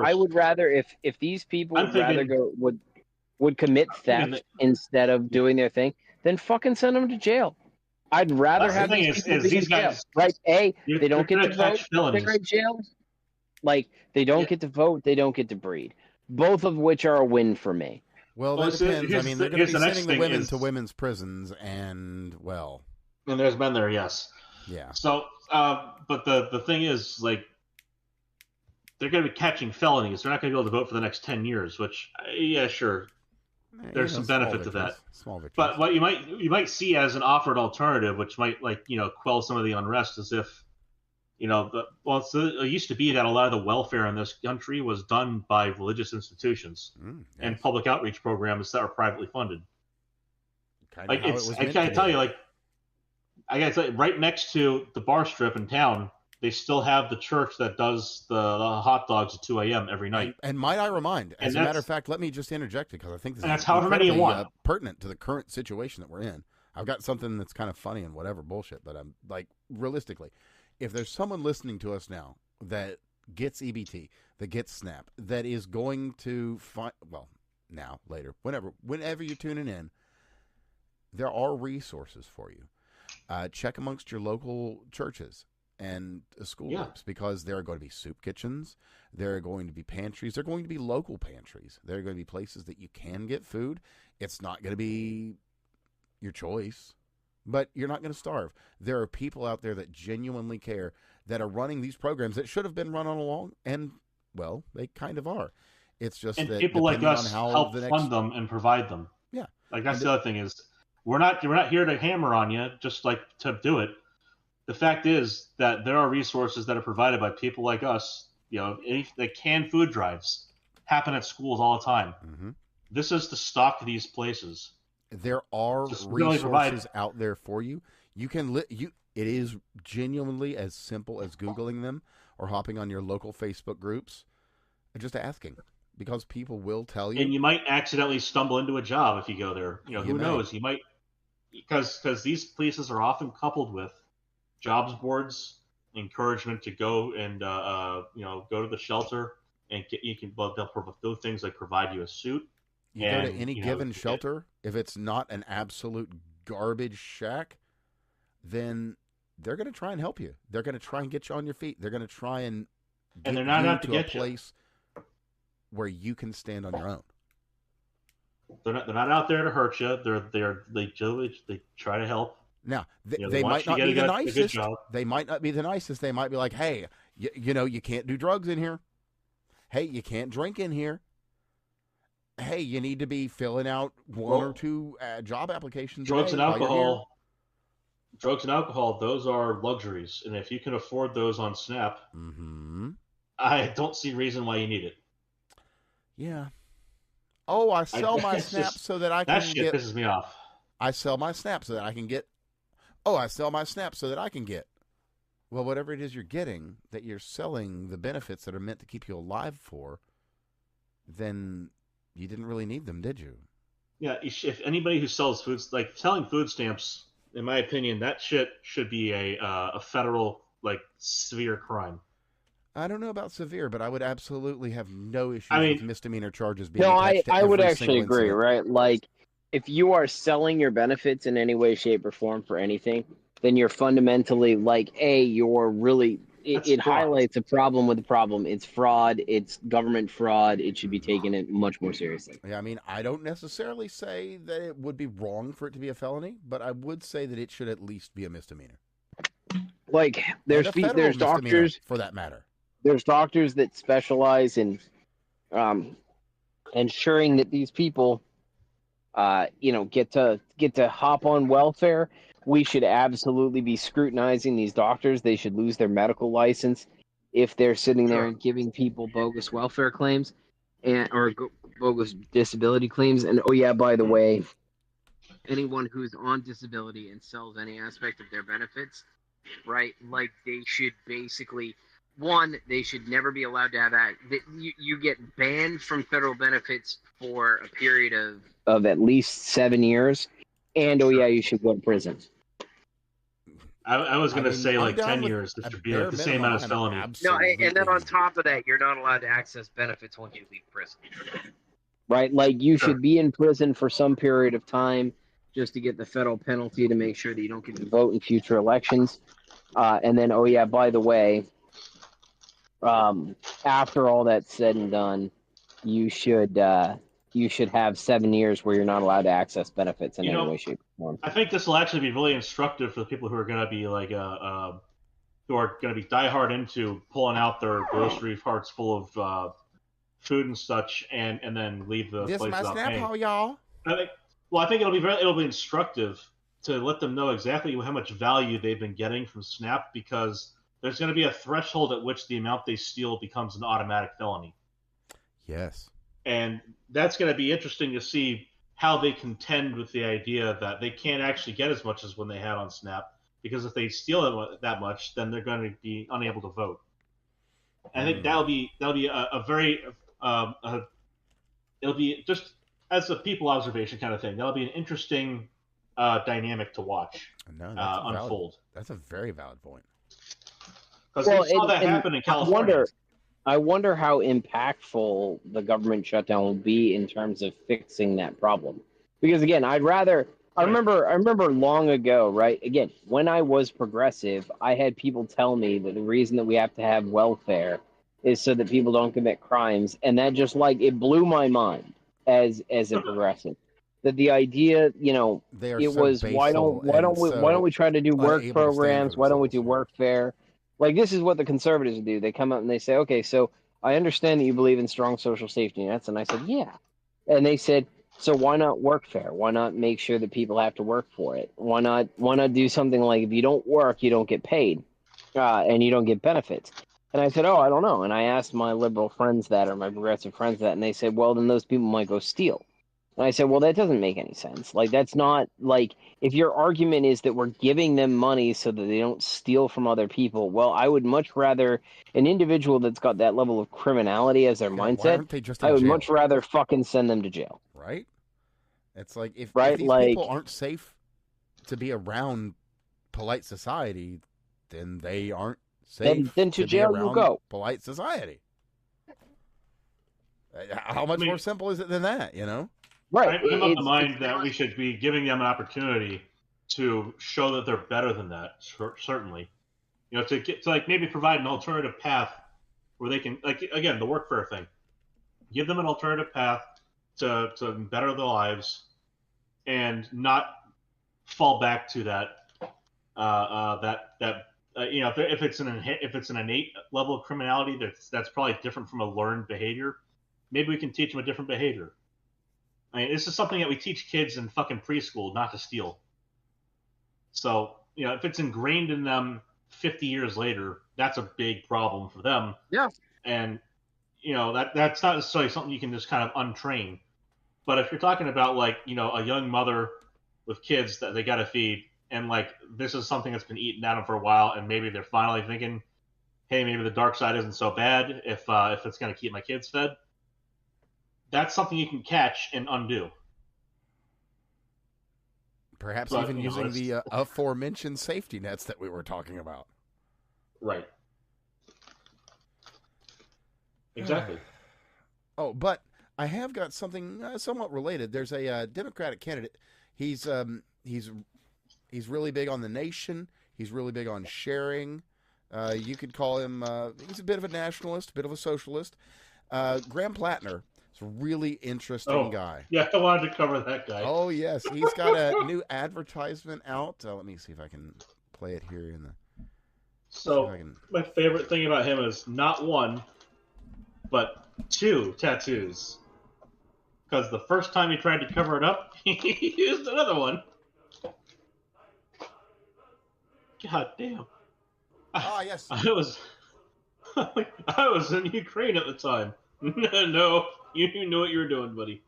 if these people would commit theft instead of doing their thing, then fucking send them to jail. I'd rather have these people be in jail. Right? They don't get to vote. They're in jail. Like, they don't get to vote. They don't get to breed. Both of which are a win for me. Well, that depends. I mean, they're going to be sending the women to women's prisons, and there's men there, yes. Yeah. So, but the thing is, like, they're going to be catching felonies. They're not going to be able to vote for the next 10 years, which, yeah, sure. There's some benefit to that. Small victories. But what you might see as an offered alternative, which might quell some of the unrest, is if it used to be that a lot of the welfare in this country was done by religious institutions and public outreach programs that are privately funded. kind of how it was I meant gotta to tell be. you, like, I gotta tell you, right next to the bar strip in town, they still have the church that does the hot dogs at 2 a.m. every night. And might I remind, as a matter of fact, let me just interject it because I think this is however many you incredibly want. pertinent to the current situation that we're in. I've got something that's kind of funny and whatever bullshit, but I'm like, realistically, if there's someone listening to us now that gets EBT, that gets SNAP, that is going to find, well, now, later, whenever you're tuning in, there are resources for you. Check amongst your local churches and school groups, because there are going to be soup kitchens, there are going to be pantries, there are going to be local pantries, there are going to be places that you can get food. It's not going to be your choice, but you're not going to starve. There are people out there that genuinely care, that are running these programs that should have been run all along, and, well, they kind of are. It's just that people like us help fund fund them and provide them. Yeah. Like, that's the other thing is, we're not here to hammer on you, just like to do it. The fact is that there are resources that are provided by people like us. You know, the canned food drives happen at schools all the time. Mm-hmm. This is to stock these places. There are resources out there for you. You can it is genuinely as simple as Googling them or hopping on your local Facebook groups and just asking, because people will tell you. And you might accidentally stumble into a job if you go there. You know, who knows? You might, because these places are often coupled with jobs boards, encouragement to go and go to the shelter and they'll do things like provide you a suit. You go to any given shelter, if it's not an absolute garbage shack, then they're going to try and help you. They're going to try and get you on your feet. They're going to try and get they're not out to a place where you can stand on your own. They're not out there to hurt you. They try to help. Now, they might not be the nicest. They might not be the nicest. They might be like, hey, you can't do drugs in here. Hey, you can't drink in here. Hey, you need to be filling out one or two job applications. Drugs and alcohol. Drugs and alcohol, those are luxuries. And if you can afford those on SNAP, I don't see reason why you need it. Yeah. Oh, I sell my SNAP so that I can get... That shit pisses me off. I sell my SNAP so that I can get... Oh, I sell my SNAP so that I can get... Well, whatever it is you're getting, that you're selling the benefits that are meant to keep you alive for, then you didn't really need them, did you? Yeah, if anybody who sells foods, like selling food stamps, in my opinion, that shit should be a federal, like, severe crime. I don't know about severe, but I would absolutely have no issues with misdemeanor charges being attached to I would actually agree, right? Like, if you are selling your benefits in any way, shape, or form for anything, then you're fundamentally like, you're really, it highlights a problem with the problem. It's fraud. It's government fraud. It should be taken much more seriously. Yeah, I mean, I don't necessarily say that it would be wrong for it to be a felony, but I would say that it should at least be a misdemeanor. Like, there's doctors, for that matter. There's doctors that specialize in ensuring that these people, get to hop on welfare. We should absolutely be scrutinizing these doctors. They should lose their medical license if they're sitting there and giving people bogus welfare claims or bogus disability claims. And by the way, anyone who's on disability and sells any aspect of their benefits, right? Like, they should basically, they should never be allowed to have that. You get banned from federal benefits for a period of at least 7 years. And, you should go to prison. I was going to say like 10 years. This should be like the same amount as felony. No, and then on top of that, you're not allowed to access benefits when you leave prison. Right? Like, you should be in prison for some period of time just to get the federal penalty to make sure that you don't get to vote in future elections. And then, by the way, after all that's said and done, you should have 7 years where you're not allowed to access benefits in any way, shape, or form. I think this will actually be really instructive for the people who are going to be like, who are going to be diehard into pulling out their grocery carts full of food and such, and then leave the place without paying. Y'all. I think it'll be instructive to let them know exactly how much value they've been getting from SNAP, because there's going to be a threshold at which the amount they steal becomes an automatic felony. Yes. And that's going to be interesting to see how they contend with the idea that they can't actually get as much as when they had on Snap, because if they steal that much, then they're going to be unable to vote. I think that'll be a very it'll be just as a people observation kind of thing. That'll be an interesting dynamic to watch unfold. That's a very valid point. Because we saw that happen in California. I wonder how impactful the government shutdown will be in terms of fixing that problem. Because again, I remember long ago, right? Again, when I was progressive, I had people tell me that the reason that we have to have welfare is so that people don't commit crimes, and that just it blew my mind as a progressive. That the idea, it was why don't we try to do work programs? Why don't we do workfare? This is what the conservatives do. They come out and they say, okay, so I understand that you believe in strong social safety nets. And I said, yeah. And they said, so why not workfare? Why not make sure that people have to work for it? Why not do something like if you don't work, you don't get paid and you don't get benefits? And I said, oh, I don't know. And I asked my liberal friends that or my progressive friends that, and they said, well, then those people might go steal. And I said, well, that doesn't make any sense. That's not if your argument is that we're giving them money so that they don't steal from other people. Well, I would much rather an individual that's got that level of criminality as their mindset. I would much rather fucking send them to jail. Right? It's if these people aren't safe to be around polite society, then they aren't safe. Then to jail you go. Polite society. How much more simple is it than that? Right. I'm of the mind that we should be giving them an opportunity to show that they're better than that. Certainly, to maybe provide an alternative path where they can, again, the workfare thing. Give them an alternative path to better their lives, and not fall back to that. If it's an innate level of criminality that's probably different from a learned behavior, maybe we can teach them a different behavior. I mean, this is something that we teach kids in fucking preschool, not to steal. So, if it's ingrained in them 50 years later, that's a big problem for them. Yeah. And, that's not necessarily something you can just kind of untrain. But if you're talking about, a young mother with kids that they got to feed, and, this is something that's been eaten at them for a while, and maybe they're finally thinking, hey, maybe the dark side isn't so bad if it's going to keep my kids fed. That's something you can catch and undo. Perhaps even using the aforementioned safety nets that we were talking about. Right. Exactly. Oh, but I have got something somewhat related. There's a Democratic candidate. He's really big on the nation. He's really big on sharing. You could call him. He's a bit of a nationalist, a bit of a socialist. Graham Plattner. A really interesting guy. Yeah, I wanted to cover that guy. Oh, yes. He's got a new advertisement out. Let me see if I can play it here in the... So, my favorite thing about him is not one, but 2 tattoos. Because the first time he tried to cover it up, he used another one. God damn. Ah, yes. I was in Ukraine at the time. No, you knew what you were doing, buddy.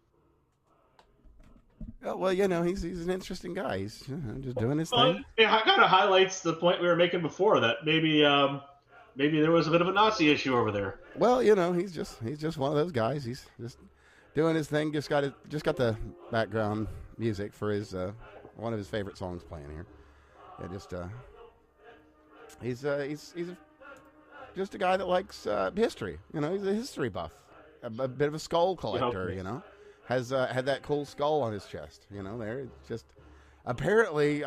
Oh, well, he's an interesting guy. He's just doing his thing. It kind of highlights the point we were making before, that maybe there was a bit of a Nazi issue over there. Well, he's just one of those guys. He's just doing his thing. Just got the background music for his one of his favorite songs playing here. Yeah, he's just a guy that likes history. He's a history buff, a bit of a skull collector. Has had that cool skull on his chest. There. It's just apparently,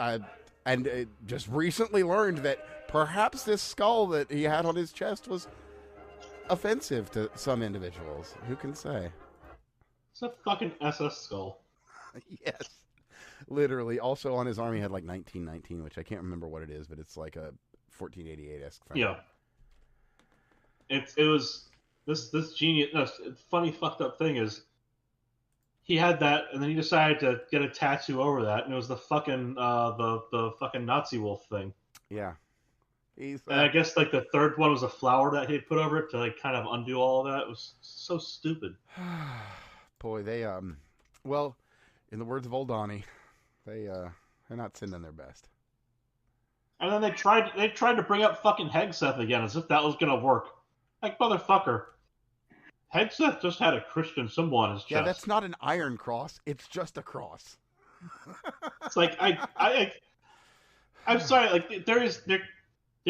just recently learned that perhaps this skull that he had on his chest was offensive to some individuals. Who can say? It's a fucking SS skull. Yes, literally. Also on his arm, he had 1919, which I can't remember what it is, but it's like a 1488-esque thing. Yeah. It was this genius. No, funny fucked up thing is he had that, and then he decided to get a tattoo over that, and it was the fucking the fucking Nazi wolf thing. Yeah. And I guess the third one was a flower that he had put over it to kind of undo all of that. It was so stupid. Boy, they well, In the words of old Donnie, they're not sending their best. And then they tried to bring up fucking Hegseth again as if that was gonna work. Like, motherfucker. Hegseth just had a Christian symbol on his chest. Yeah, that's not an iron cross. It's just a cross. It's like I'm sorry. Like there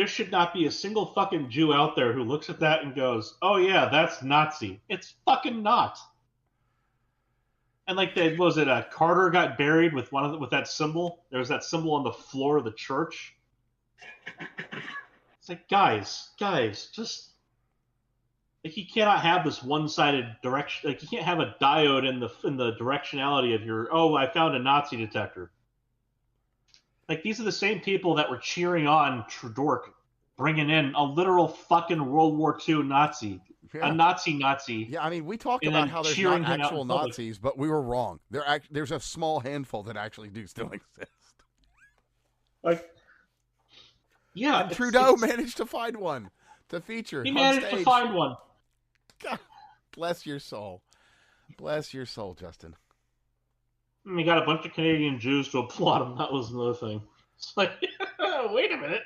should not be a single fucking Jew out there who looks at that and goes, "Oh yeah, that's Nazi." It's fucking not. And like, was it Carter got buried with with that symbol? There was that symbol on the floor of the church. It's like, guys, just. Like, you cannot have this one-sided direction. Like, you can't have a diode in the directionality of your. Oh, I found a Nazi detector. Like, these are the same people that were cheering on Trudork, bringing in a literal fucking World War II Nazi, a Nazi. Yeah, I mean, we talked about how there's not actual Nazis, but we were wrong. There's a small handful that actually do still exist. Like, yeah, and Trudeau managed to find one to feature. He managed to find one. God, bless your soul. Bless your soul, Justin. And we got a bunch of Canadian Jews to applaud him. That was another thing. It's like, wait a minute.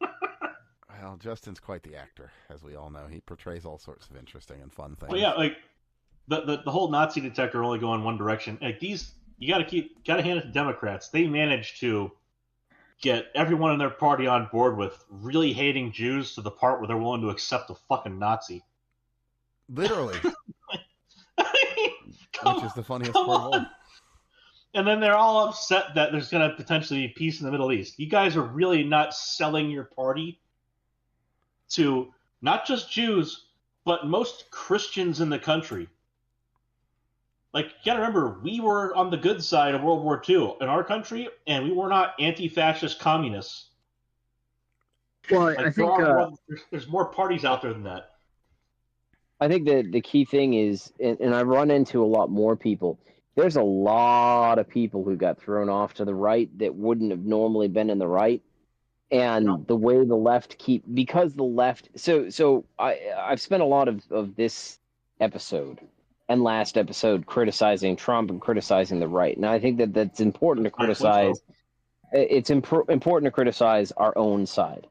Well, Justin's quite the actor, as we all know. He portrays all sorts of interesting and fun things. Well, yeah, like the whole Nazi detector only go in one direction. Like, these, you gotta hand it to Democrats. They managed to get everyone in their party on board with really hating Jews to the part where they're willing to accept a fucking Nazi. Literally. Which is the funniest part of all. And then they're all upset that there's going to potentially be peace in the Middle East. You guys are really not selling your party to not just Jews, but most Christians in the country. Like, you got to remember, we were on the good side of World War II in our country, and we were not anti-fascist communists. Well, like, I think there's more parties out there than that. I think that the key thing is, and I run into a lot more people, there's a lot of people who got thrown off to the right that wouldn't have normally been in the right. And the way the left because the left, so I've spent a lot of this episode and last episode criticizing Trump and criticizing the right. And I think that that's important to criticize. It's important to criticize our own side.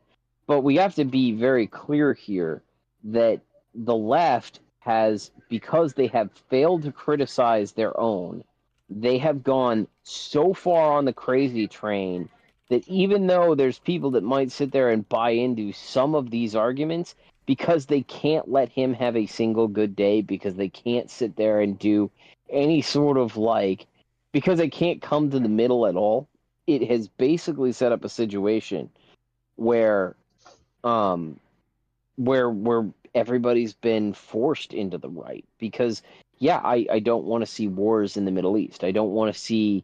But we have to be very clear here that the left has, because they have failed to criticize their own, they have gone so far on the crazy train that even though there's people that might sit there and buy into some of these arguments, because they can't let him have a single good day, because they can't sit there and do any sort of because they can't come to the middle at all, it has basically set up a situation where everybody's been forced into the right. Because, yeah, I don't want to see wars in the Middle East. I don't want to see,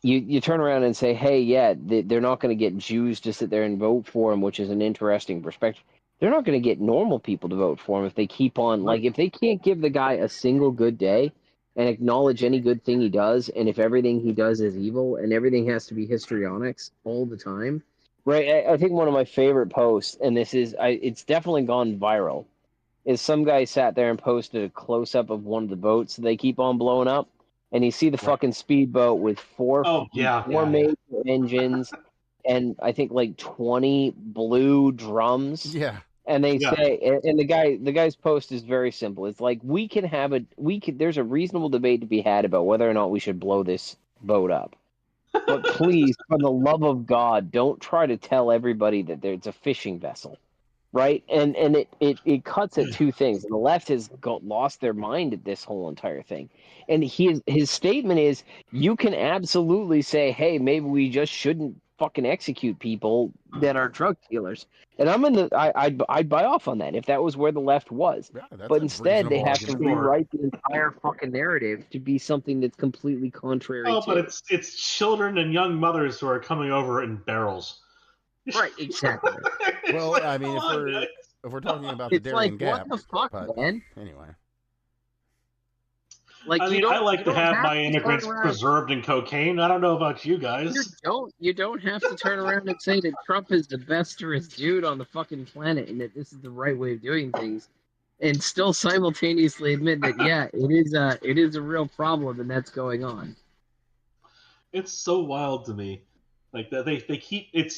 you turn around and say, hey, yeah, they're not going to get Jews to sit there and vote for him, which is an interesting perspective. They're not going to get normal people to vote for him if they keep on, if they can't give the guy a single good day and acknowledge any good thing he does, and if everything he does is evil and everything has to be histrionics all the time. Right, I think one of my favorite posts, and it's definitely gone viral, is some guy sat there and posted a close-up of one of the boats they keep on blowing up, and you see the fucking speedboat with four major engines, and I think 20 blue drums. Yeah. And they say, and the guy's post is very simple. It's like, there's a reasonable debate to be had about whether or not we should blow this boat up. But please, for the love of God, don't try to tell everybody that it's a fishing vessel, right? And it cuts at two things. And the left has lost their mind at this whole entire thing. And his statement is, you can absolutely say, hey, maybe we just shouldn't fucking execute people that are drug dealers. And I'd buy off on that if that was where the left was. Yeah, but instead, they have to rewrite the entire fucking narrative to be something that's completely contrary. Oh, but it's children and young mothers who are coming over in barrels. Right, exactly. Well, I mean, if we're talking about the Darien Gap, what the fuck, man? Anyway. I like to have my immigrants preserved in cocaine. I don't know about you guys. You don't have to turn around and say that Trump is the besterest dude on the fucking planet and that this is the right way of doing things. and still simultaneously admit that it is a real problem and that's going on. It's so wild to me. Like they keep it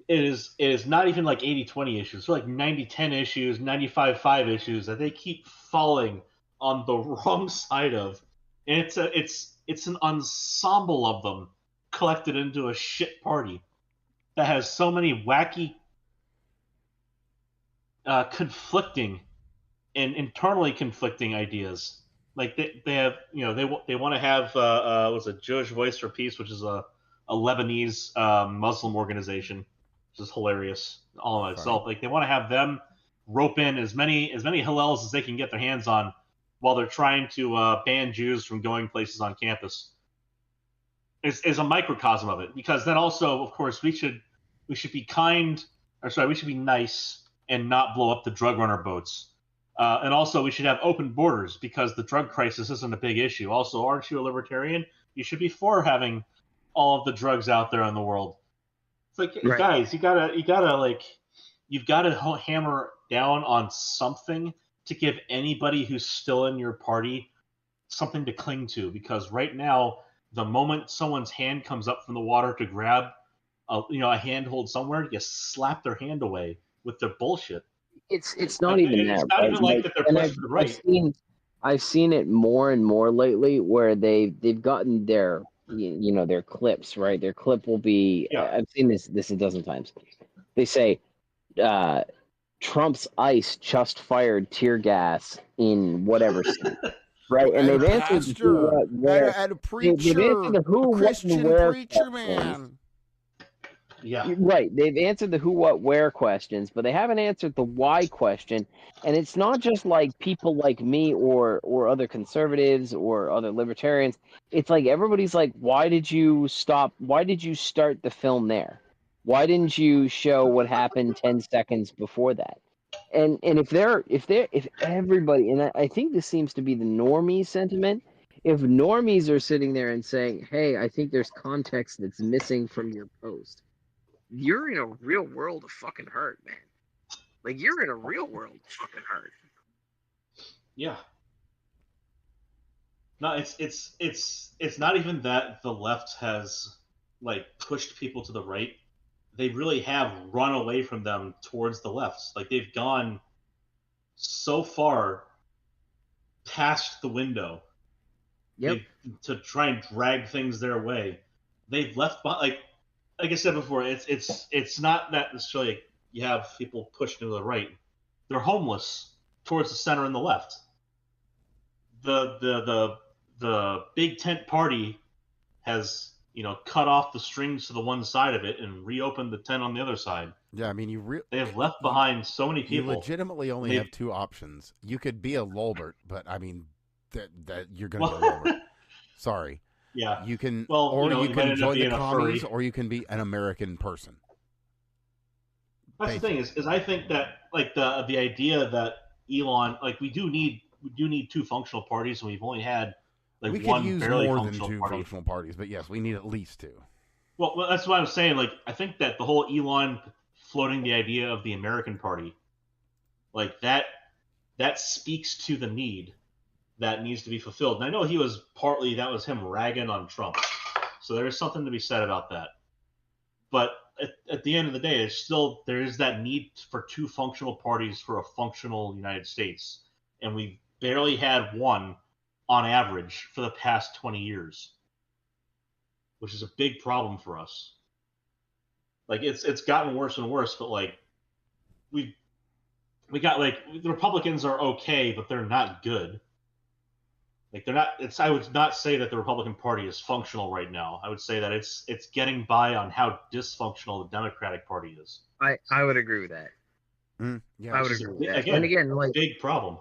is not even like 80-20 issues. They're like 90-10 issues, 95-5 issues that they keep falling on the wrong side of. And it's an ensemble of them collected into a shit party that has so many wacky conflicting and internally conflicting ideas. Like they have, they want to have what's a Jewish Voice for Peace, which is a Lebanese Muslim organization, which is hilarious all in itself. Like they want to have them rope in as many Hillels as they can get their hands on while they're trying to ban Jews from going places on campus. Is a microcosm of it, because then also, of course, we should be we should be nice and not blow up the drug runner boats. And also, we should have open borders because the drug crisis isn't a big issue. Also, aren't you a libertarian? You should be for having all of the drugs out there in the world. It's like, guys, you've got to hammer down on something to give anybody who's still in your party something to cling to. Because right now, the moment someone's hand comes up from the water to grab, a handhold somewhere, you slap their hand away with their bullshit. It's not even that. It's not even like that they're pushed to the right. I've seen it more and more lately where they've gotten their their clips, right? Their clip will be I've seen this a dozen times. They say Trump's ICE just fired tear gas in whatever state. Right, and they've answered the who, what, where. At a preacher, they've answered the who, a Christian what, where preacher man. Yeah. Right. They've answered the who, what, where questions, but they haven't answered the why question. And it's not just like people like me or other conservatives or other libertarians. It's like everybody's like, why did you stop? Why did you start the film there? Why didn't you show what happened 10 seconds before that? And if everybody, and I think this seems to be the normie sentiment, if normies are sitting there and saying, hey, I think there's context that's missing from your post, you're in a real world of fucking hurt, man. Like, you're in a real world of fucking hurt. Yeah. No, it's not even that the left has like pushed people to the right. They really have run away from them towards the left. Like they've gone so far past the window. Yep. To try and drag things their way. They've left behind, like I said before, it's not that necessarily you have people pushed to the right. They're homeless towards the center and the left. The big tent party has cut off the strings to the one side of it and reopened the tent on the other side. Yeah, I mean they have left behind so many people. You legitimately only have two options. You could be a Lolbert, but I mean that you're going to be a Lolbert. Sorry. Yeah. You can, you can join the commies, or you can be an American person. That's the thing is I think that like the idea that Elon, like we do need two functional parties, and we've only had like we could one use barely more than functional two party. functional parties, but yes, we need at least two. Well, that's what I'm saying. Like I think that the whole Elon floating the idea of the American Party, like that speaks to the need that needs to be fulfilled. And I know that was him ragging on Trump. So there is something to be said about that. But at the end of the day, there is that need for two functional parties for a functional United States. And we've barely had one on average for the past 20 years, which is a big problem for us. Like it's gotten worse and worse, but like we got like the Republicans are okay, but they're not good. Like they're not. I would not say that the Republican Party is functional right now. I would say that it's getting by on how dysfunctional the Democratic Party is. I would agree with that. Yeah, I would agree with that. And again, like big problem.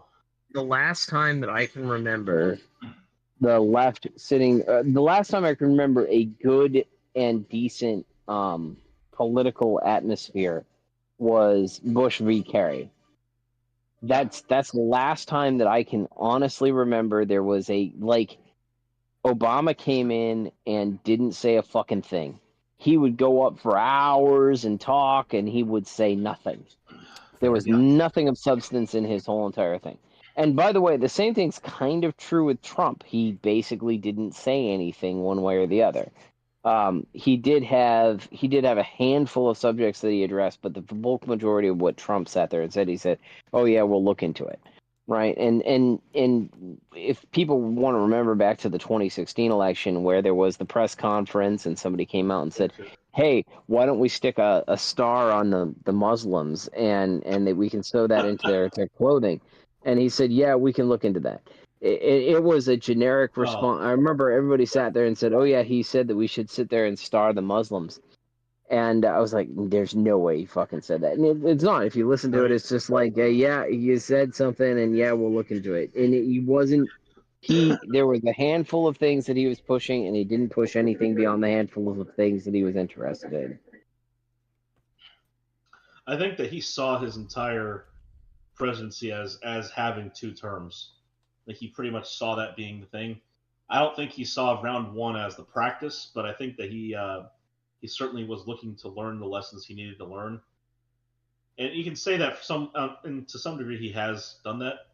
The last time that I can remember the left sitting, the last time I can remember a good and decent political atmosphere was Bush v. Kerry. That's the last time that I can honestly remember there was Obama came in and didn't say a fucking thing. He would go up for hours and talk, and he would say nothing. There was nothing of substance in his whole entire thing. And by the way, the same thing's kind of true with Trump. He basically didn't say anything one way or the other. He did have a handful of subjects that he addressed, but the bulk majority of what Trump sat there and said, he said, "Oh yeah, we'll look into it." Right. And if people want to remember back to the 2016 election where there was the press conference and somebody came out and said, "Hey, why don't we stick a star on the Muslims and that we can sew that into their clothing?" And he said, "Yeah, we can look into that." It was a generic response. I remember everybody sat there and said, "Oh yeah, he said that we should sit there and star the Muslims." And I was like, "There's no way he fucking said that." And it's not. If you listen to it, it's just like, yeah, you said something, and yeah, we'll look into it. And he wasn't. There was a handful of things that he was pushing, and he didn't push anything beyond the handful of things that he was interested in. I think that he saw his entire presidency as having 2 terms. Like he pretty much saw that being the thing. I don't think he saw round 1 as the practice, but I think that he certainly was looking to learn the lessons he needed to learn. And you can say that and to some degree he has done that.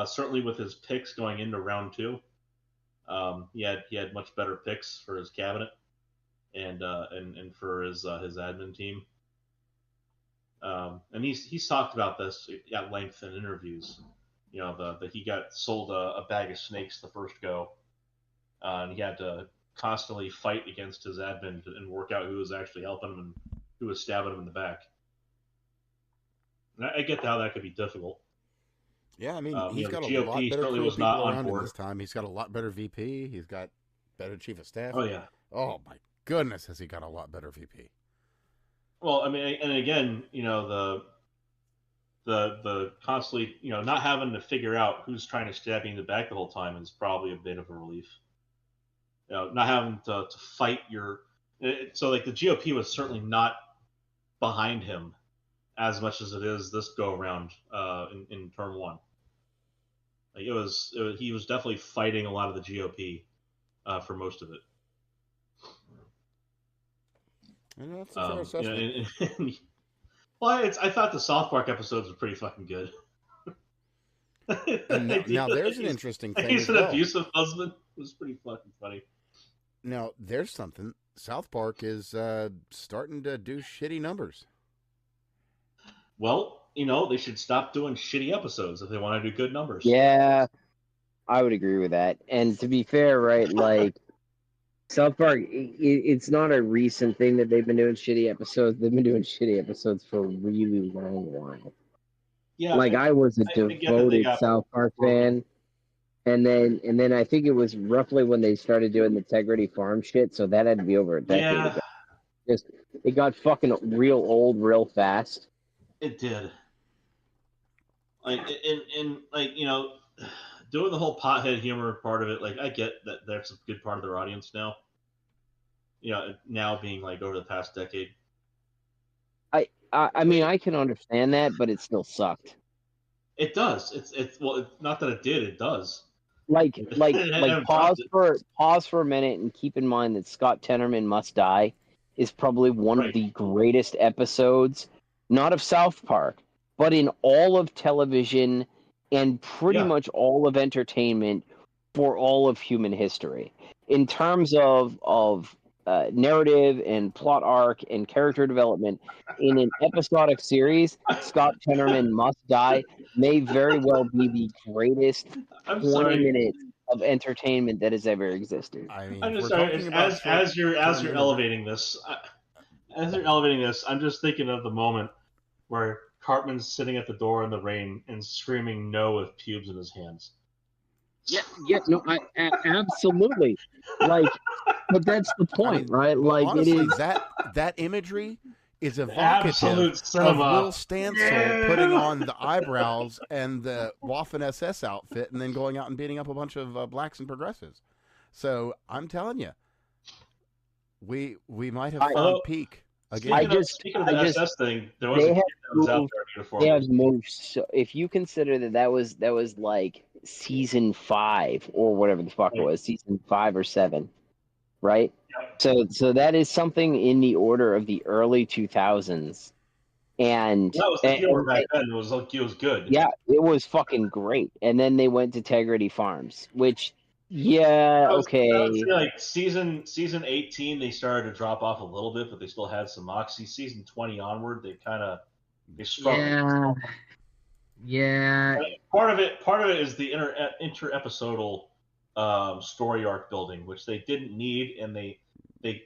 Certainly with his picks going into round 2, he had much better picks for his cabinet and for his admin team. And he's talked about this at length in interviews. You know, that he got sold a bag of snakes the first go, and he had to constantly fight against his admin and work out who was actually helping him and who was stabbing him in the back. And I get how that could be difficult. Yeah, I mean, he's got a GOP lot better certainly crew was of people not on around him board. this time. He's got a lot better VP. He's got better chief of staff. Oh yeah. Oh my goodness, has he got a lot better VP? Well, I mean, and again, you know, the constantly, you know, not having to figure out who's trying to stab you in the back the whole time is probably a bit of a relief. You know, not having to fight so like the GOP was certainly not behind him as much as it is this go around in term 1. Like he was definitely fighting a lot of the GOP for most of it. And that's a fair assessment. Well, I thought the South Park episodes were pretty fucking good. And now there's an interesting thing. He's an abusive husband. It was pretty fucking funny. Now there's something. South Park is starting to do shitty numbers. Well, you know, they should stop doing shitty episodes if they want to do good numbers. Yeah, I would agree with that. And to be fair, right, like South Park, it's not a recent thing that they've been doing shitty episodes. They've been doing shitty episodes for a really long while. Yeah, like I was a devoted South Park fan, and then I think it was roughly when they started doing the Integrity Farm shit. So that had to be over a decade ago. Just it got fucking real old real fast. It did. Like and like, you know, doing the whole pothead humor part of it, like I get that that's a good part of their audience now. You know, now being like over the past decade. I mean, I can understand that, but it still sucked. It does. It's not that it did. It does. Like pause for a minute and keep in mind that Scott Tenorman Must Die is probably one of the greatest episodes, not of South Park, but in all of television and pretty much all of entertainment for all of human history. In terms of narrative and plot arc and character development in an episodic series, Scott Tenorman Must Die may very well be the greatest 20 minutes of entertainment that has ever existed. I mean, I'm just sorry. As you're elevating this, I'm just thinking of the moment where Cartman's sitting at the door in the rain and screaming no with pubes in his hands. Yeah, no, absolutely. Like, but that's the point, right? Like, honestly, it is that imagery is evocative of Will Stancil putting on the eyebrows and the Waffen SS outfit, and then going out and beating up a bunch of blacks and progressives. So I'm telling you, we might have found peak again. Speaking of the SS thing, there was a kid that was out there in uniform. They have moved. So if you consider that was like season 5 or whatever the fuck it was, season 5 or 7. Right? Yep. So that is something in the order of the early 2000s. And That was the humor back then. It was good. Yeah, it was fucking great. And then they went to Tegrity Farms, which, okay. I would say, like season 18, they started to drop off a little bit, but they still had some moxie. Season 20 onward, they struggled. Yeah. Part of it is the inter-episodal story arc building, which they didn't need, and they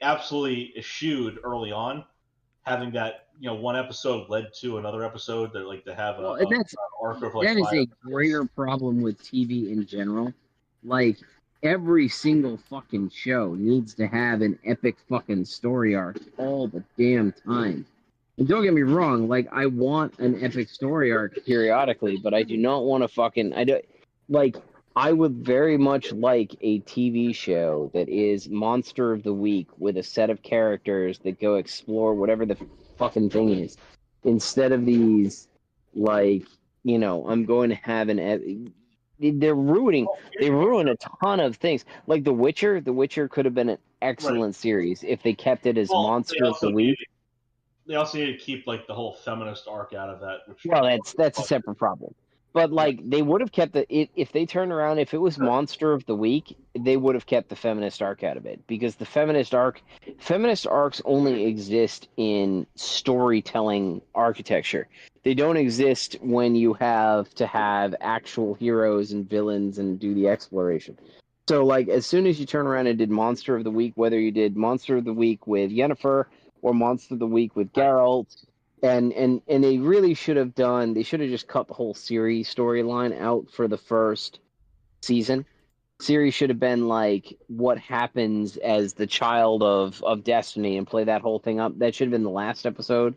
absolutely eschewed early on, having that one episode led to another episode. They like to have an arc of like that is a greater problem with TV in general. Like every single fucking show needs to have an epic fucking story arc all the damn time. And don't get me wrong, like I want an epic story arc periodically, but I do not want to I would very much like a TV show that is Monster of the Week with a set of characters that go explore whatever the fucking thing is. Instead of these, I'm going to have they ruin a ton of things. Like The Witcher could have been an excellent series if they kept it as Monster of the Week. They also need to keep like the whole feminist arc out of that. That's a separate problem. But they would have kept if they turned around, if it was Monster of the Week, they would have kept the feminist arc out of it, because the feminist arcs only exist in storytelling architecture. They don't exist when you have to have actual heroes and villains and do the exploration. So as soon as you turn around and did Monster of the Week, whether you did Monster of the Week with Yennefer or Monster of the Week with Geralt, and they really should have just cut the whole series storyline out for the first season. Series should have been what happens as the child of Destiny, and play that whole thing up. That should have been the last episode.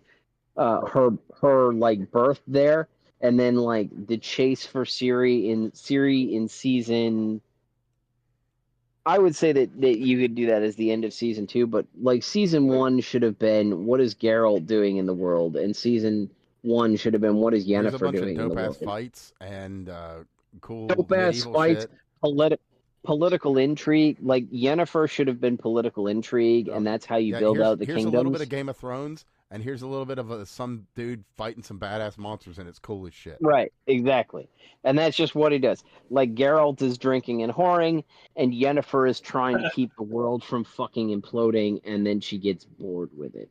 Her birth there, and then the chase for Ciri in season. I would say that you could do that as the end of season 2, but season 1 should have been, what is Geralt doing in the world, and season 1 should have been, what is Yennefer doing in the world. Dope-ass fights and cool dope-ass fights, political intrigue. Yennefer should have been political intrigue, and that's how you build out the kingdoms. Here's a little bit of Game of Thrones, and here's a little bit of some dude fighting some badass monsters, and it's cool as shit. Right, exactly. And that's just what he does. Geralt is drinking and whoring, and Yennefer is trying to keep the world from fucking imploding, and then she gets bored with it.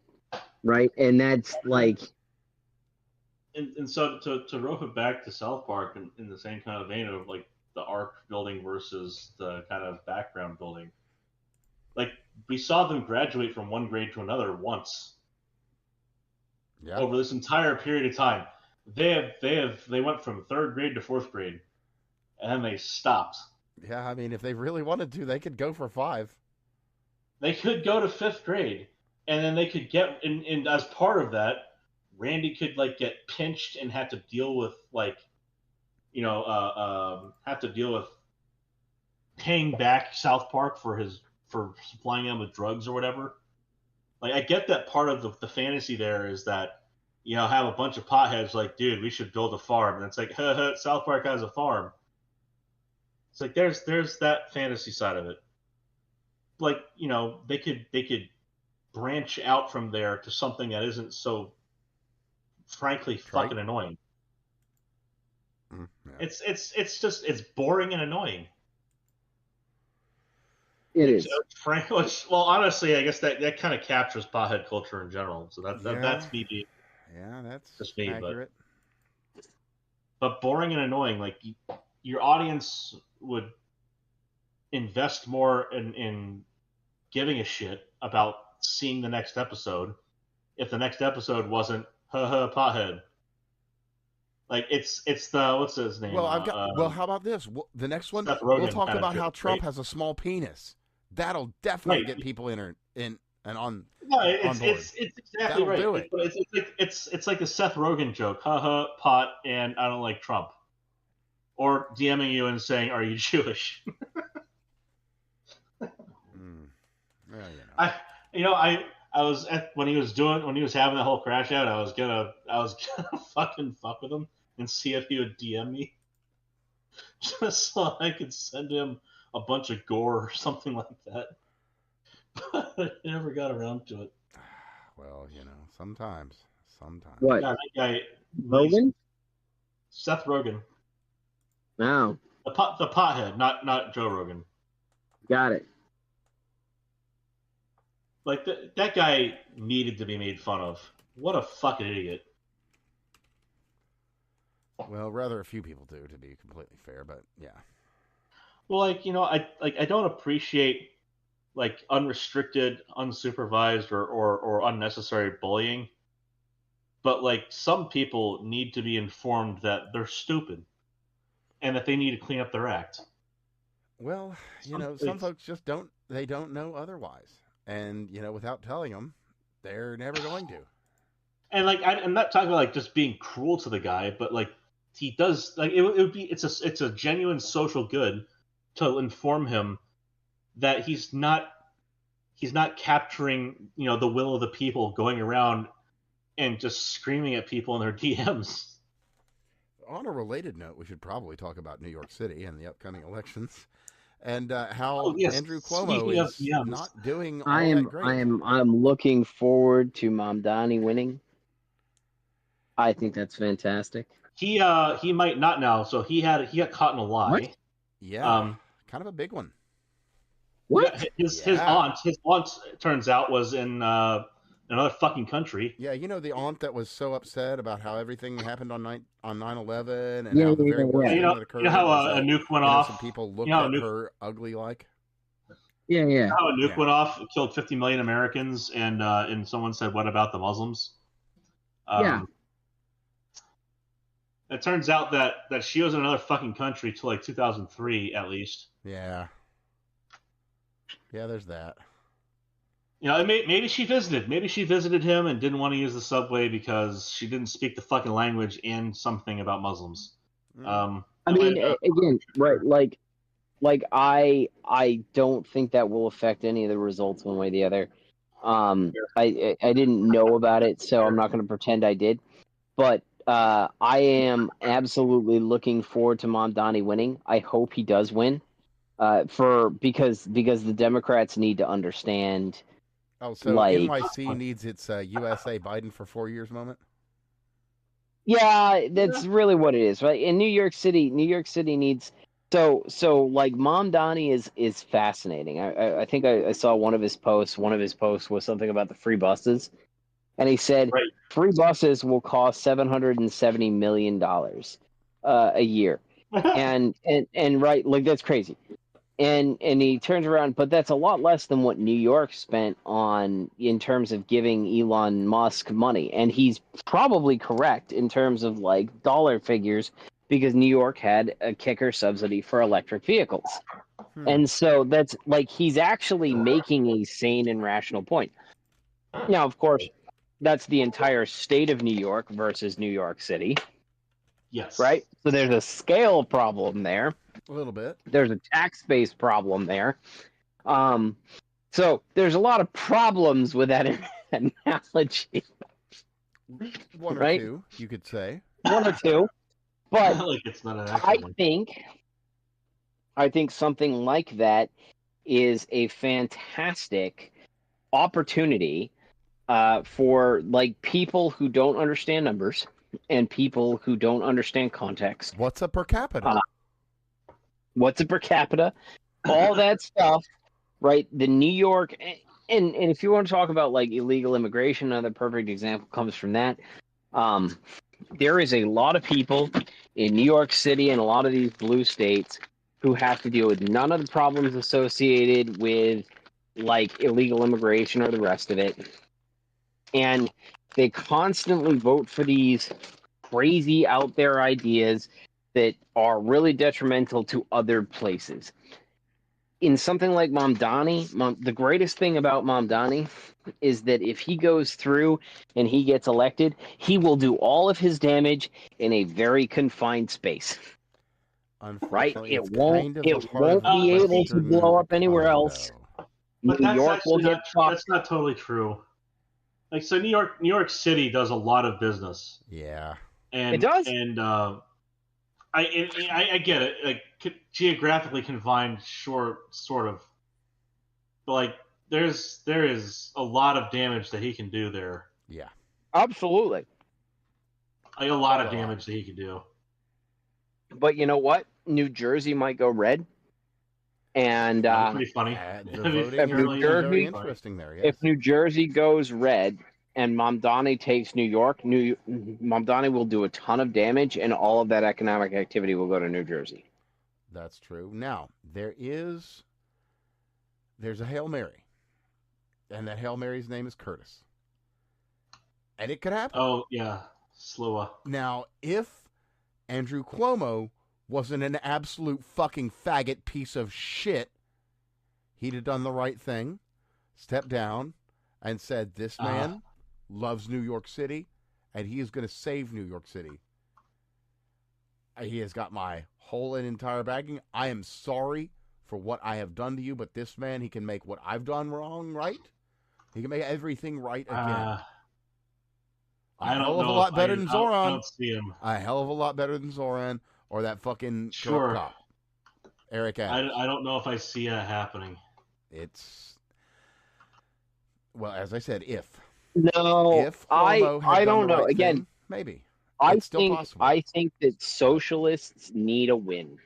Right? And that's And so to rope it back to South Park in the same kind of vein of the arc building versus the kind of background building. We saw them graduate from one grade to another once. Yeah. Over this entire period of time. They went from 3rd grade to 4th grade, and then they stopped. Yeah, I mean, if they really wanted to, they could go for 5. They could go to 5th grade, and then they could get, and as part of that, Randy could get pinched and have to deal with paying back South Park for supplying him with drugs or whatever. I get that part of the fantasy there is that, have a bunch of potheads dude, we should build a farm. And it's South Park has a farm. It's there's that fantasy side of it. They could branch out from there to something that isn't so, frankly, fucking annoying. Yeah. It's boring and annoying. It is. Well, honestly, I guess that kind of captures pothead culture in general. So that's me. Yeah, that's just me, accurate. But boring and annoying. Your audience would invest more in giving a shit about seeing the next episode if the next episode wasn't pothead. It's the, what's his name? Well, how about this? The next one, we'll talk about how Trump has a small penis. That'll definitely get people on board. It's exactly right. Do it. It's like the Seth Rogen joke, pot, and I don't like Trump, or DMing you and saying, "Are you Jewish?" I was when he was having the whole crash out, I was gonna fucking fuck with him and see if he would DM me, just so I could send him a bunch of gore or something like that. But I never got around to it. Well, sometimes Sometimes. What? Yeah, that guy. Rogan? Seth Rogen. No. The pothead, not Joe Rogan. Got it. Like that guy needed to be made fun of. What a fucking idiot. Well, rather a few people do, to be completely fair, but yeah. Well, I don't appreciate like unrestricted, unsupervised, or unnecessary bullying. But like some people need to be informed that they're stupid, and that they need to clean up their act. Well, some folks just don't know otherwise. And, without telling them, they're never going to. And like I'm not talking about like just being cruel to the guy, but like he does like it's a genuine social good to inform him that he's not capturing, the will of the people, going around and just screaming at people in their DMs. On a related note, we should probably talk about New York City and the upcoming elections. And how Andrew Cuomo is not doing all that great. I'm looking forward to Mamdani winning. I think that's fantastic. He might not now. So he got caught in a lie. What? Yeah, kind of a big one. What? His aunt turns out was in another fucking country. Yeah, the aunt that was so upset about how everything happened on 9/11 and how the very worst thing that occurred. You know how a nuke went off. Some people looked at her ugly like. Yeah. How a nuke went off, it killed 50 million Americans, and someone said, "What about the Muslims?" Yeah. It turns out that she was in another fucking country till like 2003 at least. Yeah. Yeah, there's that. Maybe she visited. Maybe she visited him and didn't want to use the subway because she didn't speak the fucking language and something about Muslims. I mean, again, right? Like I don't think that will affect any of the results one way or the other. I didn't know about it, so I'm not going to pretend I did. But I am absolutely looking forward to Mamdani winning. I hope he does win. Because the Democrats need to understand. Oh, so NYC needs its USA Biden for 4 years moment? Yeah, that's really what it is, right? In New York City needs so like Mamdani is fascinating. I think I saw one of his posts. One of his posts was something about the free buses, and he said free buses will cost $770 million a year, and right, like that's crazy. And he turns around, but that's a lot less than what New York spent in terms of giving Elon Musk money. And he's probably correct in terms of like dollar figures because New York had a kicker subsidy for electric vehicles. And so that's like he's actually making a sane and rational point. Now, of course, that's the entire state of New York versus New York City. Yes. Right? So there's a scale problem there. A little bit. There's a tax-based problem there. So there's a lot of problems with that analogy. One or two, you could say. One or two. But like it's not an I think something like that is a fantastic opportunity for like people who don't understand numbers and people who don't understand context. What's a per capita? What's a per capita? All that stuff, right? The New York, and if you want to talk about like illegal immigration, another perfect example comes from that. There is a lot of people in New York City and a lot of these blue states who have to deal with none of the problems associated with like illegal immigration or the rest of it. And they constantly vote for these crazy out there ideas that are really detrimental to other places. In something like Mamdani, the greatest thing about Mamdani is that if he goes through and he gets elected, he will do all of his damage in a very confined space. Right? It won't be able to blow up anywhere else. But that's not totally true. Like so, New York City does a lot of business. Yeah, and it does. And I get it. Like geographically confined, sort of. But like there is a lot of damage that he can do there. Yeah. Absolutely. Like a lot of damage that he could do. But you know what? New Jersey might go red. And That'd be pretty funny. The voting is very interesting there. Yes. If New Jersey goes red and Mamdani takes New York, Mamdani will do a ton of damage, and all of that economic activity will go to New Jersey. That's true. Now, there's a Hail Mary, and that Hail Mary's name is Curtis. And it could happen. Oh, yeah. Slowa. Now, if Andrew Cuomo wasn't an absolute fucking faggot piece of shit, he'd have done the right thing, stepped down, and said, this man loves New York City, and he is going to save New York City. He has got my whole and entire backing. I am sorry for what I have done to you, but this man, he can make what I've done wrong right. He can make everything right again. I don't know. A hell of a lot better than Zoran. I don't see him. A hell of a lot better than Zoran or that fucking cop, Eric Adams. I don't know if I see that happening. Well, as I said, if I don't know. Right again, thing, maybe. I think that socialists need a win.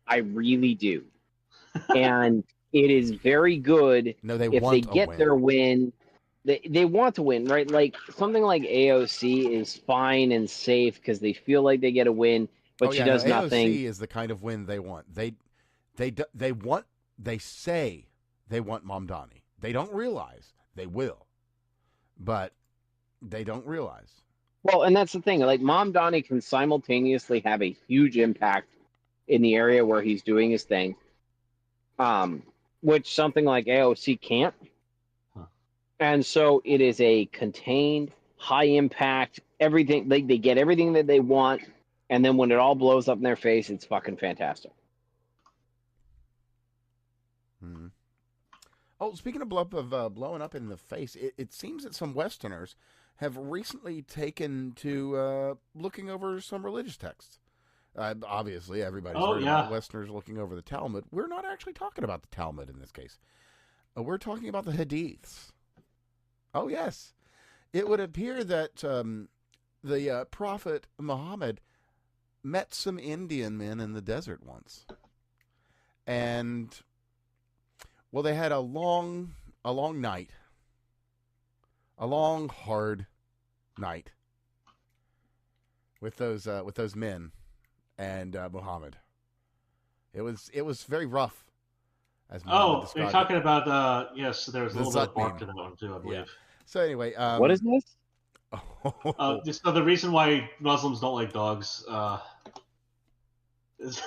I really do. And it is very good if they get their win. They want to win, right? Like something like AOC is fine and safe because they feel like they get a win, but she does nothing. AOC is the kind of win they want. They say they want Mamdani. They don't realize they will, but they don't realize. Well, and that's the thing. Like Mamdani can simultaneously have a huge impact in the area where he's doing his thing, which something like AOC can't. And so it is a contained, high impact, everything. They get everything that they want, and then when it all blows up in their face, it's fucking fantastic. Hmm. Oh, speaking of blowing up in the face, it seems that some Westerners have recently taken to looking over some religious texts. Obviously, everybody's heard about Westerners looking over the Talmud. We're not actually talking about the Talmud in this case. We're talking about the Hadiths. Oh, yes. It would appear that the Prophet Muhammad met some Indian men in the desert once. And, well, they had a long night. A long, hard night with those men and Muhammad. It was very rough. As Muhammad you're talking about yes. There's a little bit of bark to that one too, I believe. Yeah. So anyway, what is this? Just the reason why Muslims don't like dogs. Is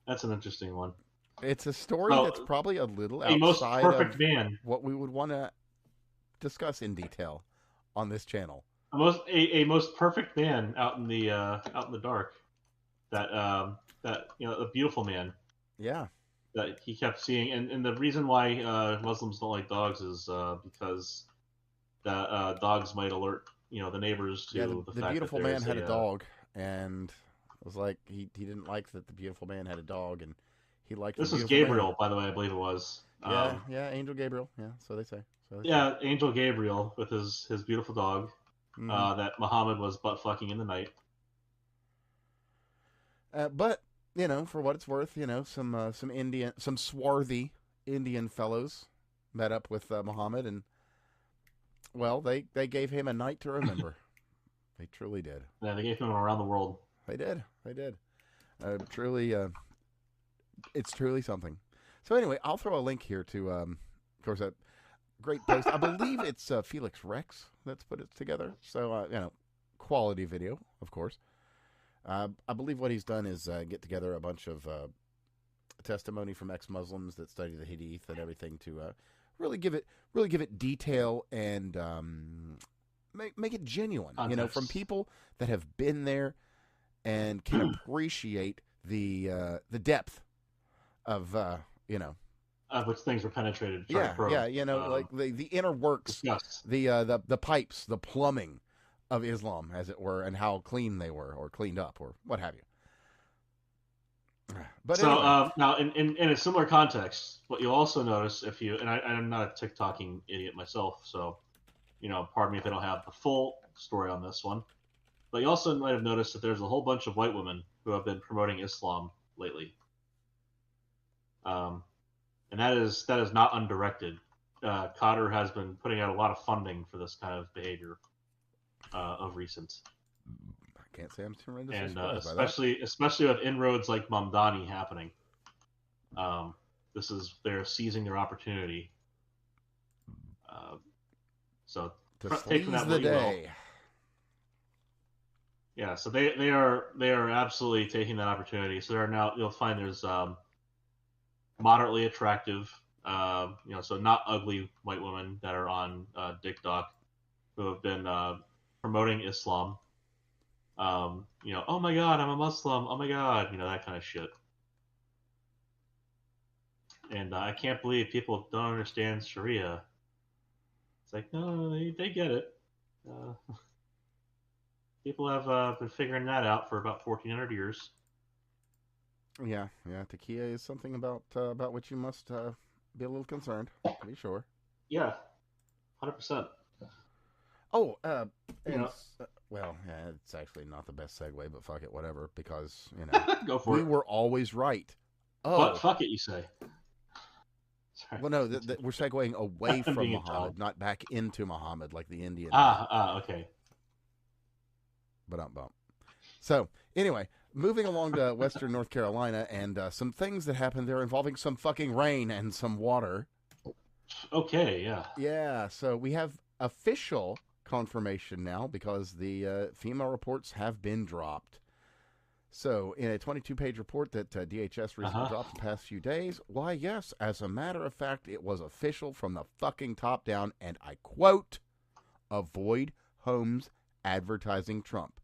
that's an interesting one. It's a story that's probably a little outside most perfect man. What we would want to discuss in detail on this channel. A most perfect man out in the dark. That a beautiful man. Yeah. That he kept seeing, and the reason why Muslims don't like dogs is because the dogs might alert the neighbors to the fact beautiful that man had a dog, and it was like he didn't like that the beautiful man had a dog, and he liked. This was Gabriel, by the way, I believe it was. Angel Gabriel. Yeah, so they say. Angel Gabriel with his beautiful dog that Muhammad was butt fucking in the night. But. For what it's worth, some swarthy Indian fellows met up with Muhammad, and well, they gave him a night to remember. They truly did. Yeah, they gave him around the world. They did. Truly, it's truly something. So anyway, I'll throw a link here to, of course, a great post. I believe it's Felix Rex that's put it together. So quality video, of course. I believe what he's done is get together a bunch of testimony from ex-Muslims that study the Hadith and everything to really give it detail and make it genuine. From people that have been there and can appreciate the depth of which things were penetrated. Like the inner works, the pipes, the plumbing of Islam, as it were, and how clean they were, or cleaned up, or what have you. But so anyway. Now, in a similar context, what you'll also notice I'm not a TikToking idiot myself, so pardon me if I don't have the full story on this one, but you also might have noticed that there's a whole bunch of white women who have been promoting Islam lately. And that is not undirected. Cotter has been putting out a lot of funding for this kind of behavior of recent. I can't say I'm tremendously And surprised by that. especially with inroads like Mamdani happening. They're seizing their opportunity. So To take from seize that the what you will. day. Yeah, so they are absolutely taking that opportunity. So you'll find there's moderately attractive, so not ugly white women that are on TikTok who have been promoting Islam. Oh my God, I'm a Muslim. Oh my God, that kind of shit. And I can't believe people don't understand Sharia. It's like, no, they get it. People have been figuring that out for about 1,400 years. Yeah. Takia is something about which you must be a little concerned, to be sure. Yeah, 100%. Oh, well, yeah, it's actually not the best segue, but fuck it, whatever, because, Go for we it. were always right. Oh. But fuck it, you say. Sorry. Well, no, we're segueing away I'm from being a Muhammad, child. not back into Muhammad like the Indian. Okay. But bump. So, anyway, moving along to Western North Carolina and some things that happened there involving some fucking rain and some water. Okay, yeah. Yeah, so we have official confirmation now because the FEMA reports have been dropped. So, in a 22-page report that DHS recently dropped in the past few days, why, yes, as a matter of fact, it was official from the fucking top down, and I quote, avoid homes advertising Trump.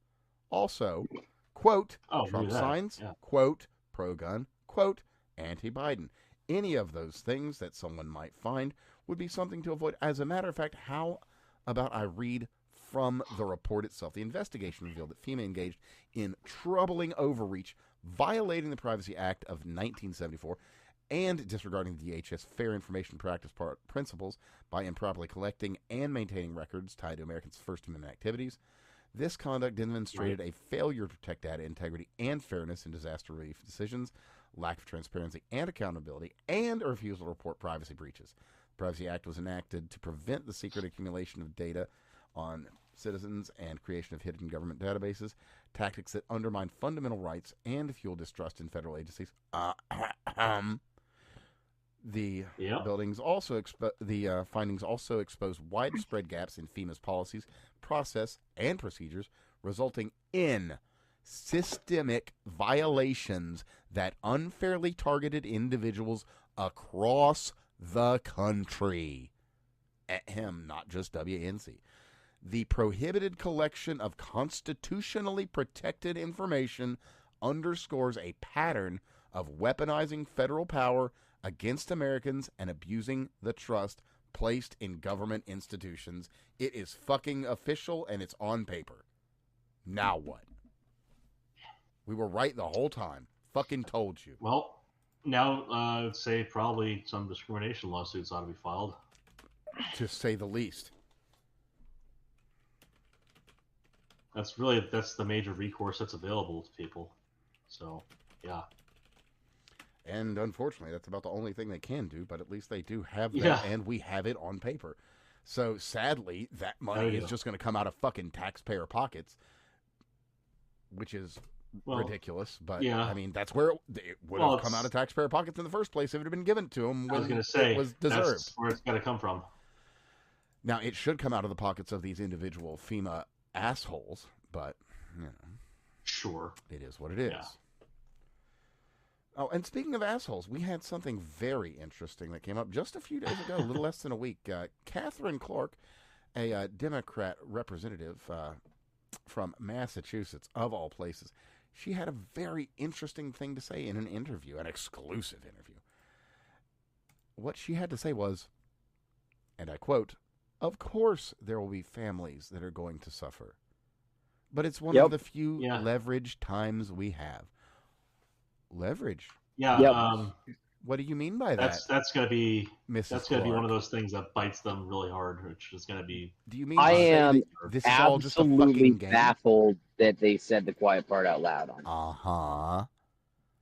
Also, quote, Trump signs, quote, pro-gun, quote, anti-Biden. Any of those things that someone might find would be something to avoid. As a matter of fact, how about I read from the report itself? The investigation revealed that FEMA engaged in troubling overreach, violating the Privacy Act of 1974, and disregarding the DHS Fair Information Practice principles by improperly collecting and maintaining records tied to Americans' First Amendment activities. This conduct demonstrated a failure to protect data integrity and fairness in disaster relief decisions, lack of transparency and accountability, and a refusal to report privacy breaches. The Privacy Act was enacted to prevent the secret accumulation of data on citizens and creation of hidden government databases, tactics that undermine fundamental rights and fuel distrust in federal agencies. The findings also expose widespread gaps in FEMA's policies, process, and procedures, resulting in systemic violations that unfairly targeted individuals across the country. Not just WNC. The prohibited collection of constitutionally protected information underscores a pattern of weaponizing federal power against Americans and abusing the trust placed in government institutions. It is fucking official and it's on paper. Now what? We were right the whole time. Fucking told you. Well, now I would say probably some discrimination lawsuits ought to be filed. To say the least. That's the major recourse that's available to people. So, yeah. And unfortunately, that's about the only thing they can do, but at least they do have that, and we have it on paper. So, sadly, that money is just going to come out of fucking taxpayer pockets, which is ridiculous. But, I mean, that's where it would have come out of taxpayer pockets in the first place if it had been given to them when it was deserved. That's where it's got to come from. Now, it should come out of the pockets of these individual FEMA assholes, but, Sure. It is what it is. Yeah. Oh, and speaking of assholes, we had something very interesting that came up just a few days ago, a little less than a week. Catherine Clark, a Democrat representative from Massachusetts, of all places, she had a very interesting thing to say in an interview, an exclusive interview. What she had to say was, and I quote, "Of course there will be families that are going to suffer, but it's one of the few leveraged times we have." Leverage. Yeah. What do you mean by that? That's gonna be Mrs. one of those things that bites them really hard, which is gonna be. Do you mean I to say am that this is all just a absolutely fucking game? baffled that they said the quiet part out loud on it.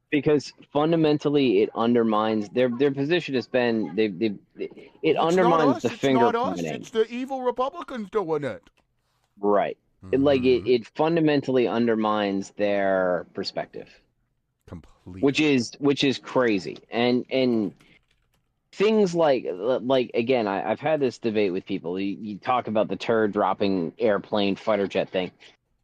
Because fundamentally, it undermines their position. Has been it undermines the finger pointing. It's the evil Republicans doing it. Right. It fundamentally undermines their perspective. Completely. Which is crazy. And things like again, I've had this debate with people. You talk about the turd dropping airplane fighter jet thing.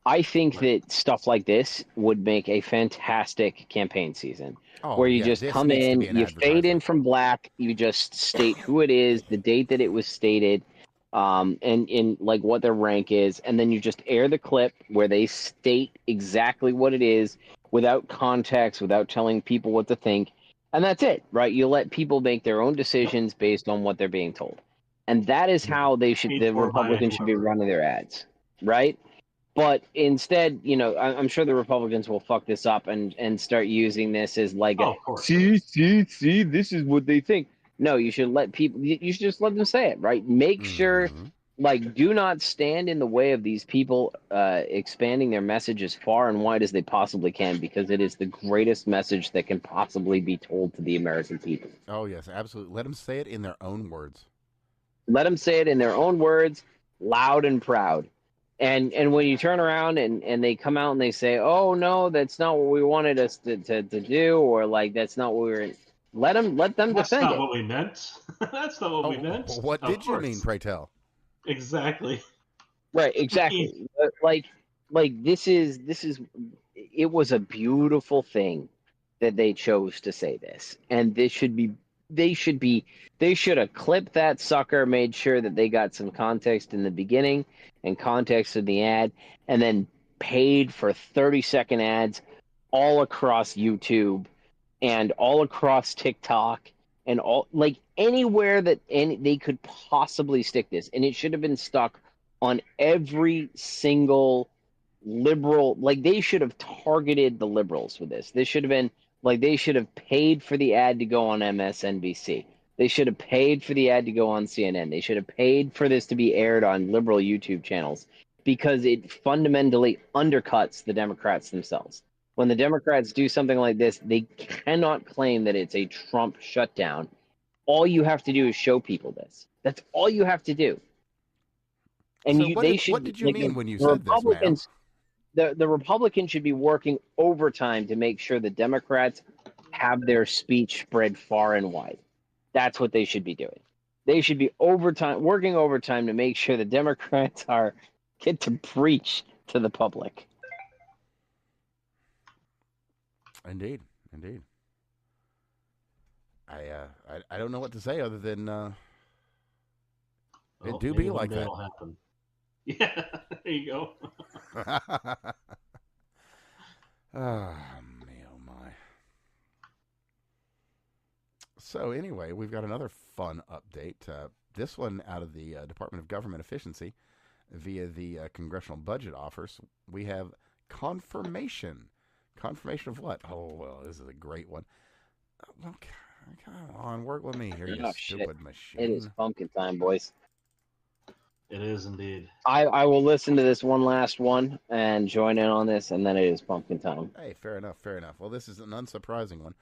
I think that stuff like this would make a fantastic campaign season, where you just come in, you fade in from black, you just state who it is, the date that it was stated, and in like what their rank is, and then you just air the clip where they state exactly what it is without context, without telling people what to think, and that's it, right? You let people make their own decisions based on what they're being told, and that is how the Republicans should be running their ads, right? But instead, I'm sure the Republicans will fuck this up and start using this as like, see, this is what they think. No, you should you should just let them say it, right? Make sure, do not stand in the way of these people expanding their message as far and wide as they possibly can, because it is the greatest message that can possibly be told to the American people. Oh, yes, absolutely. Let them say it in their own words. Let them say it in their own words, loud and proud. And when you turn around and they come out and they say, oh, no, that's not what we wanted us to do, or like that's not what we were – let them defend it. That's not what we meant. That's not what we meant. What did you mean, pray tell? Exactly. Right, exactly. This is – it was a beautiful thing that they chose to say this. And they should have clipped that sucker, made sure that they got some context in the beginning and context in the ad, and then paid for 30-second ads all across YouTube and all across TikTok and all anywhere that they could possibly stick this. And it should have been stuck on every single liberal. They should have targeted the liberals with this. This should have been they should have paid for the ad to go on MSNBC. They should have paid for the ad to go on CNN. They should have paid for this to be aired on liberal YouTube channels, because it fundamentally undercuts the Democrats themselves. When the Democrats do something like this, they cannot claim that it's a Trump shutdown. All you have to do is show people this. That's all you have to do. And what did you mean when you said this, ma'am? The Republicans should be working overtime to make sure the Democrats have their speech spread far and wide. That's what they should be doing. They should be working overtime to make sure the Democrats get to preach to the public. Indeed. I don't know what to say other than it do be like that. It'll happen. Yeah, there you go. Oh my. So anyway, we've got another fun update. This one out of the Department of Government Efficiency via the Congressional Budget Office. We have confirmation. Confirmation of what? Oh, well, this is a great one. Well, come on, work with me here, you stupid machine. It is pumpkin time, boys. It is indeed. I will listen to this one last one and join in on this, and then it is pumpkin time. Hey, fair enough. Well, this is an unsurprising one.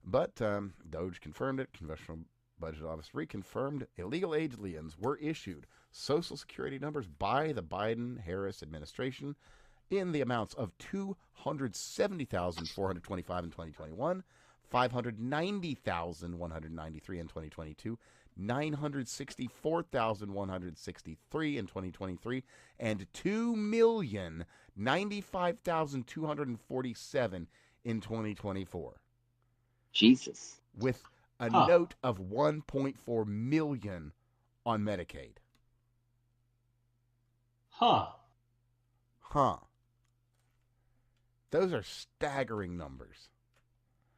But Doge confirmed it. Congressional Budget Office reconfirmed illegal aliens were issued Social Security numbers by the Biden-Harris administration in the amounts of $270,425 in 2021, $590,193 in 2022, $964,163 in 2023, and $2,095,247 in 2024. Jesus. With a note of $1.4 million on Medicaid. Huh. Those are staggering numbers.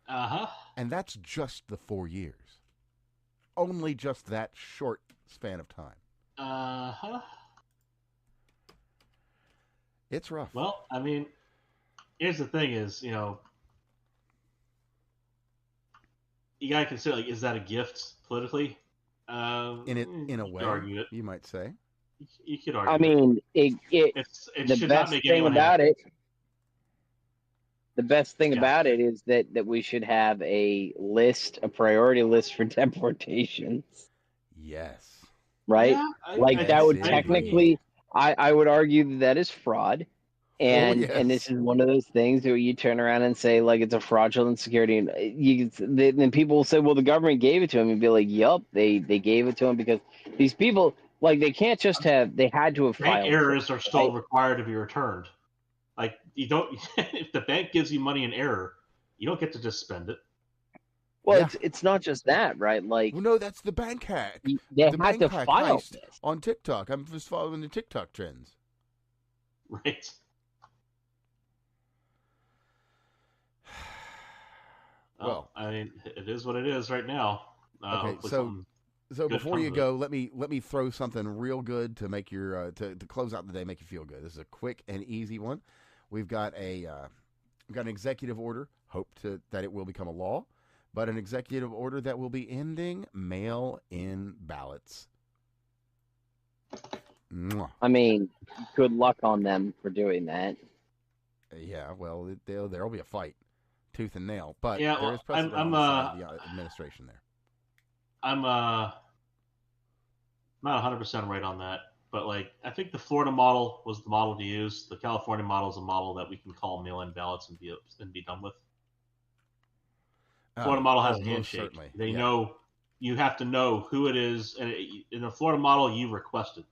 Uh-huh. And that's just the 4 years. Only just that short span of time. Uh-huh. It's rough. Well, I mean, here's the thing is, you gotta consider, like, is that a gift politically? In a way, argue it. you might say. You could argue. I mean, it it should not make thing anyone about happy. the best thing Yeah. about it is that we should have a priority list for deportations, Yes. right? Yeah, that would I agree. technically, I would argue that is fraud. And yes. and this is one of those things where you turn around and say, like, it's a fraudulent security, and then people will say, well, the government gave it to him, and be like, yup, they gave it to him because these people, like, they can't just have, they had to have bank filed. errors are still right? required to be returned. Like, you don't. If the bank gives you money in error, you don't get to just spend it. Well, Yeah. it's not just that, right? Like, Well, no, that's the bank hack. they The had bank to hack file heist this. on TikTok. I'm just following the TikTok trends. Right. Well, I mean, it is what it is right now. Okay, Hopefully so something good before you comes of go, let me throw something real good to make your to close out the day, make you feel good. This is a quick and easy one. We've got an executive order. Hope that it will become a law, but an executive order that will be ending mail-in ballots. Mwah. I mean, good luck on them for doing that. Yeah, well, there'll be a fight, tooth and nail. But Yeah, there well, is precedent on the side of the administration there. I'm not 100% right on that, but, like, I think the Florida model was the model to use. The California model is a model that we can call mail-in ballots and be done with. Florida model has a most handshake. certainly. They know, you have to know who it is, and in the Florida model, you request it.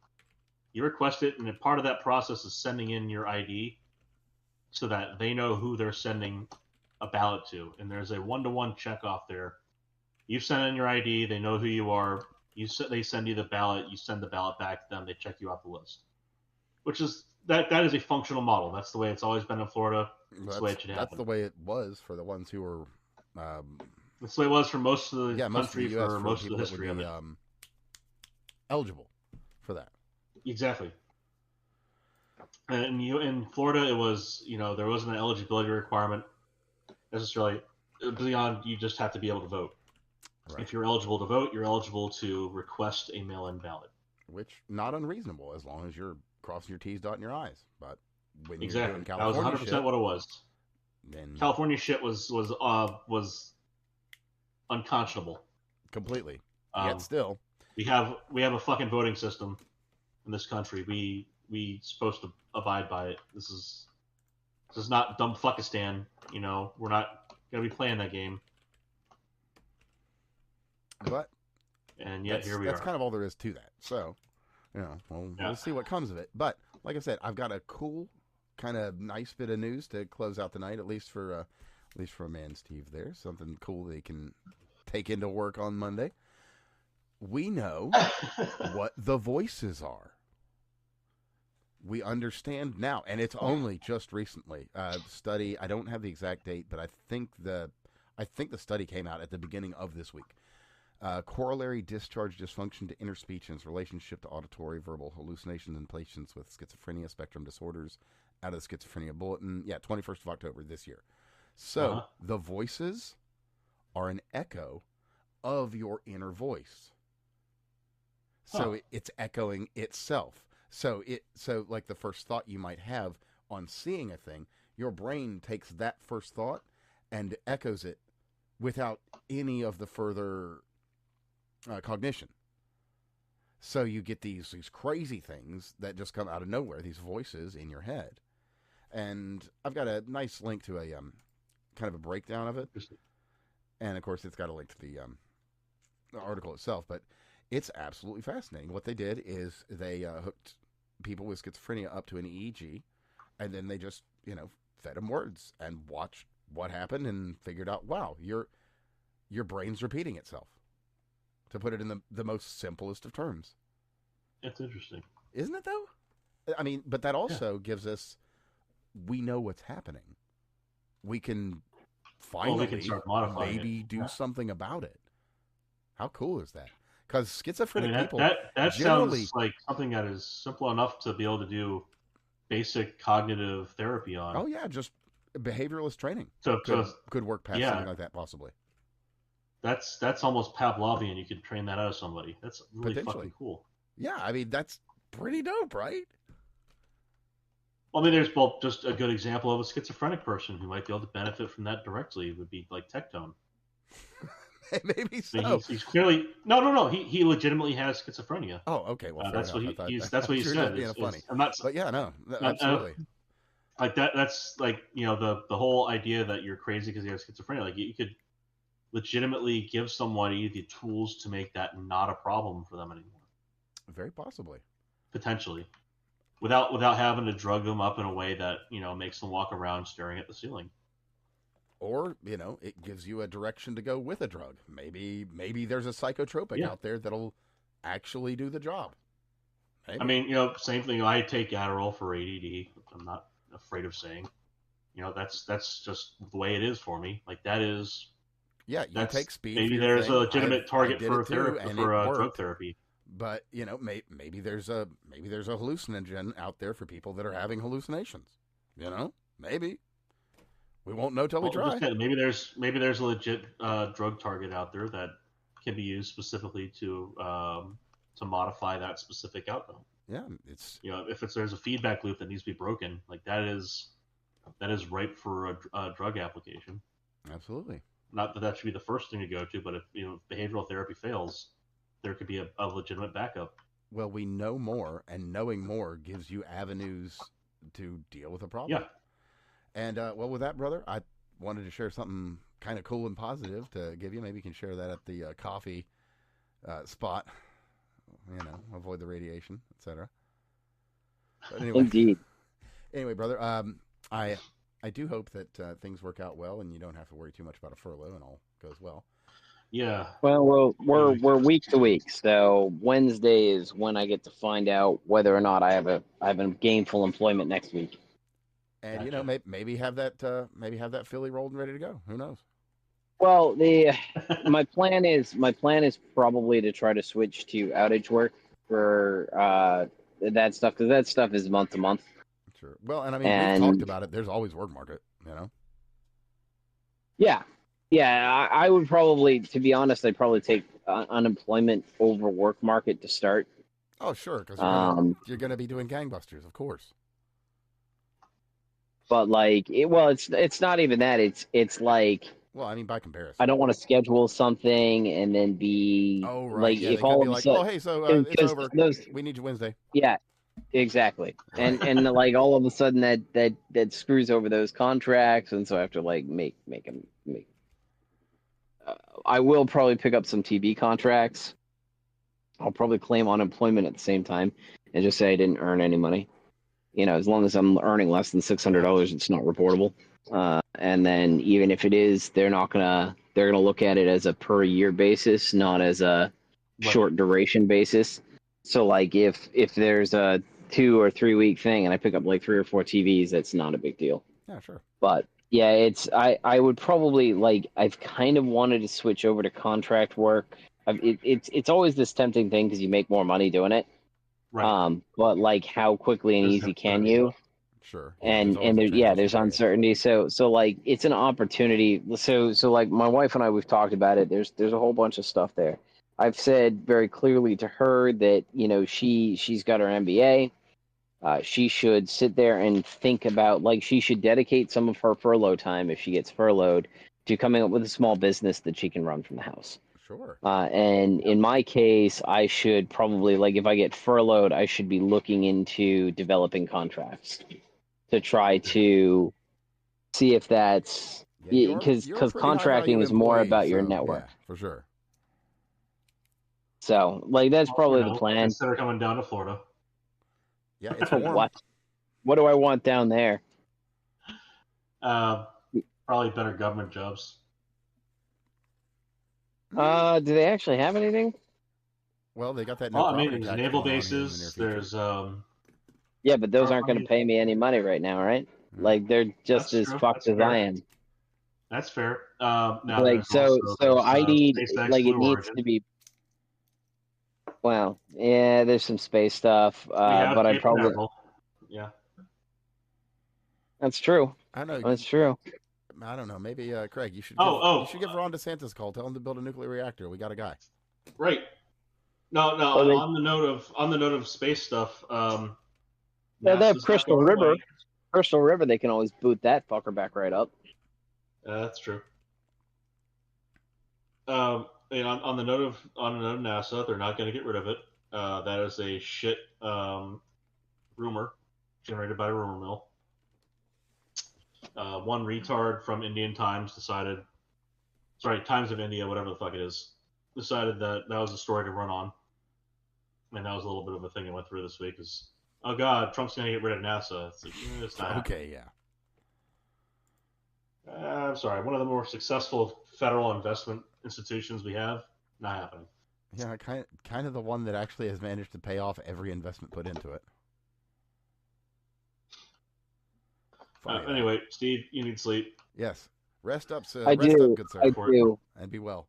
You request it, and a part of that process is sending in your ID so that they know who they're sending a ballot to. And there's a one-to-one checkoff there. You send in your ID, they know who you are. They send you the ballot. You send the ballot back to them. They check you off the list. Which is that is a functional model. That's the way it's always been in Florida. That's the way it should happen. That's the way it was for the ones who were. That's the way it was for most of the most country of the US for most of the that history would be, of it. Eligible for that. Exactly. And in Florida, it was, there wasn't an eligibility requirement necessarily. Beyond, you just have to be able to vote. Right. If you're eligible to vote, you're eligible to request a mail-in ballot. Which, not unreasonable, as long as you're crossing your T's, dotting your I's. But when Exactly, you're doing California that was 100% what it was. Then California shit was unconscionable. Completely. Yet still, we have a fucking voting system in this country. We supposed to abide by it. This is not dumb fuckistan. We're not gonna be playing that game. But and yet here we are. That's kind of all there is to that. So, we'll see what comes of it. But like I said, I've got a cool, kind of nice bit of news to close out the night, at least for a man Steve there. Something cool they can take into work on Monday. We know what the voices are. We understand now, and it's only just recently. Study, I don't have the exact date, but I think the study came out at the beginning of this week. Corollary discharge dysfunction to inner speech and its relationship to auditory verbal hallucinations in patients with schizophrenia spectrum disorders, out of the Schizophrenia Bulletin. 21st of October this year. So the voices are an echo of your inner voice. So it's echoing itself. So like the first thought you might have on seeing a thing, your brain takes that first thought and echoes it without any of the further cognition. So you get these crazy things that just come out of nowhere, these voices in your head. And I've got a nice link to a kind of a breakdown of it. And of course it's got a link to the article itself, but it's absolutely fascinating. What they did is they hooked people with schizophrenia up to an EEG, and then they just, fed them words and watched what happened and figured out, wow, your brain's repeating itself. To put it in the most simplest of terms. It's interesting. Isn't it, though? I mean, but that also gives us, we know what's happening. We can finally start modifying maybe it. do something about it. How cool is that? Because schizophrenic people that generally sounds like something that is simple enough to be able to do basic cognitive therapy on. Oh yeah, just behavioralist training. So could work past something like that possibly. That's almost Pavlovian. You can train that out of somebody. That's really Potentially. fucking cool. Yeah, I mean that's pretty dope, right? Well, I mean, there's both just a good example of a schizophrenic person who might be able to benefit from that directly. Would be like Tectone. Maybe so. I mean, he's clearly no. He legitimately has schizophrenia. Oh, okay. Well, That's enough. what that's what he said. Being funny. I'm not. But yeah, no, absolutely. Like that. That's like the whole idea that you're crazy because you have schizophrenia. Like you could legitimately give somebody the tools to make that not a problem for them anymore. Very possibly. Potentially. Without having to drug them up in a way that makes them walk around staring at the ceiling. Or it gives you a direction to go with a drug. Maybe there's a psychotropic out there that'll actually do the job. Maybe. I mean, same thing. I take Adderall for ADD. I'm not afraid of saying. That's just the way it is for me. Like that is. Yeah, you take speed. Maybe there's a legitimate target for drug therapy. But maybe there's a hallucinogen out there for people that are having hallucinations. Maybe we won't know till we try. Maybe there's a legit drug target out there that can be used specifically to modify that specific outcome. Yeah, it's if there's a feedback loop that needs to be broken, like that is ripe for a drug application. Absolutely. Not that should be the first thing to go to, but if behavioral therapy fails, there could be a legitimate backup. Well, we know more, and knowing more gives you avenues to deal with a problem. Yeah. And, well, with that, brother, I wanted to share something kind of cool and positive to give you. Maybe you can share that at the coffee spot. Avoid the radiation, etc. Anyway, Indeed. Anyway, brother, I do hope that things work out well, and you don't have to worry too much about a furlough, and all goes well. Yeah. Well, we're week to week, so Wednesday is when I get to find out whether or not I have a gainful employment next week. And Gotcha. maybe have that Philly rolled and ready to go. Who knows? Well, my plan is probably to try to switch to outage work for that stuff, because that stuff is month to month. Sure. Well, and I mean, we've talked about it. There's always work market. Yeah, I would probably, to be honest, I'd probably take unemployment over work market to start. Oh, sure, because you're gonna be doing gangbusters, of course. But it's not even that. It's like. Well, I mean, by comparison, I don't want to schedule something and then be if all of a sudden, oh hey, so it's over. We need you Wednesday. Yeah, exactly. Right. And all of a sudden that screws over those contracts, and so I have to make them. I will probably pick up some TV contracts. I'll probably claim unemployment at the same time and just say I didn't earn any money. As long as I'm earning less than $600, it's not reportable. And then even if it is, they're gonna look at it as a per year basis, not as a short duration basis. So if there's a 2 or 3 week thing and I pick up 3 or 4 TVs, that's not a big deal. Yeah, sure. But yeah, I would probably I've kind of wanted to switch over to contract work. It's always this tempting thing because you make more money doing it. Right. But how quickly and easy can you? Sure. And there's uncertainty. So it's an opportunity. So my wife and I, we've talked about it. There's a whole bunch of stuff there. I've said very clearly to her that she's got her MBA. She should sit there and think about she should dedicate some of her furlough time, if she gets furloughed, to coming up with a small business that she can run from the house. Sure. And in my case, I should probably if I get furloughed, I should be looking into developing contracts to try to see if that's because contracting is more about your network. Yeah, for sure. So that's probably the plan. Instead of coming down to Florida. Yeah, it's warm. What do I want down there? Probably better government jobs. Do they actually have anything? Well, they got that. There's naval bases. There's Yeah, but those aren't going to pay me any money right now, right? They're just as fucked as I am. That's fair. I need it needs to be. Well, yeah, there's some space stuff, but I probably. Yeah. That's true. I know. That's true. I don't know. Maybe Craig, you should Oh, you should give Ron DeSantis a call. Tell him to build a nuclear reactor. We got a guy. Right. No. Well, on the note of space stuff, they have NASA's Crystal got River. away. Crystal River, they can always boot that fucker back right up. That's true. And on the note of NASA, they're not going to get rid of it. That is a shit rumor generated by a rumor mill. One retard from Indian Times Times of India, whatever the fuck it is, decided that was a story to run on. And that was a little bit of a thing that went through this week is, oh God, Trump's going to get rid of NASA. It's like, it's not Okay, yeah. I'm sorry, one of the more successful federal investment institutions we have, not happening. Yeah, kind of the one that actually has managed to pay off every investment put into it. Anyway, Steve, you need sleep. Yes. Rest up, sir. I do. Good sir. I do. And be well.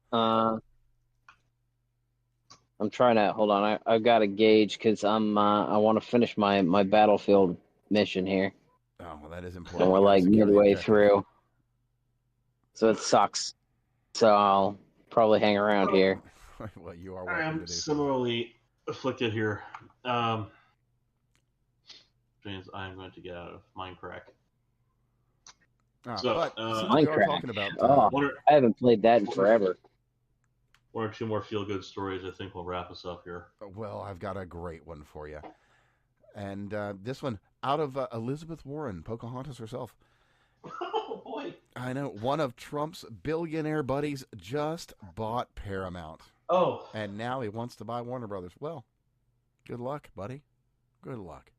I'm trying to hold on. I've got a gauge because I want to finish my battlefield mission here. Oh, well, that is important. And we're like midway through, so it sucks. So I'll probably hang around here. Well, you are. I am similarly afflicted here. James, I am going to get out of Minecraft. But Minecraft. we are talking about. I haven't played that in forever. One or two more feel-good stories, I think, will wrap us up here. Well, I've got a great one for you. And this one, out of Elizabeth Warren, Pocahontas herself. Oh, boy. I know. One of Trump's billionaire buddies just bought Paramount. Oh. And now he wants to buy Warner Brothers. Well, good luck, buddy. Good luck.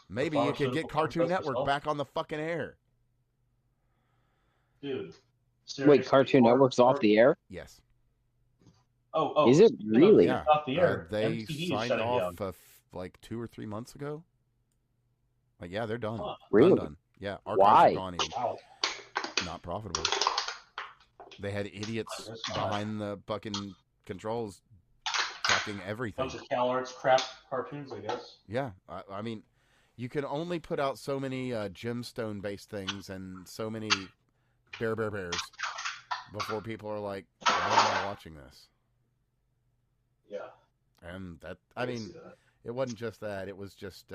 Maybe you could get Cartoon Network back on the fucking air. Dude. Wait, Cartoon Network's off the air? Yes. Oh. Is it really? Yeah. Off the air. They MTV signed shut it off down. like 2 or 3 months ago. Like, yeah, they're done. Really? Done. Yeah. Why? Are gone. Wow. Not profitable. They had idiots behind the fucking controls fucking everything. Bunch of CalArts crap cartoons, I guess. Yeah. I mean, you can only put out so many gemstone-based things and so many bears before people are like, why am I watching this? Yeah. And that, I mean, it wasn't just that. It was just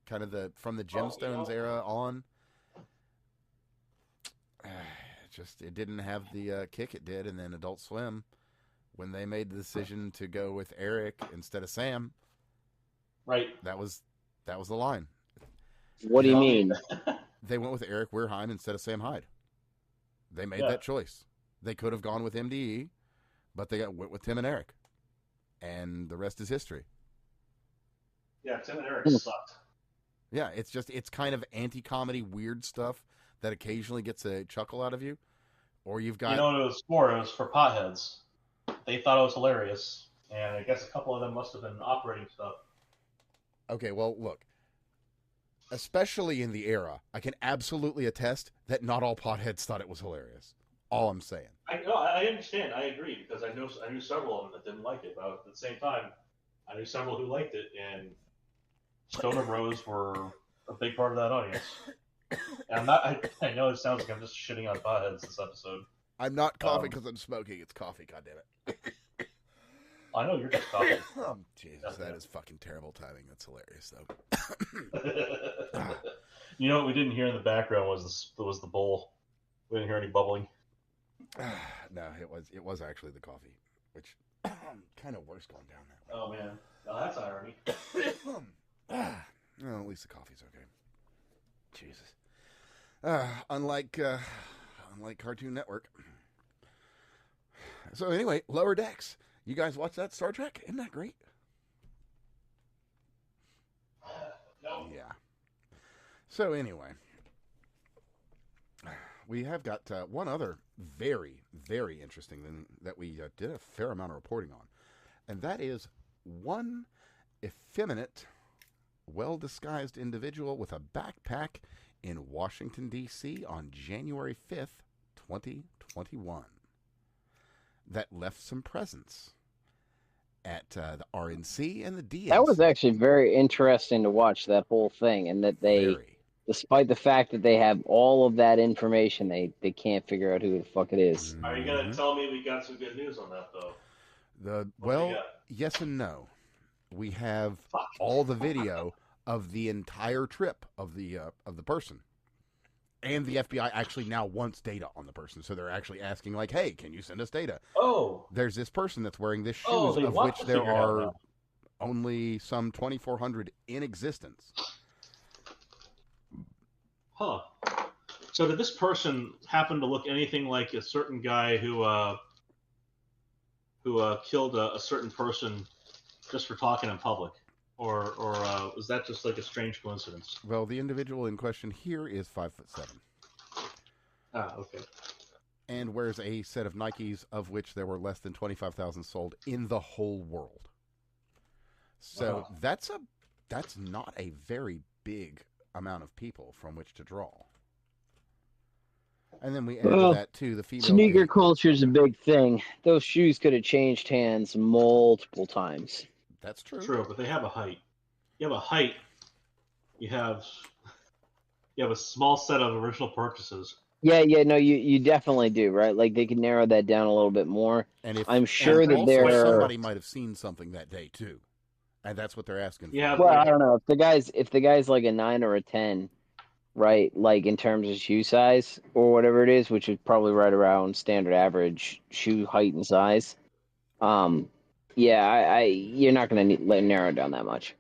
kind of from the gemstones era on. It didn't have the kick it did. And then Adult Swim, when they made the decision to go with Eric instead of Sam, right, that was the line. What do you mean? They went with Eric Weirheim instead of Sam Hyde. They made that choice. They could have gone with MDE, but they went with Tim and Eric. And the rest is history. Yeah, Tim and Eric sucked. Yeah, it's kind of anti-comedy weird stuff that occasionally gets a chuckle out of you. Or you've got... You know what it was for? It was for potheads. They thought it was hilarious. And I guess a couple of them must have been operating stuff. Okay, well, look. Especially in the era, I can absolutely attest that not all potheads thought it was hilarious. All I'm saying. I understand. I agree because I knew several of them that didn't like it, but at the same time, I knew several who liked it, and Stoner Bros were a big part of that audience. And I know it sounds like I'm just shitting on potheads this episode. I'm not coughing because I'm smoking. It's coffee. God damn it. I know you're just coughing. Jesus, that is fucking terrible timing. That's hilarious, though. You know what we didn't hear in the background was the bowl. We didn't hear any bubbling. No, it was actually the coffee, which kind of worse going down that way. Oh man, no, that's irony. No, at least the coffee's okay. Jesus. Unlike Cartoon Network. So anyway, Lower Decks. You guys watch that Star Trek? Isn't that great? No. Yeah. So anyway, we have got one other very, very interesting thing that we did a fair amount of reporting on. And that is one effeminate, well-disguised individual with a backpack in Washington, D.C. on January 5th, 2021 that left some presents at the RNC and the DNC. That was actually very interesting to watch that whole thing, and that they Despite the fact that they have all of that information, they can't figure out who the fuck it is. Are you gonna tell me we got some good news on that though? Well, yes and no. We have all the video of the entire trip of the person, and the FBI actually now wants data on the person, so they're actually asking like, "Hey, can you send us data?" Oh, there's this person that's wearing this shoes, of which there are only some 2,400 in existence. Huh. So did this person happen to look anything like a certain guy who killed a certain person just for talking in public? Or was that just like a strange coincidence? Well, the individual in question here is 5'7". Ah, okay. And wears a set of Nikes, of which there were less than 25,000 sold in the whole world. So that's not a very big amount of people from which to draw. And then we add to that too the female. Sneaker culture is a big thing. Those shoes could have changed hands multiple times. That's true. True, but they have a height. You have a height. You have a small set of original purchases. Yeah, no, you definitely do, right? Like they could narrow that down a little bit more. And I'm sure that somebody might have seen something that day too, and that's what they're asking. Yeah. Well, I don't know if the guy's like a 9 or a 10, right? Like in terms of shoe size or whatever it is, which is probably right around standard average shoe height and size. Yeah, you're not going to narrow it down that much.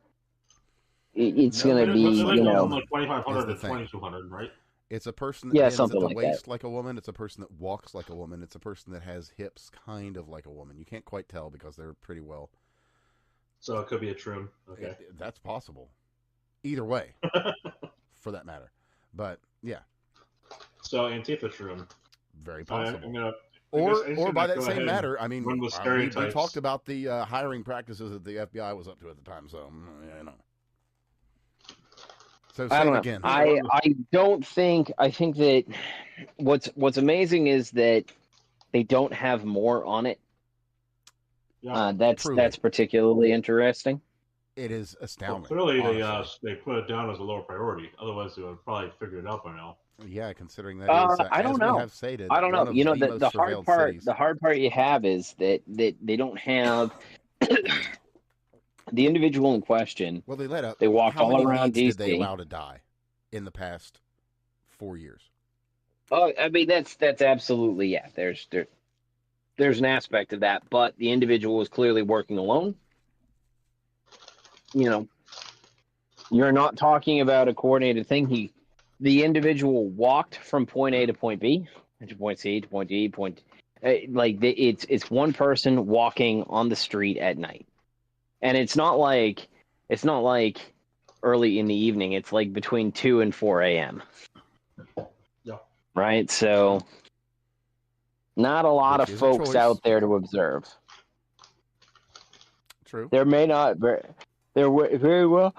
It's going to be, like 2,500 to 2,200, right? It's a person that bends at the like waist that. like a woman. It's a person that walks like a woman. It's a person that has hips kind of like a woman. You can't quite tell because they're pretty well. So it could be a trim. Okay. That's possible. Either way, for that matter. But, yeah. So Antifa trim. Very possible. Or by that same matter, I mean, we stereotypes. talked about the hiring practices that the FBI was up to at the time, so, yeah, I know. So I don't know. again. I think that what's amazing is that they don't have more on it. Yeah, that's particularly interesting. It is astounding. Well, clearly, they put it down as a lower priority. Otherwise, they would probably figure it out by now. Yeah, considering that is, I don't know. I don't know. You know, the hard part. Cities. The hard part you have is that they don't have the individual in question. Well, they walked all around DC. Did they allow to die in the past 4 years? Oh, I mean that's absolutely There's an aspect of that, but the individual was clearly working alone. You know, you're not talking about a coordinated thing. The individual walked from point A to point B, to point C to point D, it's one person walking on the street at night, and it's not like early in the evening. It's like between 2 and 4 a.m. Yeah. Right. So, not a lot of folks out there to observe. True. There may not. There very well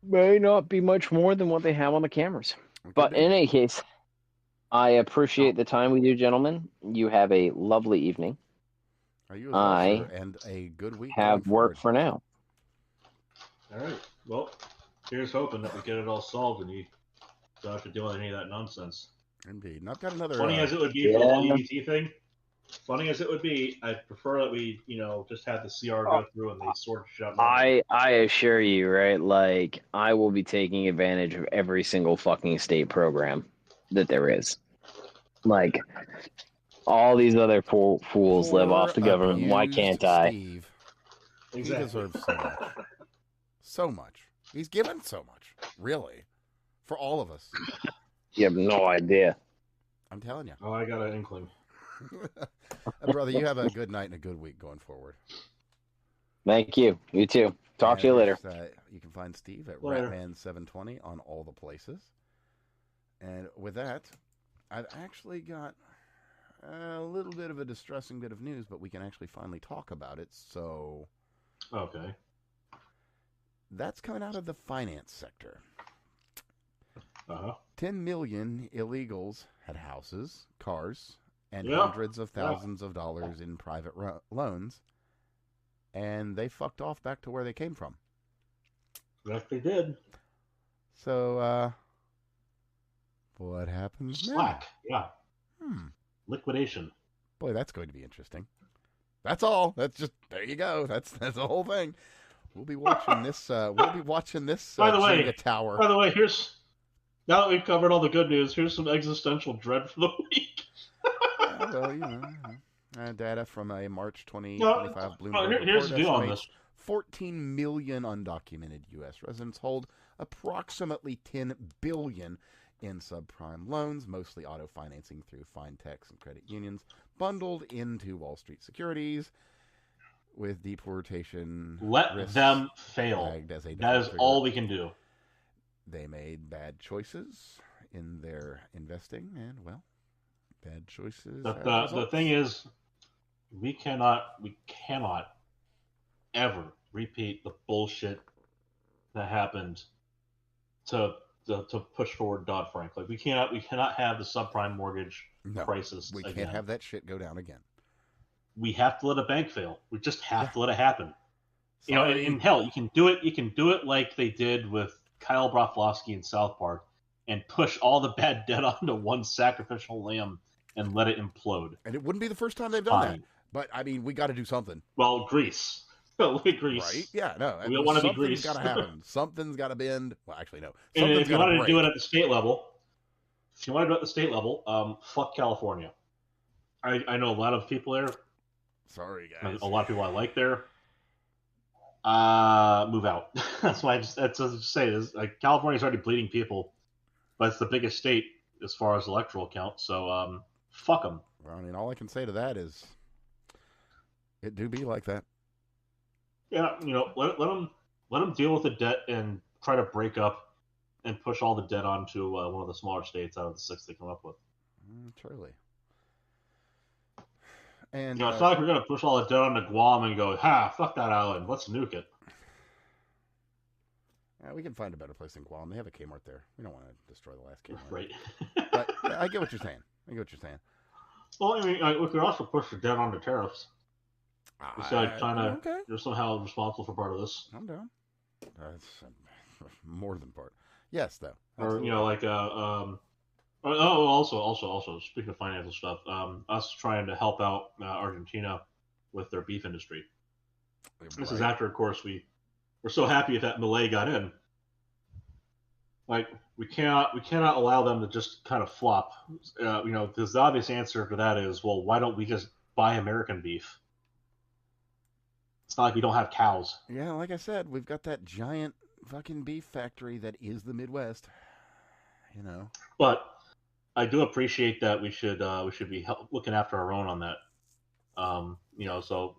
may not be much more than what they have on the cameras. But in any case, I appreciate the time with you, gentlemen. You have a lovely evening. You as well, sir, and a good week. Have work for now. All right. Well, here's hoping that we get it all solved and you don't have to deal with any of that nonsense. Indeed. And I've got another. Funny as it would be for the whole EBT thing. Funny as it would be, I'd prefer that we, just have the CR go through and they sort shit out. I assure you, right? Like, I will be taking advantage of every single fucking state program that there is. Like, all these other fools live off the government. Why can't I? Steve. Exactly. He deserves so much. So much. He's given so much, really, for all of us. You have no idea. I'm telling you. Oh, I got an inkling. Brother, you have a good night and a good week going forward. Thank you. You too. Talk to you later. You can find Steve at Ratman720 on all the places. And with that, I've actually got a little bit of a distressing bit of news, but we can actually finally talk about it. So, okay, that's coming out of the finance sector. 10 million illegals had houses, cars, and hundreds of thousands of dollars in private loans, and they fucked off back to where they came from. Yes, they did. So, what happens now? Slack, yeah. Liquidation. Boy, that's going to be interesting. That's all. That's just, there you go. That's the whole thing. We'll be watching this. By the way, Jenga tower. By the way, now that we've covered all the good news, here's some existential dread for the week. Data from a March 2025 Bloomberg report here's the deal on this. 14 million undocumented U.S. residents hold approximately $10 billion in subprime loans, mostly auto financing through fintechs and credit unions, bundled into Wall Street securities, with deportation. Let them fail. That is all we can do. They made bad choices in their investing, and bad choices. The thing is, we cannot ever repeat the bullshit that happened to push forward Dodd-Frank. Like we cannot have the subprime mortgage crisis. We can't have that shit go down again. We have to let a bank fail. We just have to let it happen. Sorry. And hell, you can do it. You can do it like they did with Kyle Broflovsky in South Park, and push all the bad debt onto one sacrificial lamb and let it implode. And it wouldn't be the first time they've done that. But I mean, we got to do something. Well, Greece. Look at Greece. Right? Yeah, no. We don't want to be Greece. Something's got to happen. Something's got to bend. Well, actually, no. And if you wanted to do it at the state level, fuck California. I know a lot of people there. Sorry, guys. A lot of people I like there. Move out. That's why that's to say this. Like, California's already bleeding people, but it's the biggest state as far as electoral count. So, fuck them. Well, I mean, all I can say to that is, it do be like that. Yeah, let them deal with the debt and try to break up and push all the debt onto one of the smaller states out of the 6 they come up with. Truly. And it's not like we're going to push all the debt onto Guam and go, fuck that island, let's nuke it. Yeah, we can find a better place than Guam. They have a Kmart there. We don't want to destroy the last Kmart. Right. But I get what you're saying. Well, I mean, we could also push the debt onto tariffs. Instead of China, you're somehow responsible for part of this. I'm down. That's more than part. Yes, though. Absolutely. Or also speaking of financial stuff, us trying to help out Argentina with their beef industry. Right. This is after, of course, we're so happy that Milei got in. Like, we cannot allow them to just kind of flop. The obvious answer to that is, well, why don't we just buy American beef? It's not like we don't have cows. Yeah, like I said, we've got that giant fucking beef factory that is the Midwest. But I do appreciate that we should be looking after our own on that. So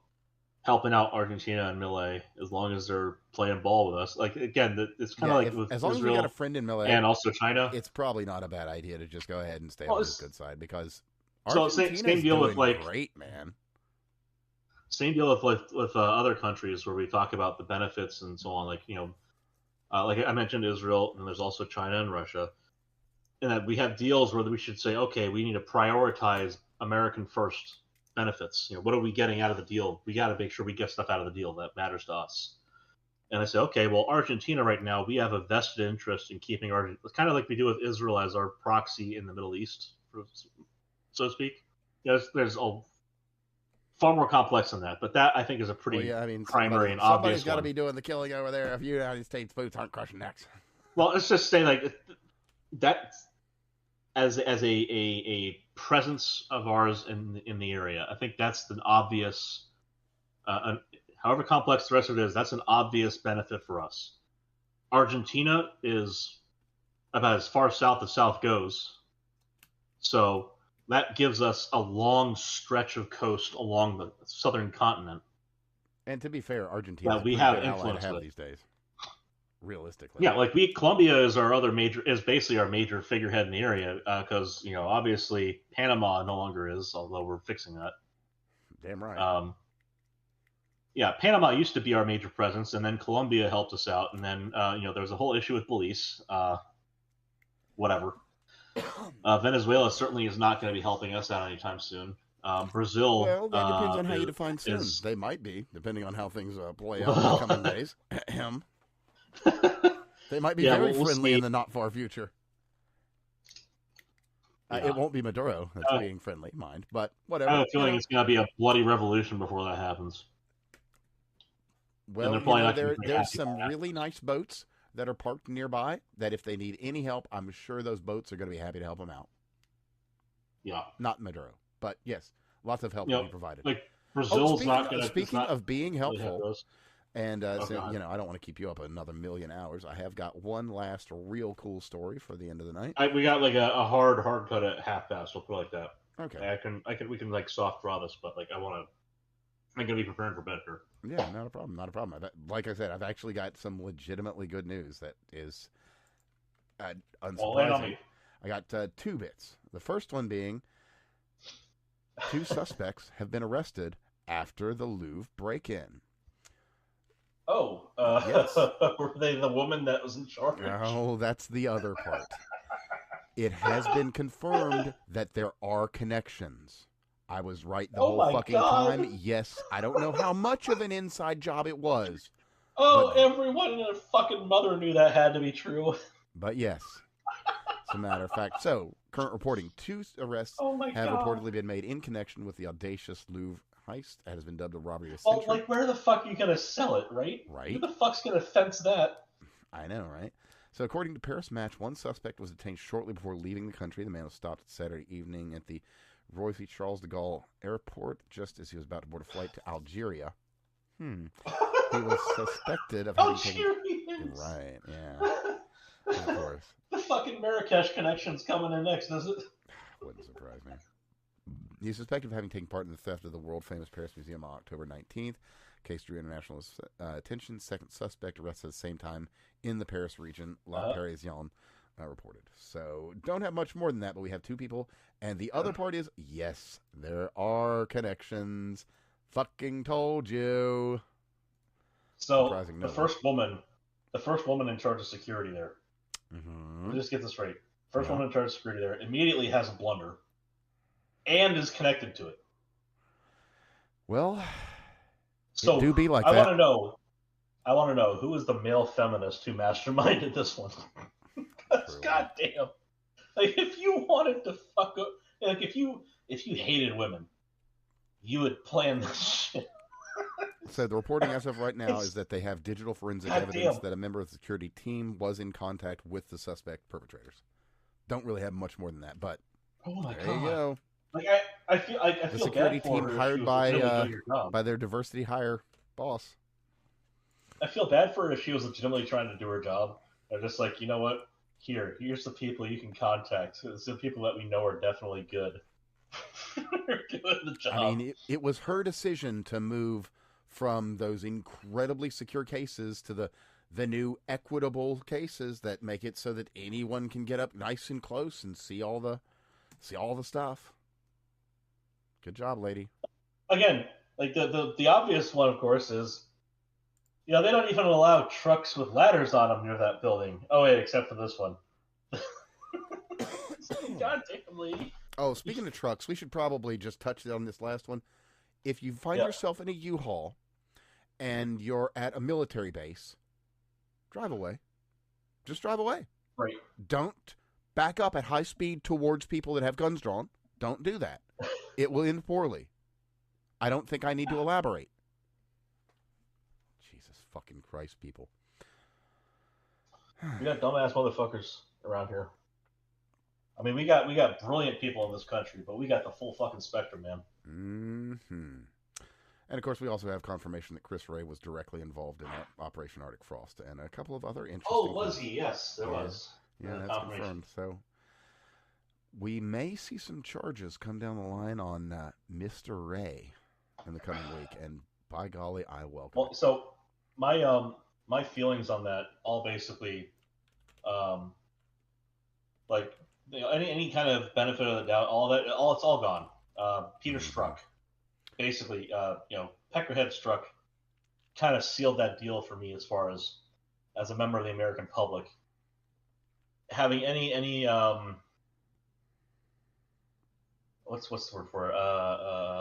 helping out Argentina and Milei as long as they're playing ball with us. Like, again, it's kind of like with as long Israel as we got a friend in Milei and also China. It's probably not a bad idea to just go ahead and stay on the good side, because Argentina's same deal with great, man. Same deal with other countries where we talk about the benefits and so on. Like I mentioned Israel, and there's also China and Russia, and that we have deals where we should say, okay, we need to prioritize American first benefits. What are we getting out of the deal? We got to make sure we get stuff out of the deal that matters to us. And I say, okay, well, Argentina right now, we have a vested interest in keeping Argentina. It's kind of like we do with Israel as our proxy in the Middle East, so to speak. There's a far more complex than that, but that I think is a pretty primary and obvious. Somebody's got to be doing the killing over there if United States boots aren't crushing necks. Well, let's just say like that as a presence of ours in the area. I think that's an obvious. However complex the rest of it is, that's an obvious benefit for us. Argentina is about as far south as south goes, so that gives us a long stretch of coast along the southern continent. And to be fair, Argentina we have influence with these days. Realistically, yeah, like Colombia is basically our major figurehead in the area because obviously Panama no longer is, although we're fixing that. Damn right. Panama used to be our major presence, and then Colombia helped us out, and then there was a whole issue with Belize. Whatever. Venezuela certainly is not going to be helping us out anytime soon. Brazil. Well, that depends on how you define soon. They might be, depending on how things play out in the coming days. They might be very friendly in the not far future. It won't be Maduro that's being friendly, mind, but whatever. I have a feeling it's going to be a bloody revolution before that happens. Well, there's some really nice boats that are parked nearby that if they need any help, I'm sure those boats are going to be happy to help them out. Yeah. Not Maduro, but yes, lots of help will be provided. Like Brazil's not going to... Speaking of being helpful, and I don't want to keep you up another million hours. I have got one last real cool story for the end of the night. We got like a hard cut at half past. We'll put it like that. Okay. We can like soft draw this, but like I'm gonna be preparing for better. Yeah, not a problem. Like I said, I've actually got some legitimately good news that is unsurprising. I got 2 bits. The first one being 2 suspects have been arrested after the Louvre break-in. Oh, yes. Were they the woman that was in charge? No, that's the other part. It has been confirmed that there are connections. I was right the whole fucking time. Yes, I don't know how much of an inside job it was. Everyone and their fucking mother knew that had to be true. But yes, as a matter of fact. So, current reporting, 2 arrests have reportedly been made in connection with the audacious Louvre heist that has been dubbed a robbery of the century. Well, like, where the fuck are you going to sell it, right? Right. Who the fuck's going to fence that? I know, right? So, according to Paris Match, 1 suspect was detained shortly before leaving the country. The man was stopped Saturday evening at the Roissy Charles de Gaulle airport just as he was about to board a flight to Algeria. He was suspected of having taken... Right, yeah. Of course. The fucking Marrakesh connection's coming in next, does it? Wouldn't surprise me. He's suspected of having taken part in the theft of the world-famous Paris Museum on October 19th. Case drew international attention. Second suspect arrested at the same time in the Paris region, La Parisienne reported. So, don't have much more than that, but we have 2 people. And the other part is, yes, there are connections. Fucking told you. So, the first woman in charge of security there. Mm-hmm. Let me just get this straight. First woman in charge of security there immediately has a blunder. And is connected to it. Well, so it do be like I that. I want to know who is the male feminist who masterminded this one. Because goddamn, like if you wanted to fuck up, like if you hated women, you would plan this shit. So the reporting as of right now is that they have digital forensic evidence that a member of the security team was in contact with the suspect perpetrators. Don't really have much more than that, but there you go. Like I feel the security team hired by their diversity hire boss. I feel bad for her if she was legitimately trying to do her job. They're just like, you know what? Here's the people you can contact. It's the people that we know are definitely good. They're doing the job. I mean, it was her decision to move from those incredibly secure cases to the new equitable cases that make it so that anyone can get up nice and close and see all the stuff. Good job, lady. Again, like the obvious one, of course, is they don't even allow trucks with ladders on them near that building. Oh wait, except for this one. Goddamn lady. Oh, speaking of trucks, we should probably just touch on this last one. If you find yourself in a U-Haul and you're at a military base, drive away. Just drive away. Right. Don't back up at high speed towards people that have guns drawn. Don't do that. It will end poorly. I don't think I need to elaborate. Jesus fucking Christ, people. We got dumbass motherfuckers around here. I mean, we got brilliant people in this country, but we got the full fucking spectrum, man. Mm-hmm. And, of course, we also have confirmation that Chris Ray was directly involved in Operation Arctic Frost and a couple of other interesting... Oh, was he? Yes, there was. Yeah, that's confirmed. So we may see some charges come down the line on Mr. Ray in the coming week, and by golly, I welcome it. So my feelings on that all basically, like... any kind of benefit of the doubt, it's all gone. Peter Strzok, basically, Peckerhead Strzok, kind of sealed that deal for me as far as a member of the American public. Having any what's the word for it?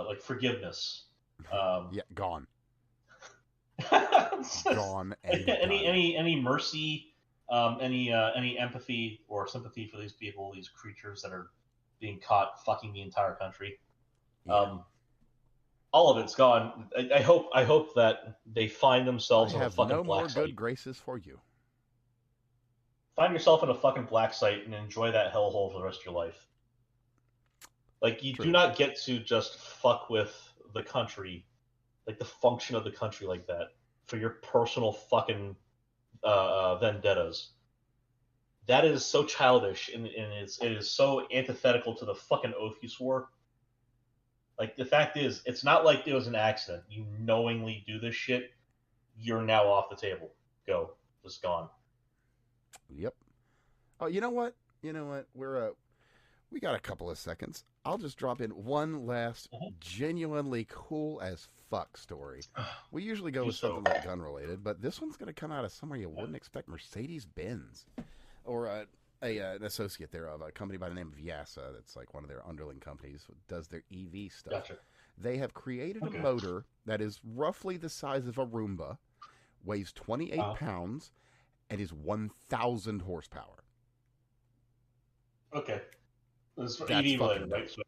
Like forgiveness. Gone. Gone. Any mercy. any empathy or sympathy for these people, these creatures that are being caught fucking the entire country. Yeah. All of it's gone. I hope that they find themselves I on a have fucking no more black good site. graces for you. Find yourself in a fucking black site and enjoy that hellhole for the rest of your life. Like, you True. do not get to just fuck with the country, like the function of the country like that, for your personal fucking vendettas. That is so childish, and it is so antithetical to the fucking oath you swore. Like, the fact is, it's not like it was an accident. You knowingly do this shit, you're now off the table. Go. Just gone. Yep. Oh, you know what? We got a couple of seconds. I'll just drop in one last genuinely cool as fuck story. We usually go with something like gun related, but this one's going to come out of somewhere you wouldn't expect. Mercedes-Benz, or an associate thereof, a company by the name of Yasa. That's like one of their underling companies that does their EV stuff. Gotcha. They have created a motor that is roughly the size of a Roomba, weighs 28 pounds, and is 1,000 horsepower. Okay. This is That's EV related, fucking right? So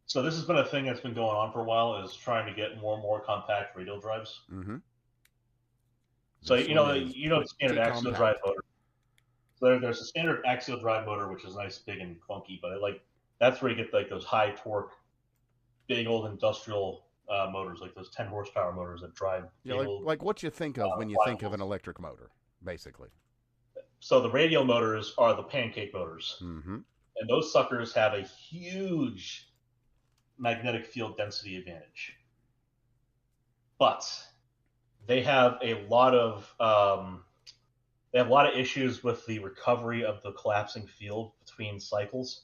so this has been a thing that's been going on for a while, is trying to get more and more compact radial drives. Mm-hmm. So the standard axial drive motor. So there's a standard axial drive motor, which is nice, big, and clunky, but that's where you get like those high torque, big old industrial motors, like those 10 horsepower motors that drive. Yeah, like what you think of when you think of an electric motor, basically. So the radial motors are the pancake motors, mm-hmm. and those suckers have a huge magnetic field density advantage, but they have a lot of issues with the recovery of the collapsing field between cycles,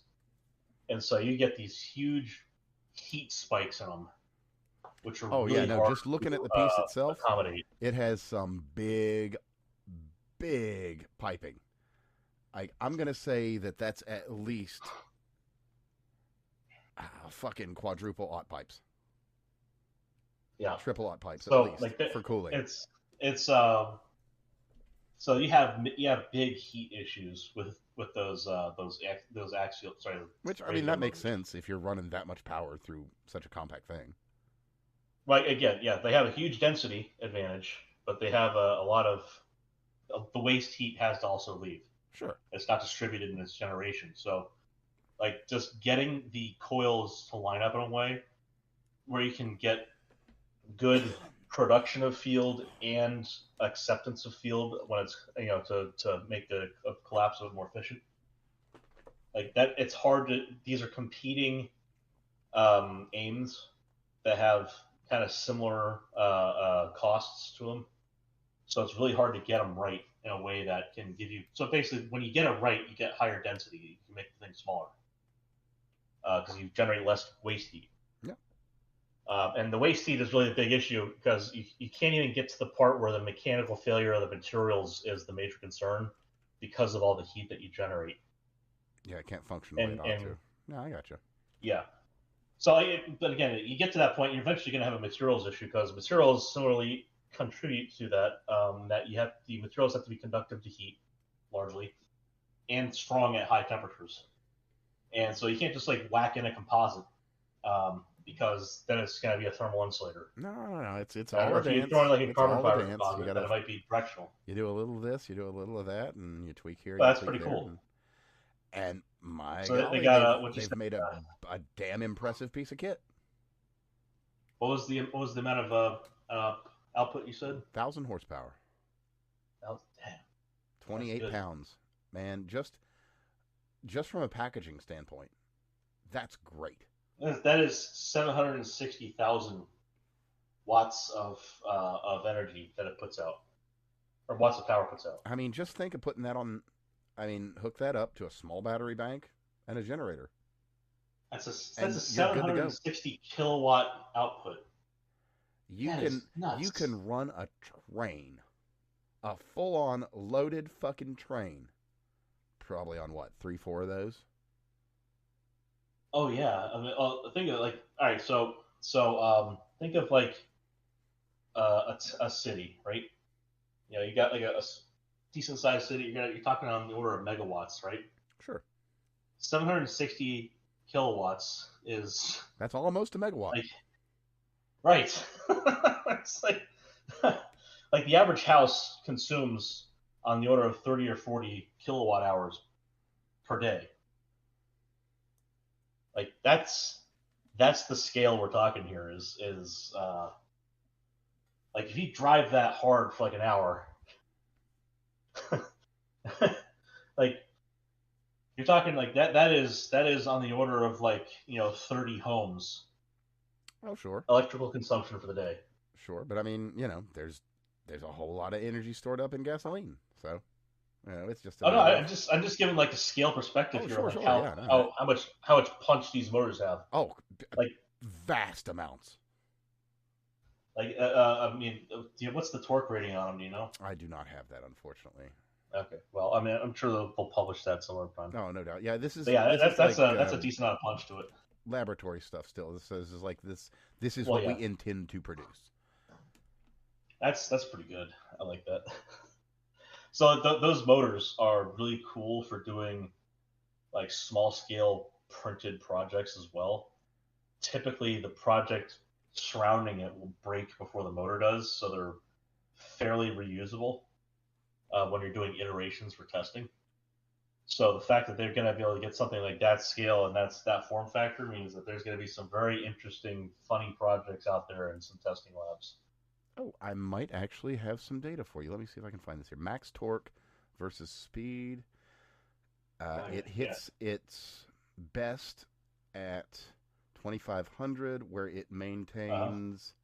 and so you get these huge heat spikes in them, which are really hard just looking at the piece itself, accommodate. It has some big piping. I'm gonna say that's at least fucking quadruple aught pipes. Yeah, triple aught pipes so, at least for cooling. It's so you have big heat issues with those axial. Sorry, which I mean that makes sense if you're running that much power through such a compact thing. Right. Again, they have a huge density advantage, but they have a lot of the waste heat has to also leave. Sure. It's not distributed in this generation. So, like, just getting the coils to line up in a way where you can get good production of field and acceptance of field when it's, to make the collapse a bit more efficient. Like that, it's hard to, these are competing aims that have kind of similar costs to them. So it's really hard to get them right in a way that can give you. So basically, when you get it right, you get higher density. You can make the thing smaller because you generate less waste heat. Yeah. And the waste heat is really the big issue because you can't even get to the part where the mechanical failure of the materials is the major concern because of all the heat that you generate. Yeah, it can't function the way it ought to. No, I gotcha. Yeah. So, but again, you get to that point, you're eventually going to have a materials issue because materials similarly contribute to that. That the materials have to be conductive to heat, largely, and strong at high temperatures. And so you can't just whack in a composite because then it's going to be a thermal insulator. No. It's all a dance. If you're throwing a carbon fiber dance. composite, then it might be directional. You do a little of this, you do a little of that, and you tweak here. Well, that's pretty cool. And my so golly, they've made a damn impressive piece of kit. What was the amount of output you said? 1,000 horsepower. Damn. 28 pounds, man. Just from a packaging standpoint, that's great. That is 760,000 watts of energy that it puts out, or watts of power puts out. I mean, just think of putting that on. I mean, hook that up to a small battery bank and a generator. That's a 760 kilowatt output. You can run a train, a full-on loaded fucking train, probably on what 3-4 of those. Oh yeah, I mean, think of all right. So think of a city, right? You got like a decent sized city. You're talking on the order of megawatts, right? Sure. 760 kilowatts is That's almost a megawatt. like right. It's like like the average house consumes on the order of 30 or 40 kilowatt hours per day. Like that's the scale we're talking here. Is like if you drive that hard for like an hour, like you're talking like that is on the order of like 30 homes Oh, sure. electrical consumption for the day. Sure. But I mean, there's a whole lot of energy stored up in gasoline. So, it's just. Oh no, I'm just giving like a scale perspective Oh, here, sure, like sure, how, yeah, how how much punch these motors have. Oh, like vast amounts. Like I mean, what's the torque rating on them? Do you know? I do not have that, unfortunately. Okay, well, I mean, I'm sure they'll publish that somewhere. No, no doubt. Yeah, this is. But yeah, this that's is like, that's a decent amount of punch to it. Laboratory stuff. Still, this is like this. This is Well, what yeah. we intend to produce. That's pretty good. I like that. So those motors are really cool for doing like small scale printed projects as well. Typically, the project surrounding it will break before the motor does, so they're fairly reusable when you're doing iterations for testing. So the fact that they're going to be able to get something like that scale and that form factor means that there's going to be some very interesting, funny projects out there in some testing labs. Oh, I might actually have some data for you. Let me see if I can find this here. Max torque versus speed. It hits its best at 2,500, where it maintains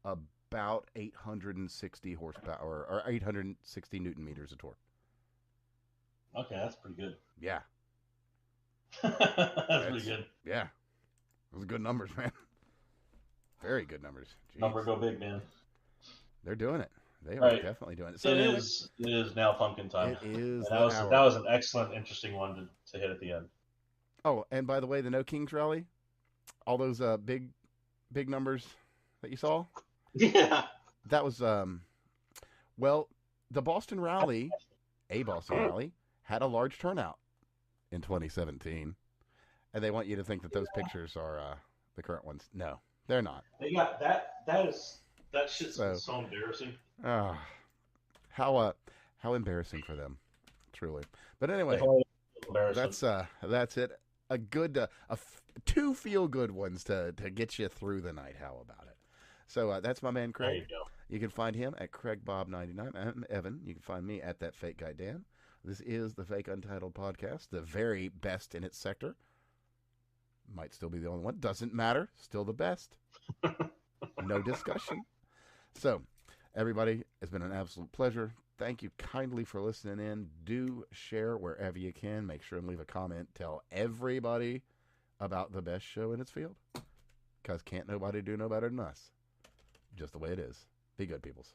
about 860 horsepower or 860 newton meters of torque. Okay, that's pretty good. Yeah. That's pretty good. Yeah. Those are good numbers, man. Very good numbers. Jeez. Number go big, man. They're doing it. They are Right. definitely doing it. So It is now pumpkin time. It is. And that was an excellent, interesting one to hit at the end. Oh, and by the way, the No Kings rally, all those big numbers that you saw. Yeah. That was well, the Boston rally, had a large turnout in 2017, and they want you to think that those pictures are the current ones. No, they're not. They got that shit's so embarrassing. How embarrassing for them, truly. But anyway, that's it. A good, two feel good ones to get you through the night. How about it? So that's my man Craig. There you go. You can find him at CraigBob99. And Evan, you can find me at That Fake Guy Dan. This is the Fake Untitled Podcast, the very best in its sector. Might still be the only one. Doesn't matter. Still the best. No discussion. So, everybody, it's been an absolute pleasure. Thank you kindly for listening in. Do share wherever you can. Make sure and leave a comment. Tell everybody about the best show in its field. Because can't nobody do no better than us. Just the way it is. Be good, peoples.